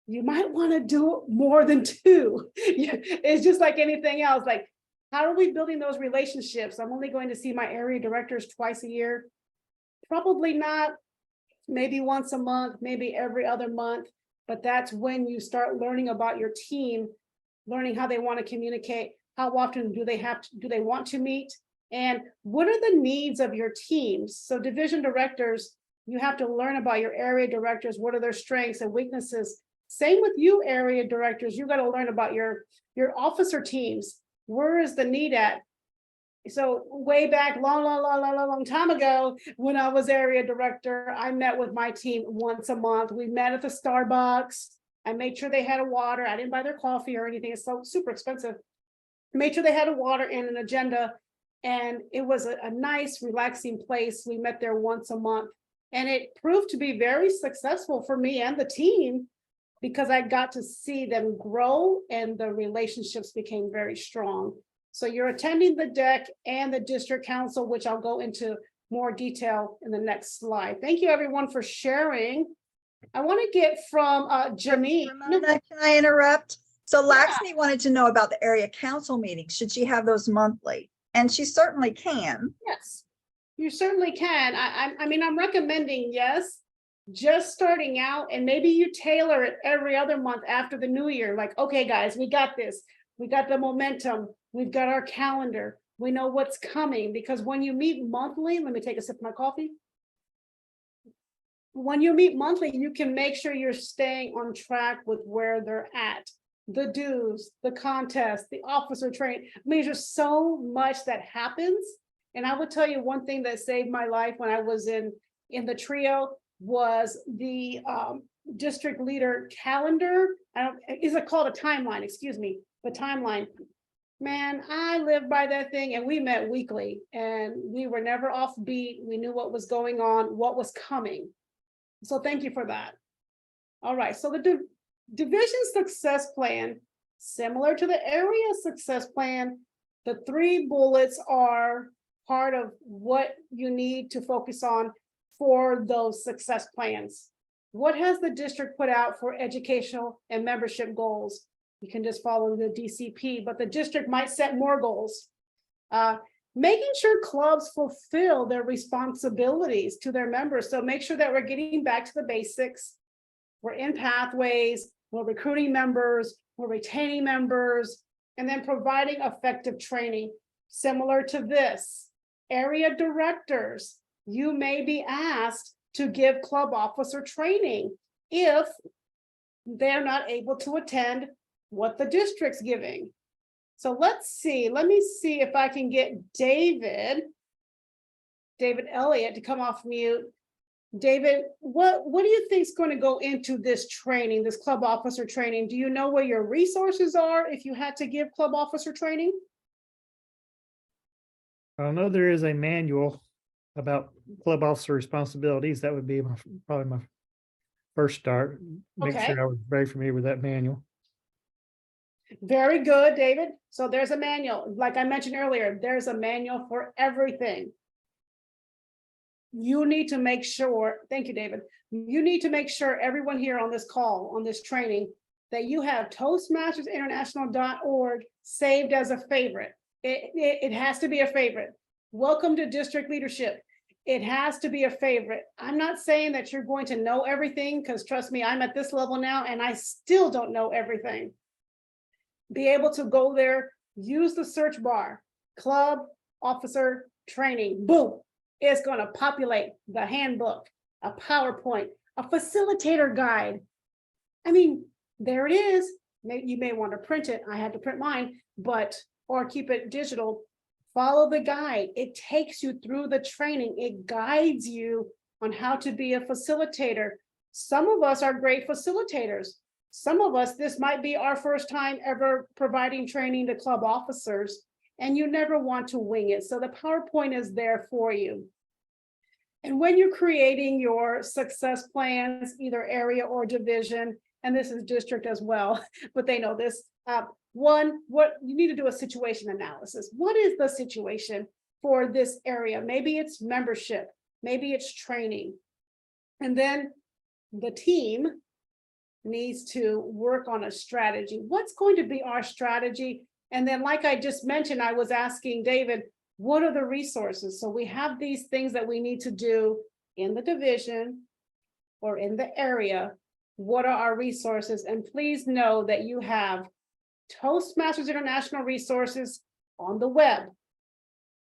you might want to do more than 2. It's just like anything else. Like, how are we building those relationships? I'm only going to see my area directors twice a year. Probably not, maybe once a month, maybe every other month. But that's when you start learning about your team, learning how they want to communicate. How often do they want to meet? And what are the needs of your teams? So division directors, you have to learn about your area directors. What are their strengths and weaknesses? Same with you area directors. You got to learn about your officer teams. Where is the need at? So way back, long time ago, when I was area director, I met with my team once a month. We met at the Starbucks. I made sure they had a water. I didn't buy their coffee or anything. It's so super expensive. Made sure they had a water and an agenda. And it was a nice, relaxing place. We met there once a month. And it proved to be very successful for me and the team because I got to see them grow and the relationships became very strong. So you're attending the DEC and the district council, which I'll go into more detail in the next slide. Thank you, everyone, for sharing. I want to get from Janine. Ramona, can I interrupt? So Laxmi wanted to know about the area council meetings. Should she have those monthly? And she certainly can. Yes, you certainly can. I mean, I'm recommending yes, just starting out, and maybe you tailor it every other month after the new year. Like, okay, guys, we got this. We got the momentum. We've got our calendar. We know what's coming, because when you meet monthly, let me take a sip of my coffee. When you meet monthly, you can make sure you're staying on track with where they're at. The dues, the contest, the officer training. I mean, there's so much that happens. And I will tell you one thing that saved my life when I was in the trio was the district leader calendar. Is it called a timeline? Excuse me, the timeline. Man, I lived by that thing, and we met weekly and we were never off beat. We knew what was going on, what was coming. So thank you for that. All right, so the division success plan, similar to the area success plan, the 3 bullets are part of what you need to focus on for those success plans. What has the district put out for educational and membership goals? You can just follow the DCP, but the district might set more goals. Making sure clubs fulfill their responsibilities to their members. So make sure that we're getting back to the basics. We're in pathways, we're recruiting members, we're retaining members, and then providing effective training. Similar to this, area directors, you may be asked to give club officer training if they're not able to attend what the district's giving. So let's see, let me see if I can get David Elliott to come off mute. David, what do you think is going to go into this training, this club officer training? Do you know where your resources are if you had to give club officer training? I know there is a manual about club officer responsibilities. That would be probably my first start. Make Okay. sure I was very familiar with that manual. Very good, David. So there's a manual. Like I mentioned earlier, there's a manual for everything. You need to make sure, thank you, David. You need to make sure everyone here on this call, on this training, that you have toastmastersinternational.org saved as a favorite. It has to be a favorite. Welcome to district leadership. It has to be a favorite. I'm not saying that you're going to know everything, because trust me, I'm at this level now and I still don't know everything. Be able to go there, use the search bar, club officer training, boom. It's going to populate the handbook, a PowerPoint, a facilitator guide. I mean, there it is. You may want to print it. I had to print mine, or keep it digital. Follow the guide. It takes you through the training. It guides you on how to be a facilitator. Some of us are great facilitators. Some of us, this might be our first time ever providing training to club officers, and you never want to wing it. So the PowerPoint is there for you. And when you're creating your success plans, either area or division, and this is district as well, but they know this, what you need to do a situation analysis. What is the situation for this area? Maybe it's membership, maybe it's training. And then the team needs to work on a strategy. What's going to be our strategy? And then, like I just mentioned, I was asking David, what are the resources? So we have these things that we need to do in the division or in the area. What are our resources? And please know that you have Toastmasters International resources on the web.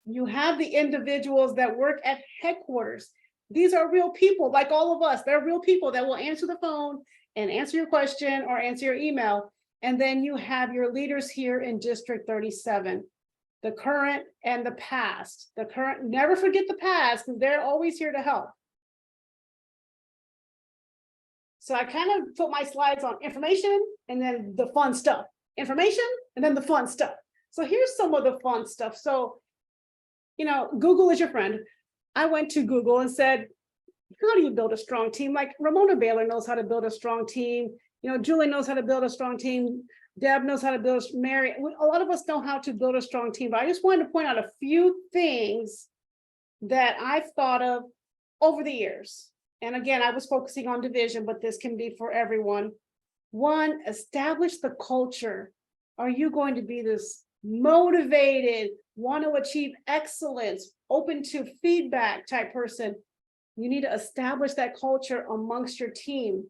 You have the individuals that work at headquarters. These are real people like all of us. They're real people that will answer the phone and answer your question or answer your email. And then you have your leaders here in District 37, the current and the past. The current, never forget the past, because they're always here to help. So I kind of put my slides on information and then the fun stuff. Information and then the fun stuff. So here's some of the fun stuff. So, Google is your friend. I went to Google and said, how do you build a strong team? Like Ramona Baylor knows how to build a strong team. Julie knows how to build a strong team. Deb knows how to build, Mary, a lot of us know how to build a strong team, but I just wanted to point out a few things that I've thought of over the years. And again, I was focusing on division, but this can be for everyone. One, establish the culture. Are you going to be this motivated, want to achieve excellence, open to feedback type person? You need to establish that culture amongst your team.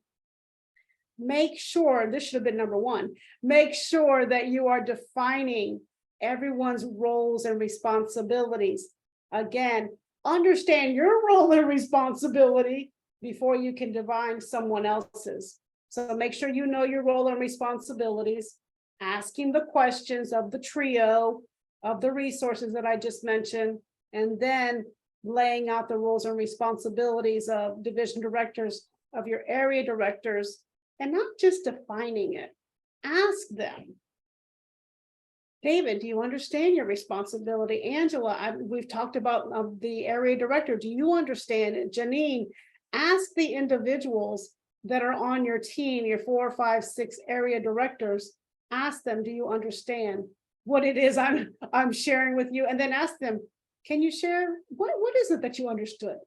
Make sure, this should have been number one, make sure that you are defining everyone's roles and responsibilities. Again, understand your role and responsibility before you can define someone else's. So make sure you know your role and responsibilities, asking the questions of the trio of the resources that I just mentioned, and then laying out the roles and responsibilities of division directors, of your area directors, and not just defining it. Ask them. David, do you understand your responsibility? Angela, we've talked about the area director. Do you understand it? Janine, ask the individuals that are on your team, your 4, 5, 6 area directors. Ask them, do you understand what it is I'm sharing with you? And then ask them, can you share, what is it that you understood?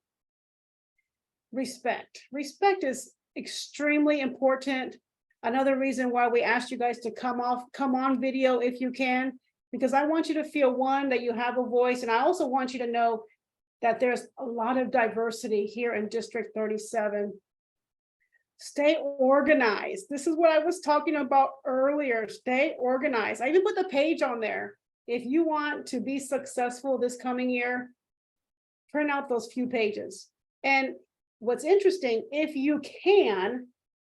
Respect. Respect is extremely important. Another reason why we asked you guys to come on video if you can, because I want you to feel, one, that you have a voice, and I also want you to know that there's a lot of diversity here in District 37. Stay organized. This is what I was talking about earlier. Stay organized. I even put the page on there. If you want to be successful this coming year, print out those few pages. And what's interesting, if you can,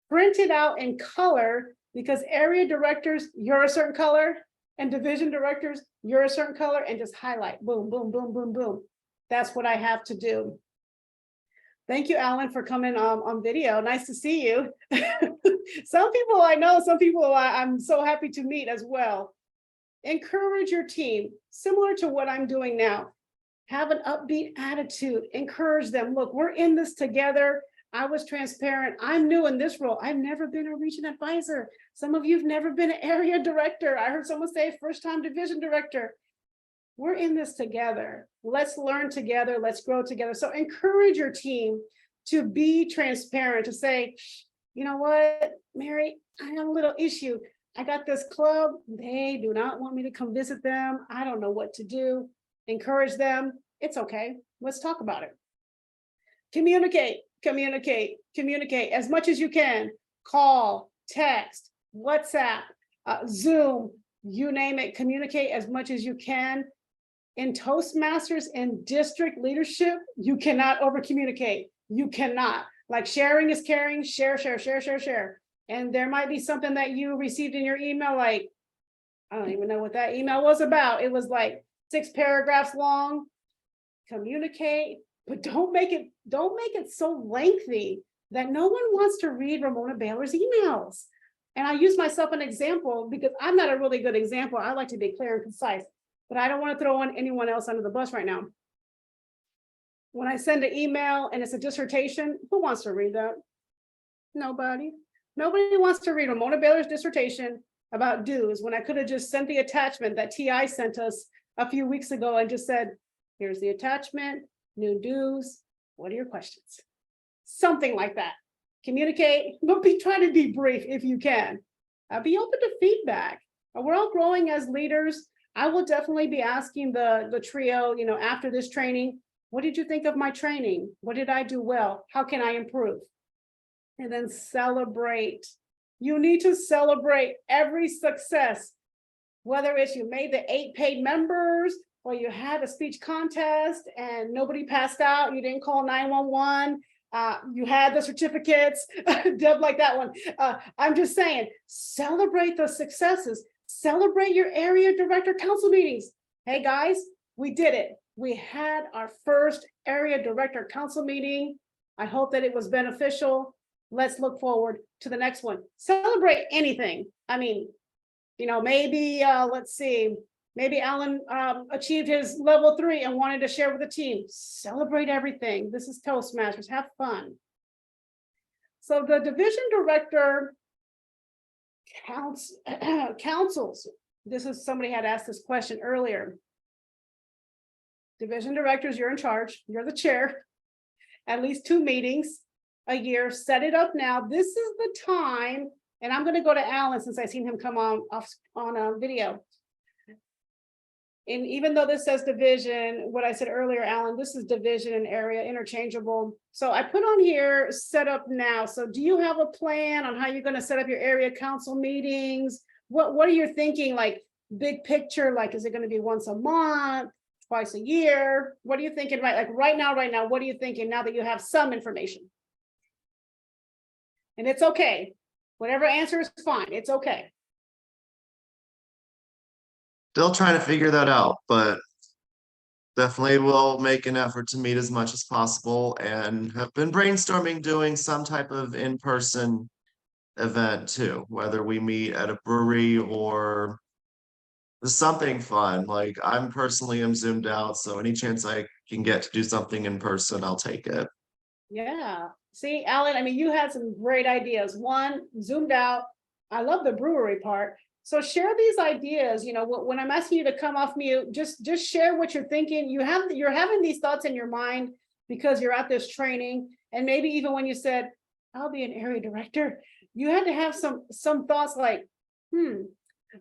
print it out in color, because area directors, you're a certain color, and division directors, you're a certain color, and just highlight, boom, boom, boom, boom, boom. That's what I have to do. Thank you, Alan, for coming on video. Nice to see you. Some people I know, some people I'm so happy to meet as well. Encourage your team, similar to what I'm doing now. Have an upbeat attitude, encourage them. Look, we're in this together. I was transparent. I'm new in this role. I've never been a region advisor. Some of you have never been an area director. I heard someone say first time division director. We're in this together. Let's learn together. Let's grow together. So encourage your team to be transparent, to say, you know what, Mary, I have a little issue. I got this club. They do not want me to come visit them. I don't know what to do. Encourage them. It's okay. Let's talk about it. Communicate, communicate, communicate as much as you can. Call, text, WhatsApp, Zoom, you name it. Communicate as much as you can. In Toastmasters and district leadership, you cannot over communicate. You cannot. Like sharing is caring, share, share, share, share, share. And there might be something that you received in your email, like, I don't even know what that email was about. It was like 6 paragraphs long. Communicate, but don't make it so lengthy that no one wants to read Ramona Baylor's emails. And I use myself an example because I'm not a really good example. I like to be clear and concise, but I don't want to throw anyone else under the bus right now. When I send an email and it's a dissertation, who wants to read that? Nobody. Nobody wants to read Ramona Baylor's dissertation about dues when I could have just sent the attachment that TI sent us a few weeks ago and just said, here's the attachment, new dues. What are your questions? Something like that. Communicate, but try to be brief if you can. Be open to feedback. We're all growing as leaders. I will definitely be asking the trio, after this training, what did you think of my training? What did I do well? How can I improve? And then celebrate. You need to celebrate every success, whether it's you made the 8 paid members, or you had a speech contest and nobody passed out, you didn't call 911, you had the certificates, Deb like that one. I'm just saying, celebrate the successes, celebrate your area director council meetings. Hey guys, we did it. We had our first area director council meeting. I hope that it was beneficial. Let's look forward to the next one. Celebrate anything. I mean, maybe, let's see, maybe Alan achieved his level 3 and wanted to share with the team. Celebrate everything. This is Toastmasters. Have fun. So the division director councils. This is, somebody had asked this question earlier. Division directors, you're in charge. You're the chair. At least 2 meetings a year. Set it up now. This is the time. And I'm going to go to Alan since I've seen him come on a video. And even though this says division, what I said earlier, Alan, this is division and area interchangeable. So I put on here, set up now. So do you have a plan on how you're going to set up your area council meetings? What are you thinking, like big picture? Like, is it going to be once a month, twice a year? What are you thinking, right? Like right now, what are you thinking now that you have some information? And it's okay. Whatever answer is fine. It's okay. Still trying to figure that out, but definitely will make an effort to meet as much as possible and have been brainstorming doing some type of in-person event too, whether we meet at a brewery or something fun. Like I'm personally am zoomed out, so any chance I can get to do something in person, I'll take it. Yeah. See, Alan, I mean, you had some great ideas. One, zoomed out. I love the brewery part. So share these ideas. When I'm asking you to come off mute, just share what you're thinking. You're having these thoughts in your mind because you're at this training. And maybe even when you said, I'll be an area director, you had to have some thoughts like,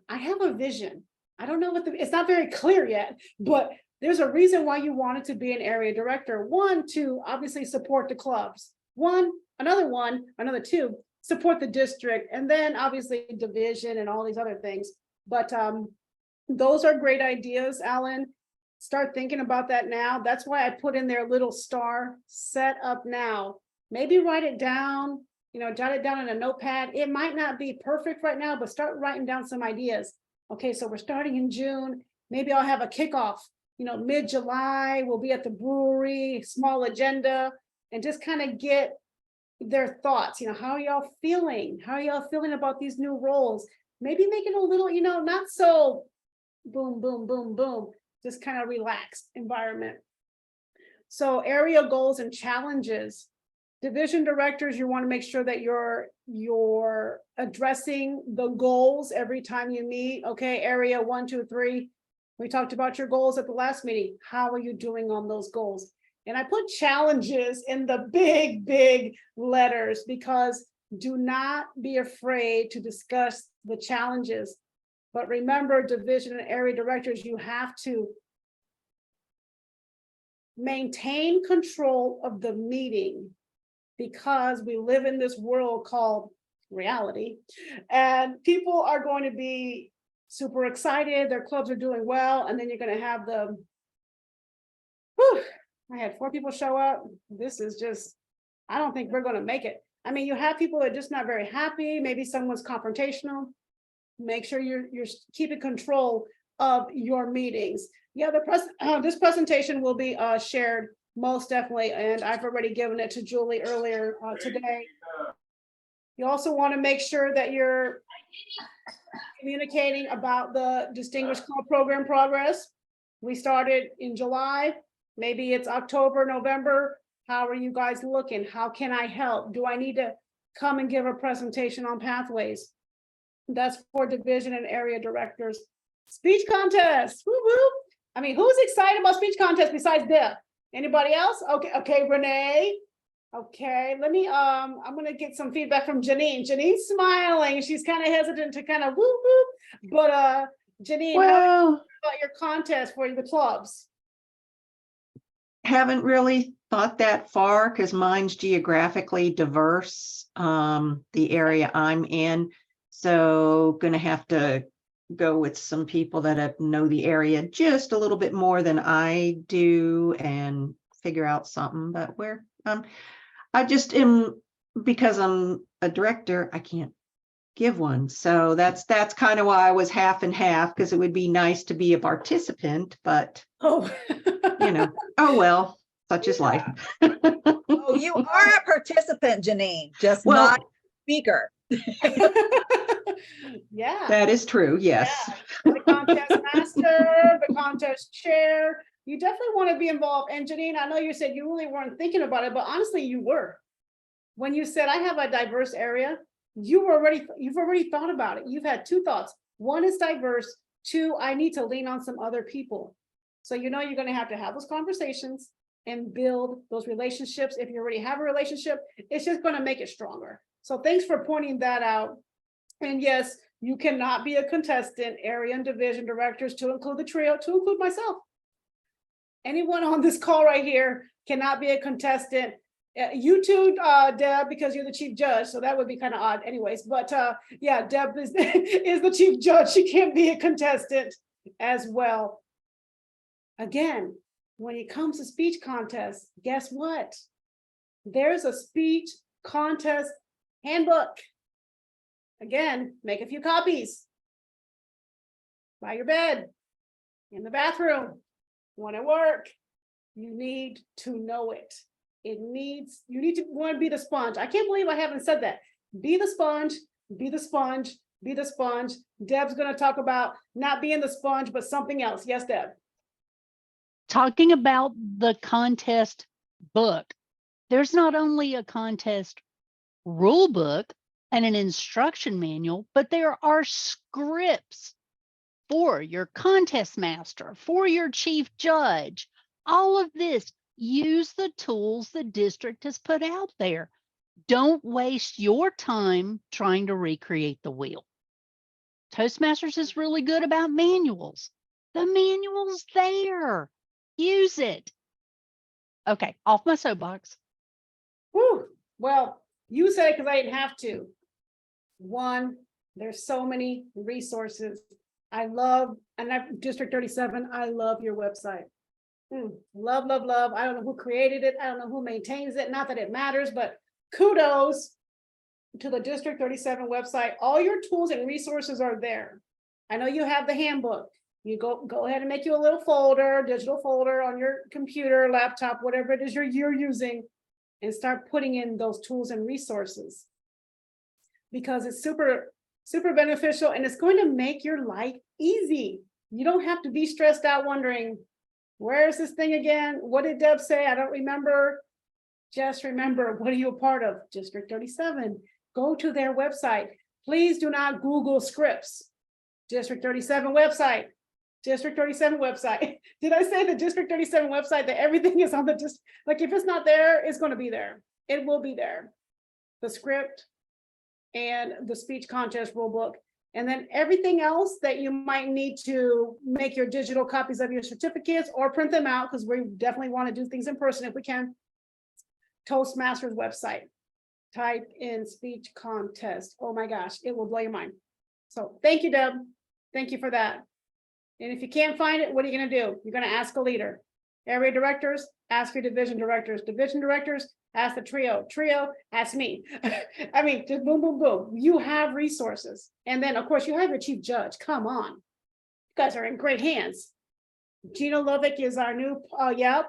I have a vision. I don't know it's not very clear yet, but there's a reason why you wanted to be an area director. 1, to obviously support the clubs. Another 2, support the district, and then obviously division and all these other things. But those are great ideas, Alan. Start thinking about that now. That's why I put in there a little star, set up now. Maybe write it down, jot it down in a notepad. It might not be perfect right now, but start writing down some ideas. Okay, so we're starting in June. Maybe I'll have a kickoff, mid-July, we'll be at the brewery, small agenda. and just kind of get their thoughts, how are y'all feeling? How are y'all feeling about these new roles? Maybe make it a little, not so boom, boom, boom, boom, just kind of relaxed environment. So area goals and challenges. Division directors, you want to make sure that you're addressing the goals every time you meet. Okay, area 1, 2, 3. We talked about your goals at the last meeting. How are you doing on those goals? And I put challenges in the big, big letters because do not be afraid to discuss the challenges. But remember, division and area directors, you have to maintain control of the meeting because we live in this world called reality, and people are going to be super excited. Their clubs are doing well, and then you're going to have the, I had 4 people show up. This is just, I don't think we're going to make it. I mean, you have people that are just not very happy. Maybe someone's confrontational. Make sure you're keeping control of your meetings. Yeah, this presentation will be shared most definitely, and I've already given it to Julie earlier today. You also want to make sure that you're communicating about the Distinguished Club Program progress. We started in July, maybe it's October, November. How are you guys looking? How can I help? Do I need to come and give a presentation on pathways? That's for division and area directors. Speech contest, woo woo. I mean, who's excited about speech contest besides Deb? Anybody else? Okay, Renee. Okay, let me, I'm gonna get some feedback from Janine. Janine's smiling. She's kind of hesitant to kind of woo woo. But Janine, how about your contest for the clubs? Haven't really thought that far because mine's geographically diverse, the area I'm in. So gonna have to go with some people that know the area just a little bit more than I do and figure out something. But I just am, because I'm a director, I can't give one. So that's kind of why I was half and half, because it would be nice to be a participant, but oh well, such is life. Oh, you are a participant, Janine, just not a speaker. Yeah, that is true. Yes. Yeah. The contest master, the contest chair. You definitely want to be involved. And Janine, I know you said you really weren't thinking about it, but honestly, you were. When you said I have a diverse area, you've already thought about it. You've had 2 thoughts. 1 is diverse. 2, I need to lean on some other people. So you're going to have those conversations and build those relationships. If you already have a relationship, it's just going to make it stronger. So thanks for pointing that out. And yes, you cannot be a contestant, area and division directors, to include the trio, to include myself. Anyone on this call right here cannot be a contestant. You too, Deb, because you're the chief judge, so that would be kind of odd anyways. But yeah, Deb is the chief judge. She can't be a contestant as well. Again, when it comes to speech contests, guess what? There's a speech contest handbook. Again, make a few copies. By your bed, in the bathroom, when at work. You need to know it. You need to want to be the sponge. I can't believe I haven't said that. Be the sponge, be the sponge, be the sponge. Deb's going to talk about not being the sponge, but something else. Yes, Deb. Talking about the contest book, there's not only a contest rule book and an instruction manual, but there are scripts for your contest master, for your chief judge. All of this, use the tools the district has put out there. Don't waste your time trying to recreate the wheel. Toastmasters is really good about manuals. The manual's there. Use it. Okay, off my soapbox. Whew. Well, you said it because I didn't have to. 1, there's so many resources. I love, and District 37, I love your website. Love, love, love. I don't know who created it. I don't know who maintains it. Not that it matters, but kudos to the District 37 website. All your tools and resources are there. I know you have the handbook. You go ahead and make you a little folder, digital folder on your computer, laptop, whatever it is you're using. and start putting in those tools and resources. Because it's super, super beneficial and it's going to make your life easy. You don't have to be stressed out wondering, where's this thing again? What did Deb say? I don't remember. Just remember, what are you a part of? District 37. Go to their website. Please do not Google scripts. District 37 website. District 37 website. Did I say the District 37 website that everything is on the district? Like if it's not there, it's going to be there. It will be there. The script and the speech contest rule book. And then everything else that you might need to make your digital copies of your certificates or print them out, because we definitely want to do things in person if we can. Toastmasters website. Type in speech contest. Oh my gosh, it will blow your mind. So thank you, Deb. Thank you for that. And if you can't find it, what are you going to do? You're going to ask a leader. Area directors, ask your division directors. Division directors, ask the trio. Trio, ask me. I mean, just boom, boom, boom. You have resources. And then, of course, you have your chief judge. Come on. You guys are in great hands. Gina Lovick is our new, yep,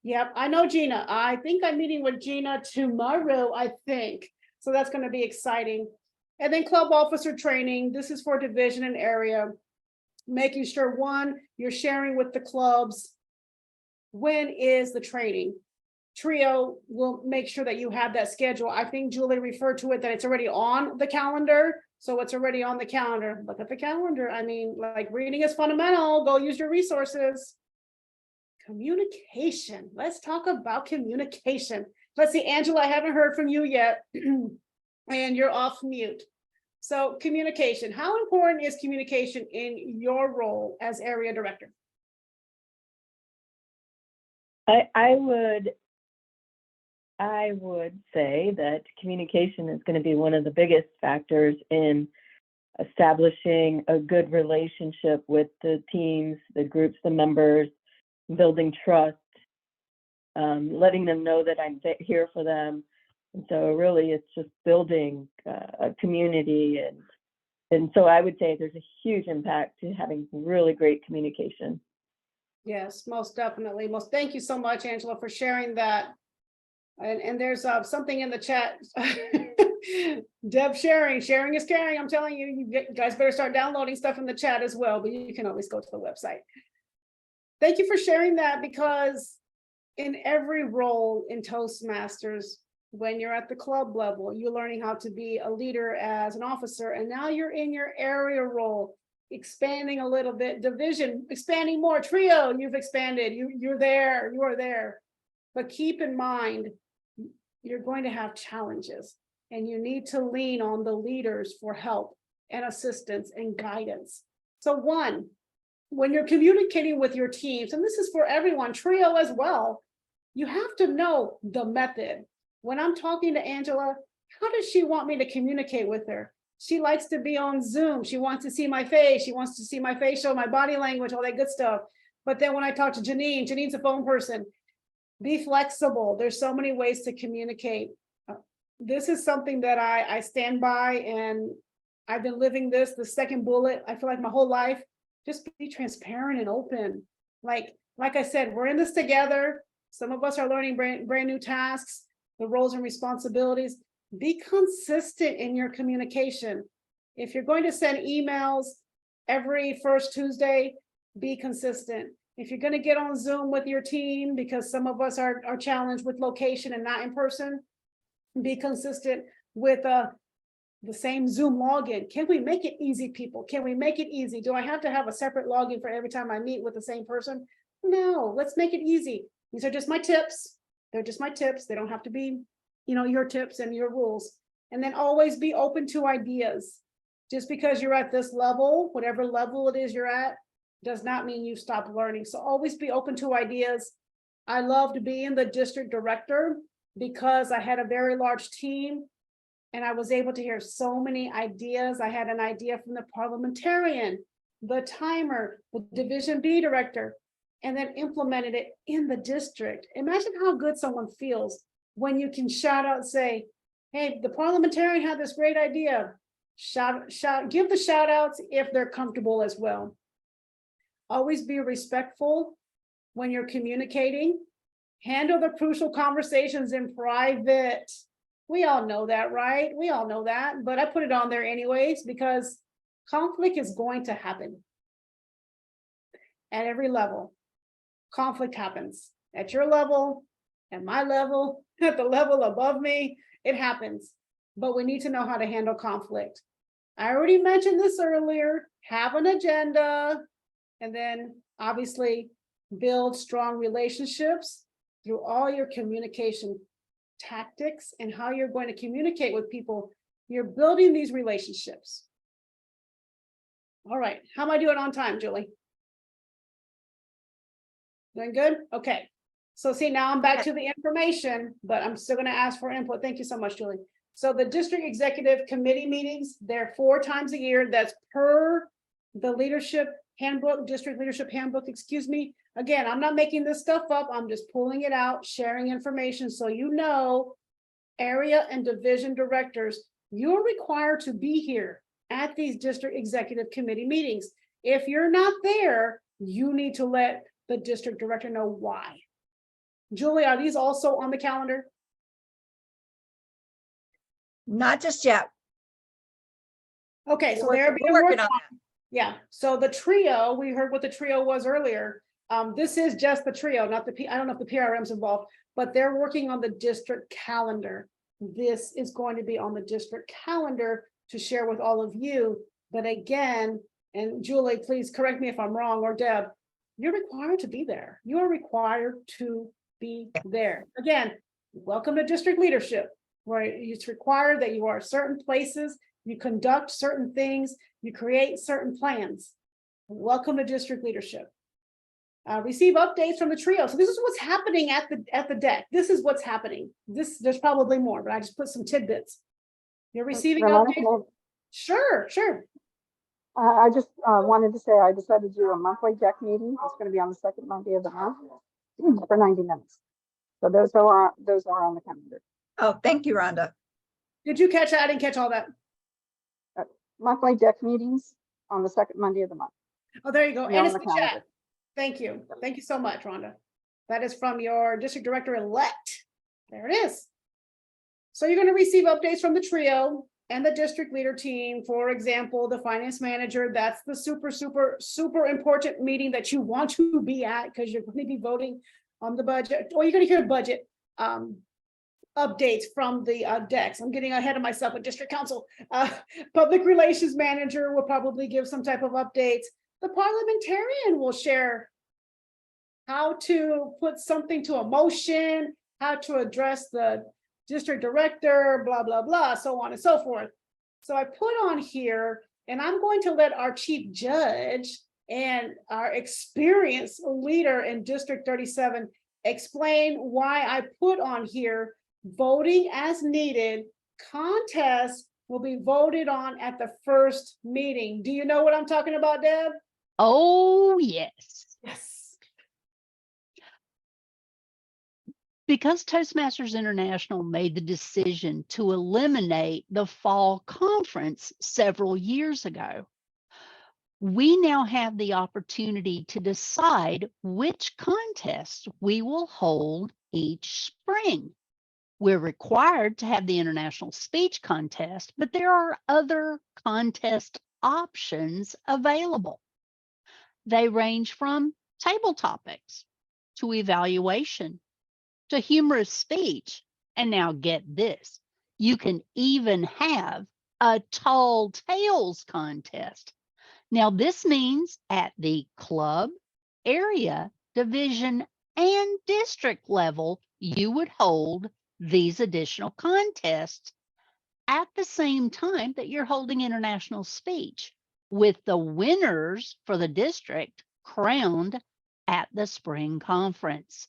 yep. I know Gina. I think I'm meeting with Gina tomorrow, I think. So that's going to be exciting. And then club officer training. This is for division and area. Making sure, one, you're sharing with the clubs. When is the training? Trio will make sure that you have that schedule. I think Julie referred to it that it's already on the calendar. So it's already on the calendar. Look at the calendar. I mean, like reading is fundamental. Go use your resources. Communication. Let's talk about communication. Let's see, Angela, I haven't heard from you yet. And you're off mute. So communication, how important is communication in your role as area director? I would say that communication is going to be one of the biggest factors in establishing a good relationship with the teams, the groups, the members, building trust, letting them know that I'm here for them. And so really it's just building a community. And so I would say there's a huge impact to having really great communication. Yes, most definitely. Thank you so much, Angela, for sharing that. And there's something in the chat. Deb sharing is caring. I'm telling you, you guys better start downloading stuff in the chat as well, but you can always go to the website. Thank you for sharing that, because in every role in Toastmasters, when you're at the club level, you're learning how to be a leader as an officer, and now you're in your area role, expanding a little bit, division, expanding more, trio, you've expanded, you are there. But keep in mind, you're going to have challenges, and you need to lean on the leaders for help and assistance and guidance. So one, when you're communicating with your teams, and this is for everyone, trio as well, you have to know the method. When I'm talking to Angela, how does she want me to communicate with her? She likes to be on Zoom. She wants to see my face. She wants to see my facial, my body language, all that good stuff. But then when I talk to Janine, Janine's a phone person. Be flexible. There's so many ways to communicate. This is something that I stand by, and I've been living this, the second bullet, I feel like my whole life. Just be transparent and open. Like I said, we're in this together. Some of us are learning brand new tasks, the roles and responsibilities. Be consistent in your communication. If you're going to send emails every first Tuesday, be consistent. If you're going to get on Zoom with your team, because some of us are challenged with location and not in person, be consistent with the same Zoom login. Can we make it easy, people? Can we make it easy? Do I have to have a separate login for every time I meet with the same person? No, let's make it easy. These are just my tips. They're just my tips. They don't have to be, your tips and your rules. And then always be open to ideas. Just because you're at this level, whatever level it is you're at, does not mean you stop learning. So always be open to ideas. I loved being the district director because I had a very large team and I was able to hear so many ideas. I had an idea from the parliamentarian, the timer, the division B director, and then implemented it in the district. Imagine how good someone feels when you can shout out and say, hey, the parliamentarian had this great idea. Give the shout outs if they're comfortable as well. Always be respectful when you're communicating. Handle the crucial conversations in private. We all know that, right? We all know that, but I put it on there anyways because conflict is going to happen. At every level, conflict happens. At your level, at my level, at the level above me, it happens. But we need to know how to handle conflict. I already mentioned this earlier, have an agenda, and then obviously build strong relationships through all your communication tactics and how you're going to communicate with people. You're building these relationships. All right, how am I doing on time, Julie? Doing good? Okay. So see, now I'm back to the information, but I'm still gonna ask for input. Thank you so much, Julie. So the district executive committee meetings, they're 4 times a year. That's per the leadership handbook, district leadership handbook, excuse me. Again, I'm not making this stuff up. I'm just pulling it out, sharing information. So you know, area and division directors, you're required to be here at these district executive committee meetings. If you're not there, you need to let the district director know why. Julie, are these also on the calendar? Not just yet. Okay, so We're they're being working worked on on. Yeah, so the trio, we heard what the trio was earlier. This is just the trio, not the I don't know if the PRM's involved, but they're working on the district calendar. This is going to be on the district calendar to share with all of you. But again, and Julie, please correct me if I'm wrong, or Deb, you're required to be there. You are required to be there. Again, welcome to district leadership, right? It's required that you are certain places, you conduct certain things, you create certain plans. Welcome to district leadership. Receive updates from the trio. So this is what's happening at the deck. This is what's happening. There's probably more, but I just put some tidbits. You're receiving updates. Sure. I just wanted to say I decided to do a monthly deck meeting. It's going to be on the second Monday of the month for 90 minutes. So those are on the calendar. Oh, thank you, Rhonda. Did you catch that? I didn't catch all that. Monthly deck meetings on the second Monday of the month. Oh, there you go. Yeah, And on it's the the chat. calendar. Thank you. Thank you so much, Rhonda. That is from your district director-elect. There it is. So you're going to receive updates from the trio and the district leader team. For example, the finance manager, that's the super important meeting that you want to be at because you're going to be voting on the budget, or you're going to hear budget updates from the decks. I'm getting ahead of myself with district council. Public relations manager will probably give some type of updates. The parliamentarian will share how to put something to a motion, how to address the district director, blah, blah, blah, so on and so forth. So I put on here, and I'm going to let our chief judge and our experienced leader in District 37 explain why I put on here voting as needed. Contests will be voted on at the first meeting. Do you know what I'm talking about, Deb? Oh, yes. Yes. Because Toastmasters International made the decision to eliminate the fall conference several years ago, we now have the opportunity to decide which contests we will hold each spring. We're required to have the international speech contest, but there are other contest options available. They range from table topics to evaluation to humorous speech. And now get this, you can even have a tall tales contest. Now this means at the club, area, division, and district level, you would hold these additional contests at the same time that you're holding international speech, with the winners for the district crowned at the spring conference.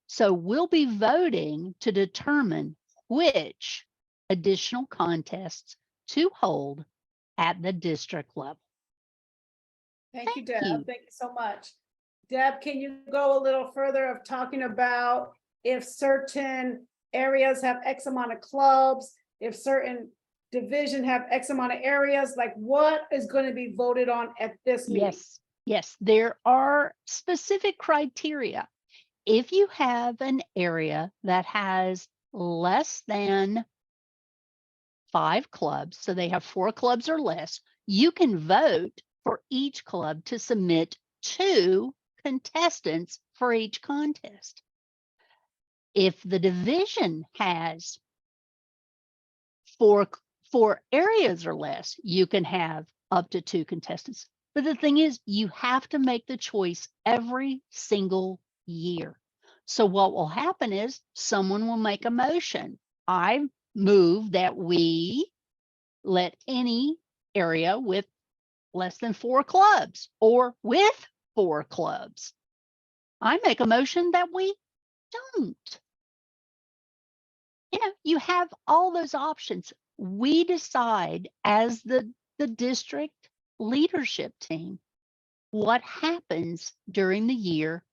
So we'll be voting to determine which additional contests to hold at the district level. Thank you, Deb. Thank you so much. Deb, can you go a little further of talking about if certain areas have X amount of clubs, if certain division have X amount of areas, like what is going to be voted on at this meeting? Yes, there are specific criteria. if you have an area that has less than 5 clubs, so they have 4 clubs or less, you can vote for each club to submit 2 contestants for each contest. If the division has 4 areas or less, you can have up to 2 contestants. But the thing is, you have to make the choice every single year. So what will happen is someone will make a motion. I move that we let any area with less than 4 clubs or with 4 clubs. I make a motion that we don't. You know, you have all those options. We decide as the district leadership team what happens during the year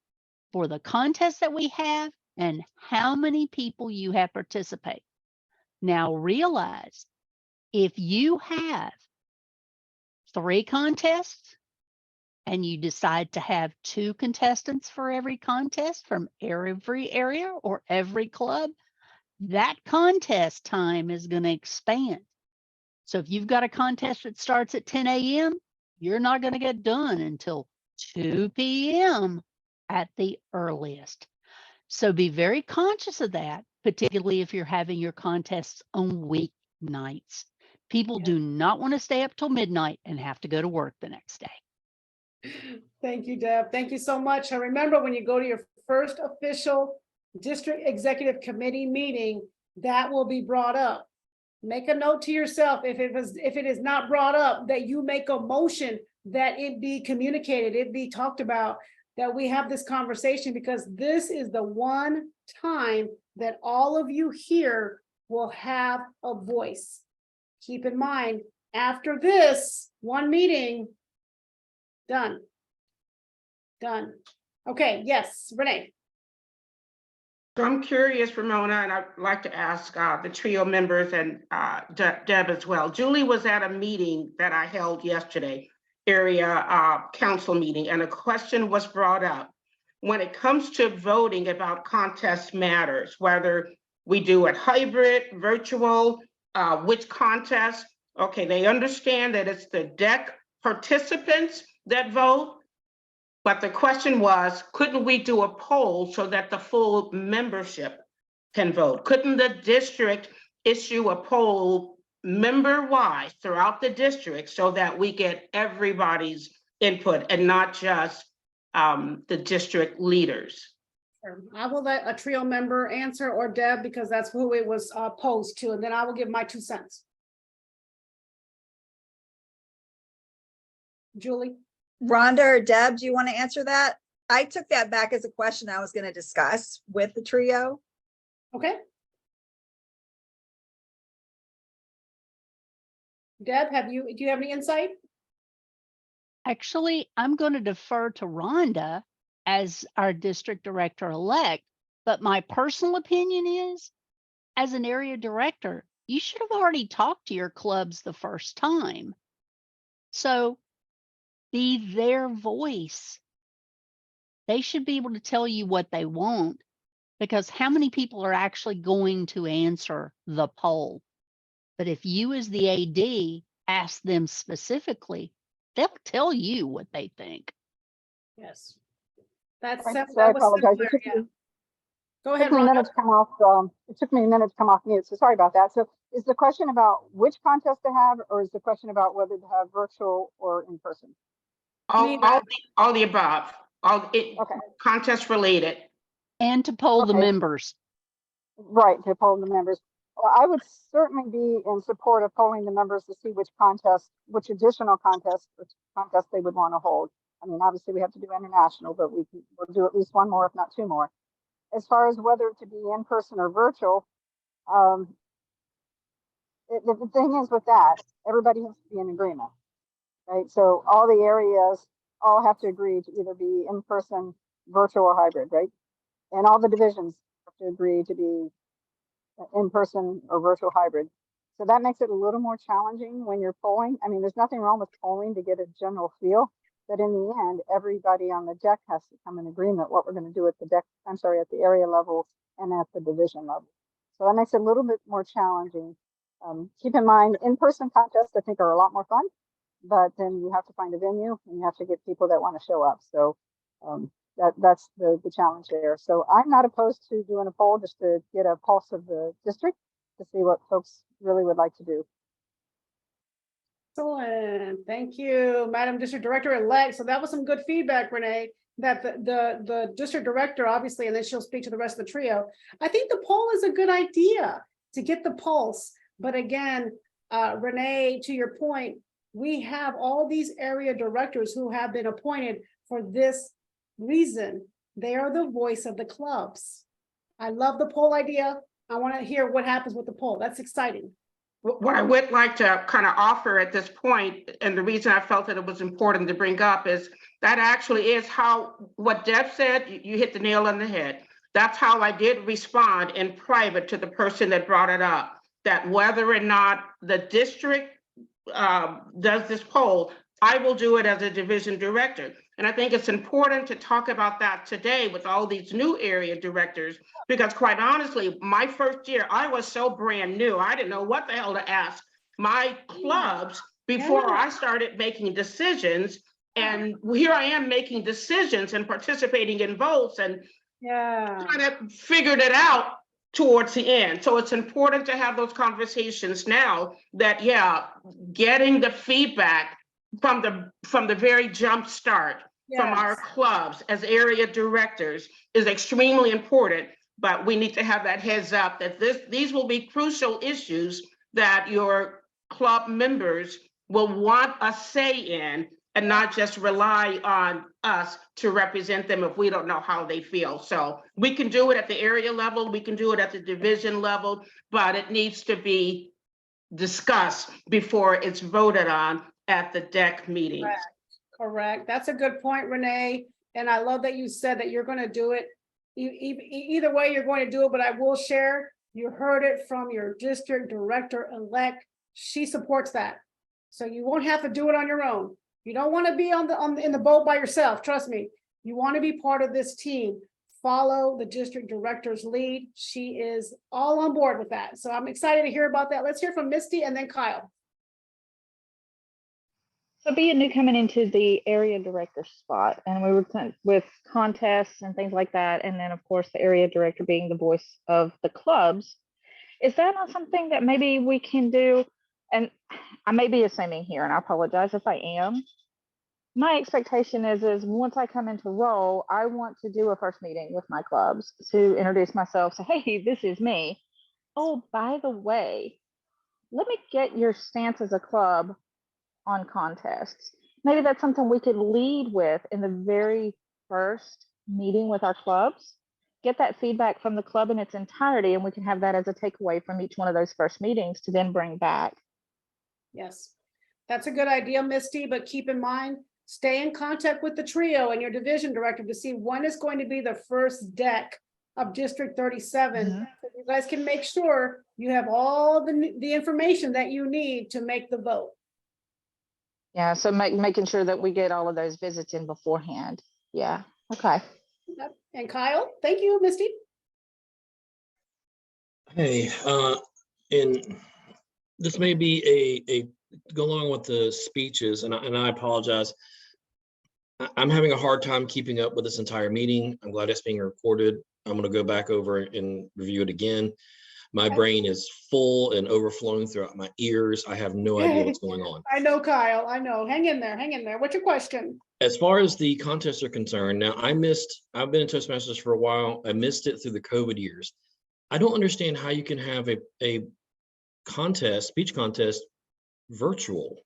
for the contests that we have and how many people you have participate. Now realize if you have 3 contests and you decide to have 2 contestants for every contest from every area or every club, that contest time is going to expand. So if you've got a contest that starts at 10 a.m., you're not going to get done until 2 p.m. at the earliest. So be very conscious of that, particularly if you're having your contests on weeknights. People do not want to stay up till midnight and have to go to work the next day. Thank you, Deb. Thank you so much. And remember, when you go to your first official district executive committee meeting, that will be brought up. Make a note to yourself, if it is not brought up, that you make a motion that it be communicated, it be talked about, that we have this conversation, because this is the one time that all of you here will have a voice. Keep in mind, after this one meeting, done. Okay, yes, Renee. So I'm curious, Ramona, and I'd like to ask the trio members and Deb as well. Julie was at a meeting that I held yesterday, area council meeting, and a question was brought up. When it comes to voting about contest matters, whether we do it hybrid, virtual, which contest, okay, they understand that it's the deck participants that vote. But the question was, couldn't we do a poll so that the full membership can vote? Couldn't the district issue a poll member-wise throughout the district so that we get everybody's input and not just the district leaders? I will let a trio member answer, or Deb, because that's who it was posed to, and then I will give my 2 cents. Julie? Rhonda or Deb, do you want to answer that? I took that back as a question I was going to discuss with the trio. Okay. Deb, do you have any insight? Actually, I'm going to defer to Rhonda as our district director-elect, but my personal opinion is, as an area director, you should have already talked to your clubs the first time. So be their voice. They should be able to tell you what they want, because how many people are actually going to answer the poll? But if you as the AD ask them specifically, they'll tell you what they think. Yes. That's I that was apologize. similar, yeah. Go It ahead, took me a Rhonda. minute to come off. It took me a minute to come off mute, so sorry about that. So is the question about which contest to have, or is the question about whether to have virtual or in person? All the above, Okay. contest related. And to poll the Okay. members. Right, to poll the members. Well, I would certainly be in support of polling the members to see which additional contests they would want to hold. I mean, obviously we have to do international, but we'll do at least one more, if not 2 more. As far as whether to be in person or virtual, the thing is with that, everybody has to be in agreement, right? So all the areas all have to agree to either be in person, virtual, or hybrid, right? And all the divisions have to agree to be in person or virtual hybrid. So that makes it a little more challenging when you're polling. I mean, there's nothing wrong with polling to get a general feel, But in the end, everybody on the deck has to come in agreement what we're going to do at the deck, I'm sorry, at the area level and at the division level. So that makes it a little bit more challenging. Keep in mind, in-person contests I think are a lot more fun, but then you have to find a venue and you have to get people that want to show up. So that's the challenge there. So I'm not opposed to doing a poll just to get a pulse of the district to see what folks really would like to do. Excellent. Thank you, Madam District Director-elect. So that was some good feedback, Renee, that the district director, obviously, and then she'll speak to the rest of the trio. I think the poll is a good idea to get the pulse. But again, Renee, to your point, we have all these area directors who have been appointed for this reason. They are the voice of the clubs. I love the poll idea. I want to hear what happens with the poll. That's exciting. What I would like to kind of offer at this point, and the reason I felt that it was important to bring up, is that actually is how, what Deb said, you hit the nail on the head. That's how I did respond in private to the person that brought it up, that whether or not the district does this poll, I will do it as a division director. And I think it's important to talk about that today with all these new area directors, because quite honestly, my first year, I was so brand new. I didn't know what the hell to ask my clubs before I started making decisions. And here I am making decisions and participating in votes and kind of figured it out towards the end. So it's important to have those conversations now that, yeah, getting the feedback from the very jump start from our clubs as area directors is extremely important. But we need to have that heads up that these will be crucial issues that your club members will want a say in, and not just rely on us to represent them if we don't know how they feel. So we can do it at the area level, we can do it at the division level, but it needs to be discussed before it's voted on at the deck meetings. Correct. That's a good point, Renee. And I love that you said that you're going to do it. Either way, you're going to do it, but I will share, you heard it from your district director-elect. She supports that. So you won't have to do it on your own. You don't want to be in the boat by yourself. Trust me. You want to be part of this team. Follow the district director's lead. She is all on board with that. So I'm excited to hear about that. Let's hear from Misty and then Kyle. So being new coming into the area director spot, and we were with contests and things like that, and then of course the area director being the voice of the clubs, is that not something that maybe we can do? And I may be assuming here, and I apologize if I am. My expectation is once I come into role, I want to do a first meeting with my clubs to introduce myself, say, hey, this is me. Oh, by the way, let me get your stance as a club on contests. Maybe that's something we could lead with in the very first meeting with our clubs, get that feedback from the club in its entirety, and we can have that as a takeaway from each one of those first meetings to then bring back. Yes, that's a good idea, Misty, but keep in mind, stay in contact with the trio and your division director to see when is going to be the first deck of District 37. So you guys can make sure you have all the information that you need to make the vote. Yeah, so making sure that we get all of those visits in beforehand. Yeah, okay. Yep. And Kyle, thank you, Misty. Hey, and this may be a go along with the speeches, and I apologize. I'm having a hard time keeping up with this entire meeting. I'm glad it's being recorded. I'm going to go back over and review it again. My brain is full and overflowing throughout my ears. I have no idea what's going on. I know, Kyle. I know. Hang in there. Hang in there. What's your question? As far as the contests are concerned, now I've been in Toastmasters for a while. I missed it through the COVID years. I don't understand how you can have a contest, speech contest, virtual.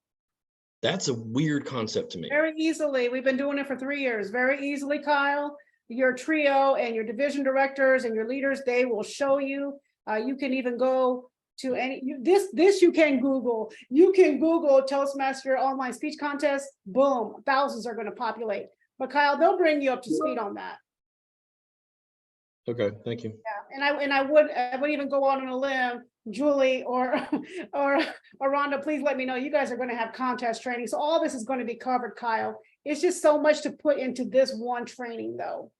That's a weird concept to me. Very easily. We've been doing it for 3 years. Very easily, Kyle. Your trio and your division directors and your leaders, they will show you. You can even go to any, this you can Google. You can Google Toastmaster online speech contest. Boom, thousands are going to populate. But Kyle, they'll bring you up to speed on that. Okay, thank you. Yeah, and I would even go on a limb, Julie or or Rhonda, please let me know. You guys are going to have contest training. So all this is going to be covered, Kyle. It's just so much to put into this one training though.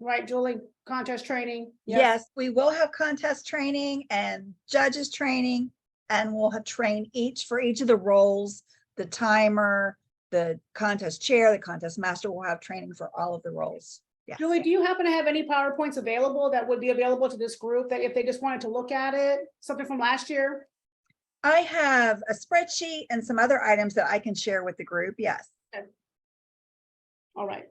Right, Julie, contest training? Yes, we will have contest training and judges training, and we'll have trained for each of the roles, the timer, the contest chair, the contest master will have training for all of the roles. Yeah. Julie, do you happen to have any PowerPoints available that would be available to this group that if they just wanted to look at it, something from last year? I have a spreadsheet and some other items that I can share with the group. Yes. All right.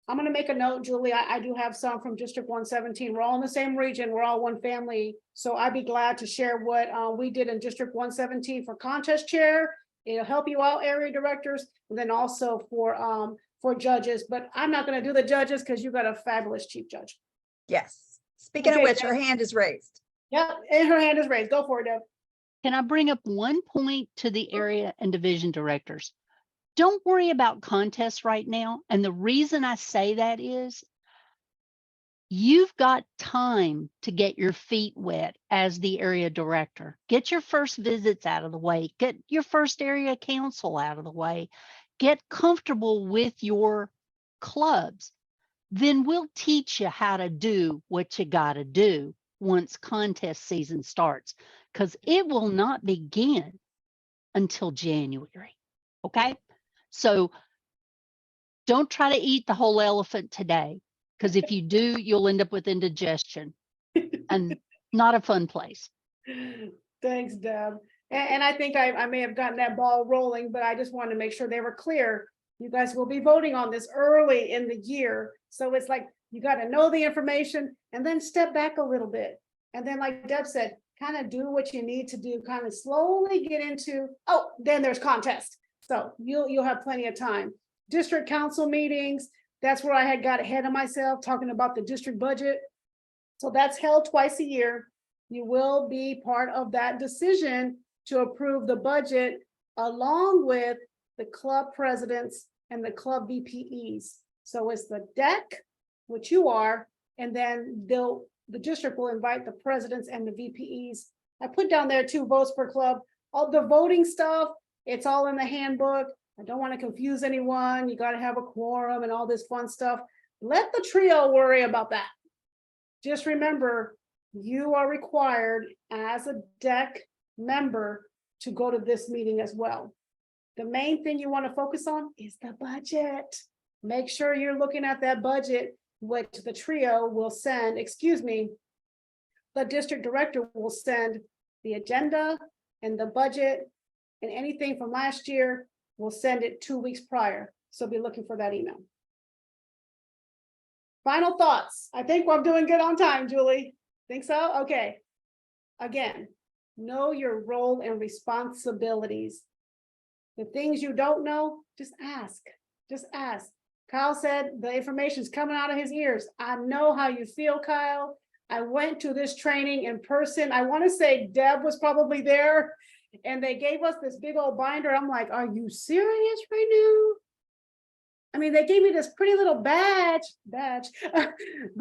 I'm going to make a note, Julie. I do have some from District 117. We're all in the same region. We're all one family. So I'd be glad to share what we did in District 117 for contest chair. It'll help you out, area directors, and then also for judges. But I'm not going to do the judges because you got a fabulous chief judge. Yes. Speaking of Okay, which, her hand is raised. Yeah, and her hand is raised. Go for it, Deb. Can I bring up one point to the area and division directors? Don't worry about contests right now. And the reason I say that is you've got time to get your feet wet as the area director. Get your first visits out of the way. Get your first area council out of the way. Get comfortable with your clubs. Then we'll teach you how to do what you got to do once contest season starts, because it will not begin until January. Okay? So don't try to eat the whole elephant today, because if you do, you'll end up with indigestion and not a fun place. Thanks, Deb. And I think I may have gotten that ball rolling, but I just wanted to make sure they were clear. You guys will be voting on this early in the year. So it's like, you got to know the information and then step back a little bit. And then like Deb said, kind of do what you need to do, kind of slowly get into, oh, then there's contest. So you'll have plenty of time. District council meetings, that's where I had got ahead of myself talking about the district budget. So that's held twice a year. You will be part of that decision to approve the budget along with the club presidents and the club VPEs. So it's the DEC, which you are, and then the district will invite the presidents and the VPEs. I put down there 2 votes per club. All the voting stuff, it's all in the handbook. I don't want to confuse anyone. You got to have a quorum and all this fun stuff. Let the trio worry about that. Just remember, you are required as a DEC member to go to this meeting as well. The main thing you want to focus on is the budget. Make sure you're looking at that budget, which the trio will send, the district director will send the agenda and the budget and anything from last year, we'll send it 2 weeks prior. So be looking for that email. Final thoughts. I think I'm doing good on time, Julie. Think so? Okay. Again, know your role and responsibilities. The things you don't know, just ask. Just ask. Kyle said the information is coming out of his ears. I know how you feel, Kyle. I went to this training in person. I want to say Deb was probably there, and they gave us this big old binder. I'm like, are you serious right now? I mean, they gave me this pretty little badge, but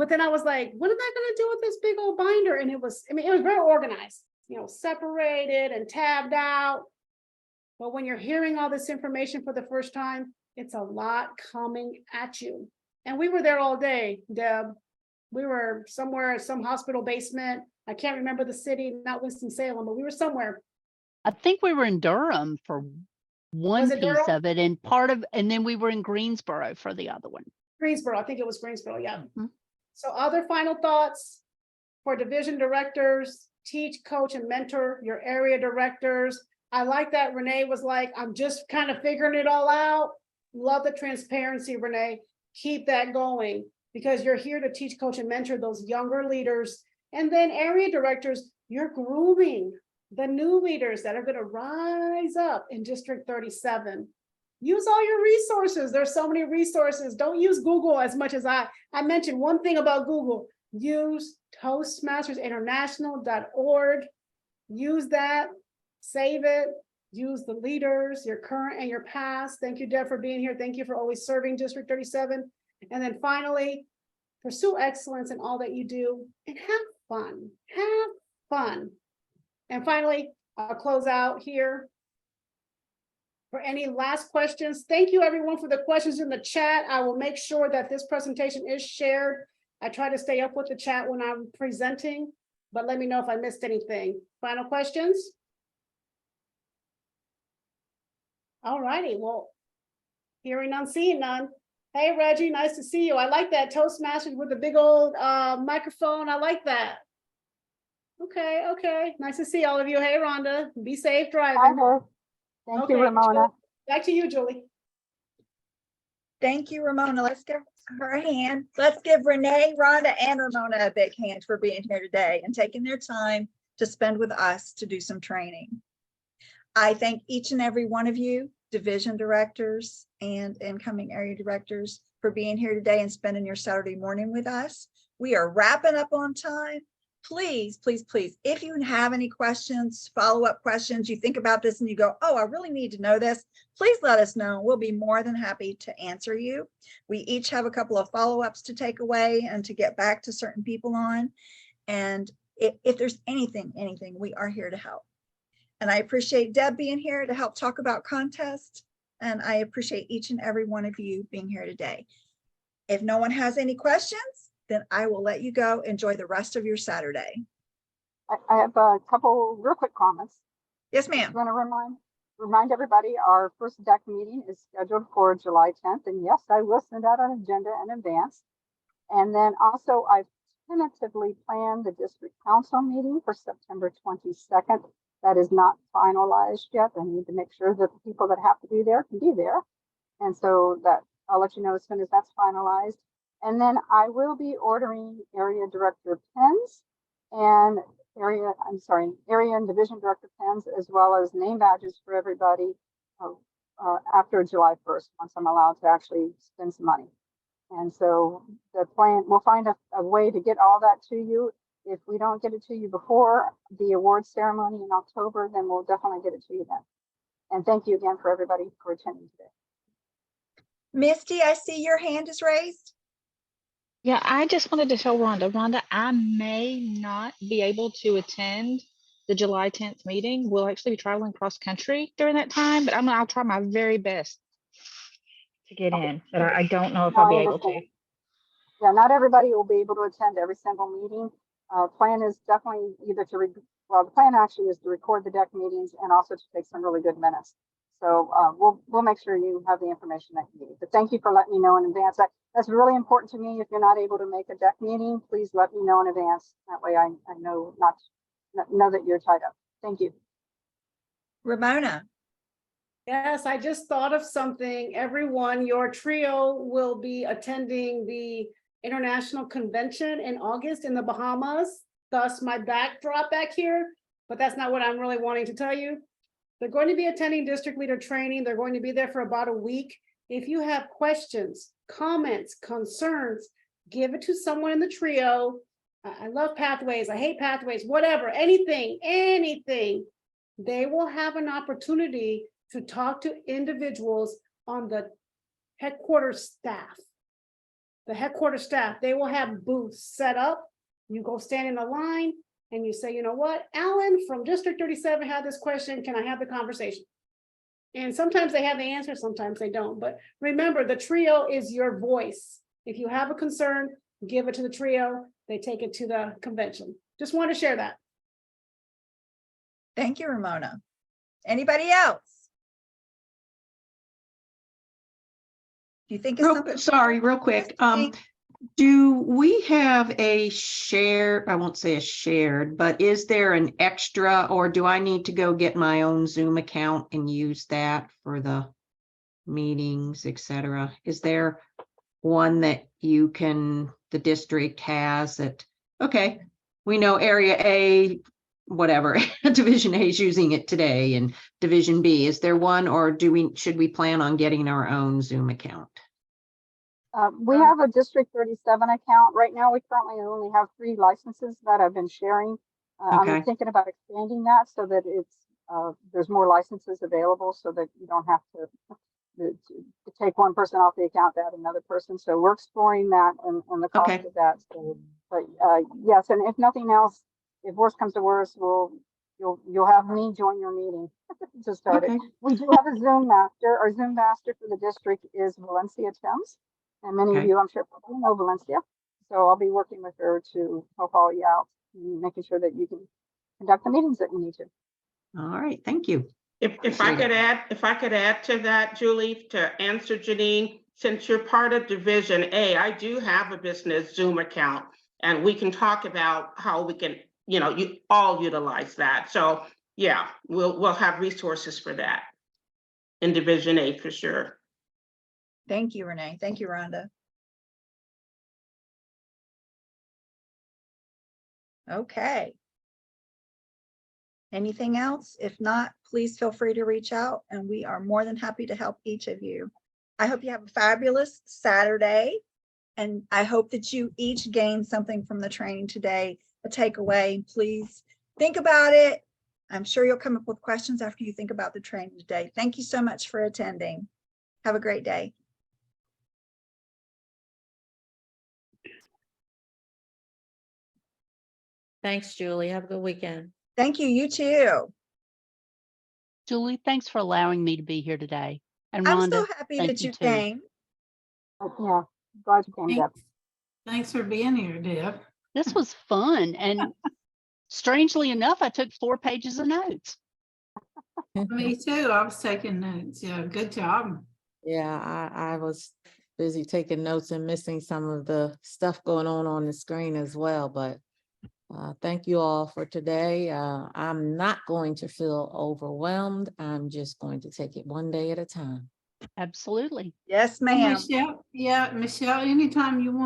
then I was like, what am I going to do with this big old binder? And it was very organized, separated and tabbed out. But when you're hearing all this information for the first time, it's a lot coming at you. And we were there all day, Deb. We were somewhere at some hospital basement. I can't remember the city, not Winston-Salem, but we were somewhere. I think we were in Durham for one piece Durham? of it, and then we were in Greensboro for the other one. Greensboro, I think it was Greensboro, yeah. So other final thoughts for division directors, teach, coach, and mentor your area directors. I like that Renee was like, I'm just kind of figuring it all out. Love the transparency, Renee. Keep that going, because you're here to teach, coach, and mentor those younger leaders. And then area directors, you're grooming the new leaders that are going to rise up in District 37. Use all your resources. There's so many resources. Don't use Google as much as I mentioned one thing about Google. Use toastmastersinternational.org. Use that, save it, use the leaders, your current and your past. Thank you, Deb, for being here. Thank you for always serving District 37. And then finally, pursue excellence in all that you do, and have fun. Have fun. And finally, I'll close out here. For any last questions, thank you everyone for the questions in the chat. I will make sure that this presentation is shared. I try to stay up with the chat when I'm presenting, but let me know if I missed anything. Final questions? All righty, well, hearing none, seeing none. Hey, Reggie, nice to see you. I like that Toastmasters with the big old microphone. I like that. Okay, okay. Nice to see all of you. Hey, Rhonda, be safe driving. Hi there. Thank you, Ramona. Back to you, Julie. Thank you, Ramona. Let's give her a hand. Let's give Renee, Rhonda, and Ramona a big hand for being here today and taking their time to spend with us to do some training. I thank each and every one of you, division directors and incoming area directors, for being here today and spending your Saturday morning with us. We are wrapping up on time. Please, please, please, if you have any questions, follow-up questions, you think about this and you go, oh, I really need to know this, please let us know. We'll be more than happy to answer you. We each have a couple of follow-ups to take away and to get back to certain people on. And if there's anything, we are here to help. And I appreciate Deb being here to help talk about contests. And I appreciate each and every one of you being here today. If no one has any questions, then I will let you go. Enjoy the rest of your Saturday. I have a couple real quick comments. Yes, ma'am. I want to remind everybody our first deck meeting is scheduled for July 10th. And yes, I will send out an agenda in advance. And then also I've tentatively planned the district council meeting for September 22nd. That is not finalized yet. I need to make sure that the people that have to be there can be there. And so that I'll let you know as soon as that's finalized. And then I will be ordering area director pens and area and division director pens, as well as name badges for everybody after July 1st, once I'm allowed to actually spend some money. And so the plan, we'll find a way to get all that to you. If we don't get it to you before the award ceremony in October, then we'll definitely get it to you then. And thank you again for everybody for attending today. Misty, I see your hand is raised. Yeah, I just wanted to tell Rhonda, I may not be able to attend the July 10th meeting. We'll actually be traveling cross country during that time, but I'll try my very best to get in, but I don't know if I'll be able to. Yeah, not everybody will be able to attend every single meeting. Plan is definitely either to, the plan actually is to record the deck meetings and also to take some really good minutes. So we'll make sure you have the information that you need. But thank you for letting me know in advance. That's really important to me. If you're not able to make a deck meeting, please let me know in advance. That way I know know that you're tied up. Thank you. Ramona. Yes, I just thought of something. Everyone, your trio will be attending the International Convention in August in the Bahamas. Thus my backdrop back here, but that's not what I'm really wanting to tell you. They're going to be attending district leader training. They're going to be there for about a week. If you have questions, comments, concerns, give it to someone in the trio. I love pathways. I hate pathways, whatever, anything. They will have an opportunity to talk to individuals on the headquarters staff. The headquarters staff, they will have booths set up. You go stand in a line and you say, you know what, Alan from District 37 had this question. Can I have the conversation? And sometimes they have the answer, sometimes they don't. But remember, the trio is your voice. If you have a concern, give it to the trio. They take it to the convention. Just want to share that. Thank you, Ramona. Anybody else? Do you think it's something? Sorry, real quick. Do we have a share? I won't say a shared, but is there an extra, or do I need to go get my own Zoom account and use that for the meetings, etc.? Is there one that the district has that, okay, we know area A, whatever, division A is using it today and division B, is there one, or should we plan on getting our own Zoom account? We have a District 37 account. Right now, we currently only have 3 licenses that I've been sharing. Okay. I'm thinking about expanding that so that it's there's more licenses available so that you don't have to take one person off the account to add another person. So we're exploring that and the cost Okay. of that. So, but yes, and if nothing else, if worse comes to worse, you'll have me join your meeting to start it. Okay. We do have a Zoom master. Our Zoom master for the district is Valencia Thames. And many of Okay. you, I'm sure, probably know Valencia. So I'll be working with her to help all you out, making sure that you can conduct the meetings that you need to. All right, thank you. If I could add to that, Julie, to answer Janine, since you're part of Division A, I do have a business Zoom account, and we can talk about how we can, you all utilize that. So yeah, we'll have resources for that in Division A for sure. Thank you, Renee. Thank you, Rhonda. Okay. Anything else? If not, please feel free to reach out and we are more than happy to help each of you. I hope you have a fabulous Saturday. And I hope that you each gain something from the training today, a takeaway. Please think about it. I'm sure you'll come up with questions after you think about the training today. Thank you so much for attending. Have a great day. Thanks, Julie. Have a good weekend. Thank you. You too. Julie, thanks for allowing me to be here today. And I'm Rhonda, so happy thank that you too. came. Yeah, glad you came, Deb. Thanks for being here, Deb. This was fun. And strangely enough, I took 4 pages of notes. Me too. I was taking notes. Yeah, good job. Yeah, I was busy taking notes and missing some of the stuff going on the screen as well, but thank you all for today. I'm not going to feel overwhelmed. I'm just going to take it one day at a time. Absolutely. Yes, ma'am. Michelle, yeah, Michelle, anytime you want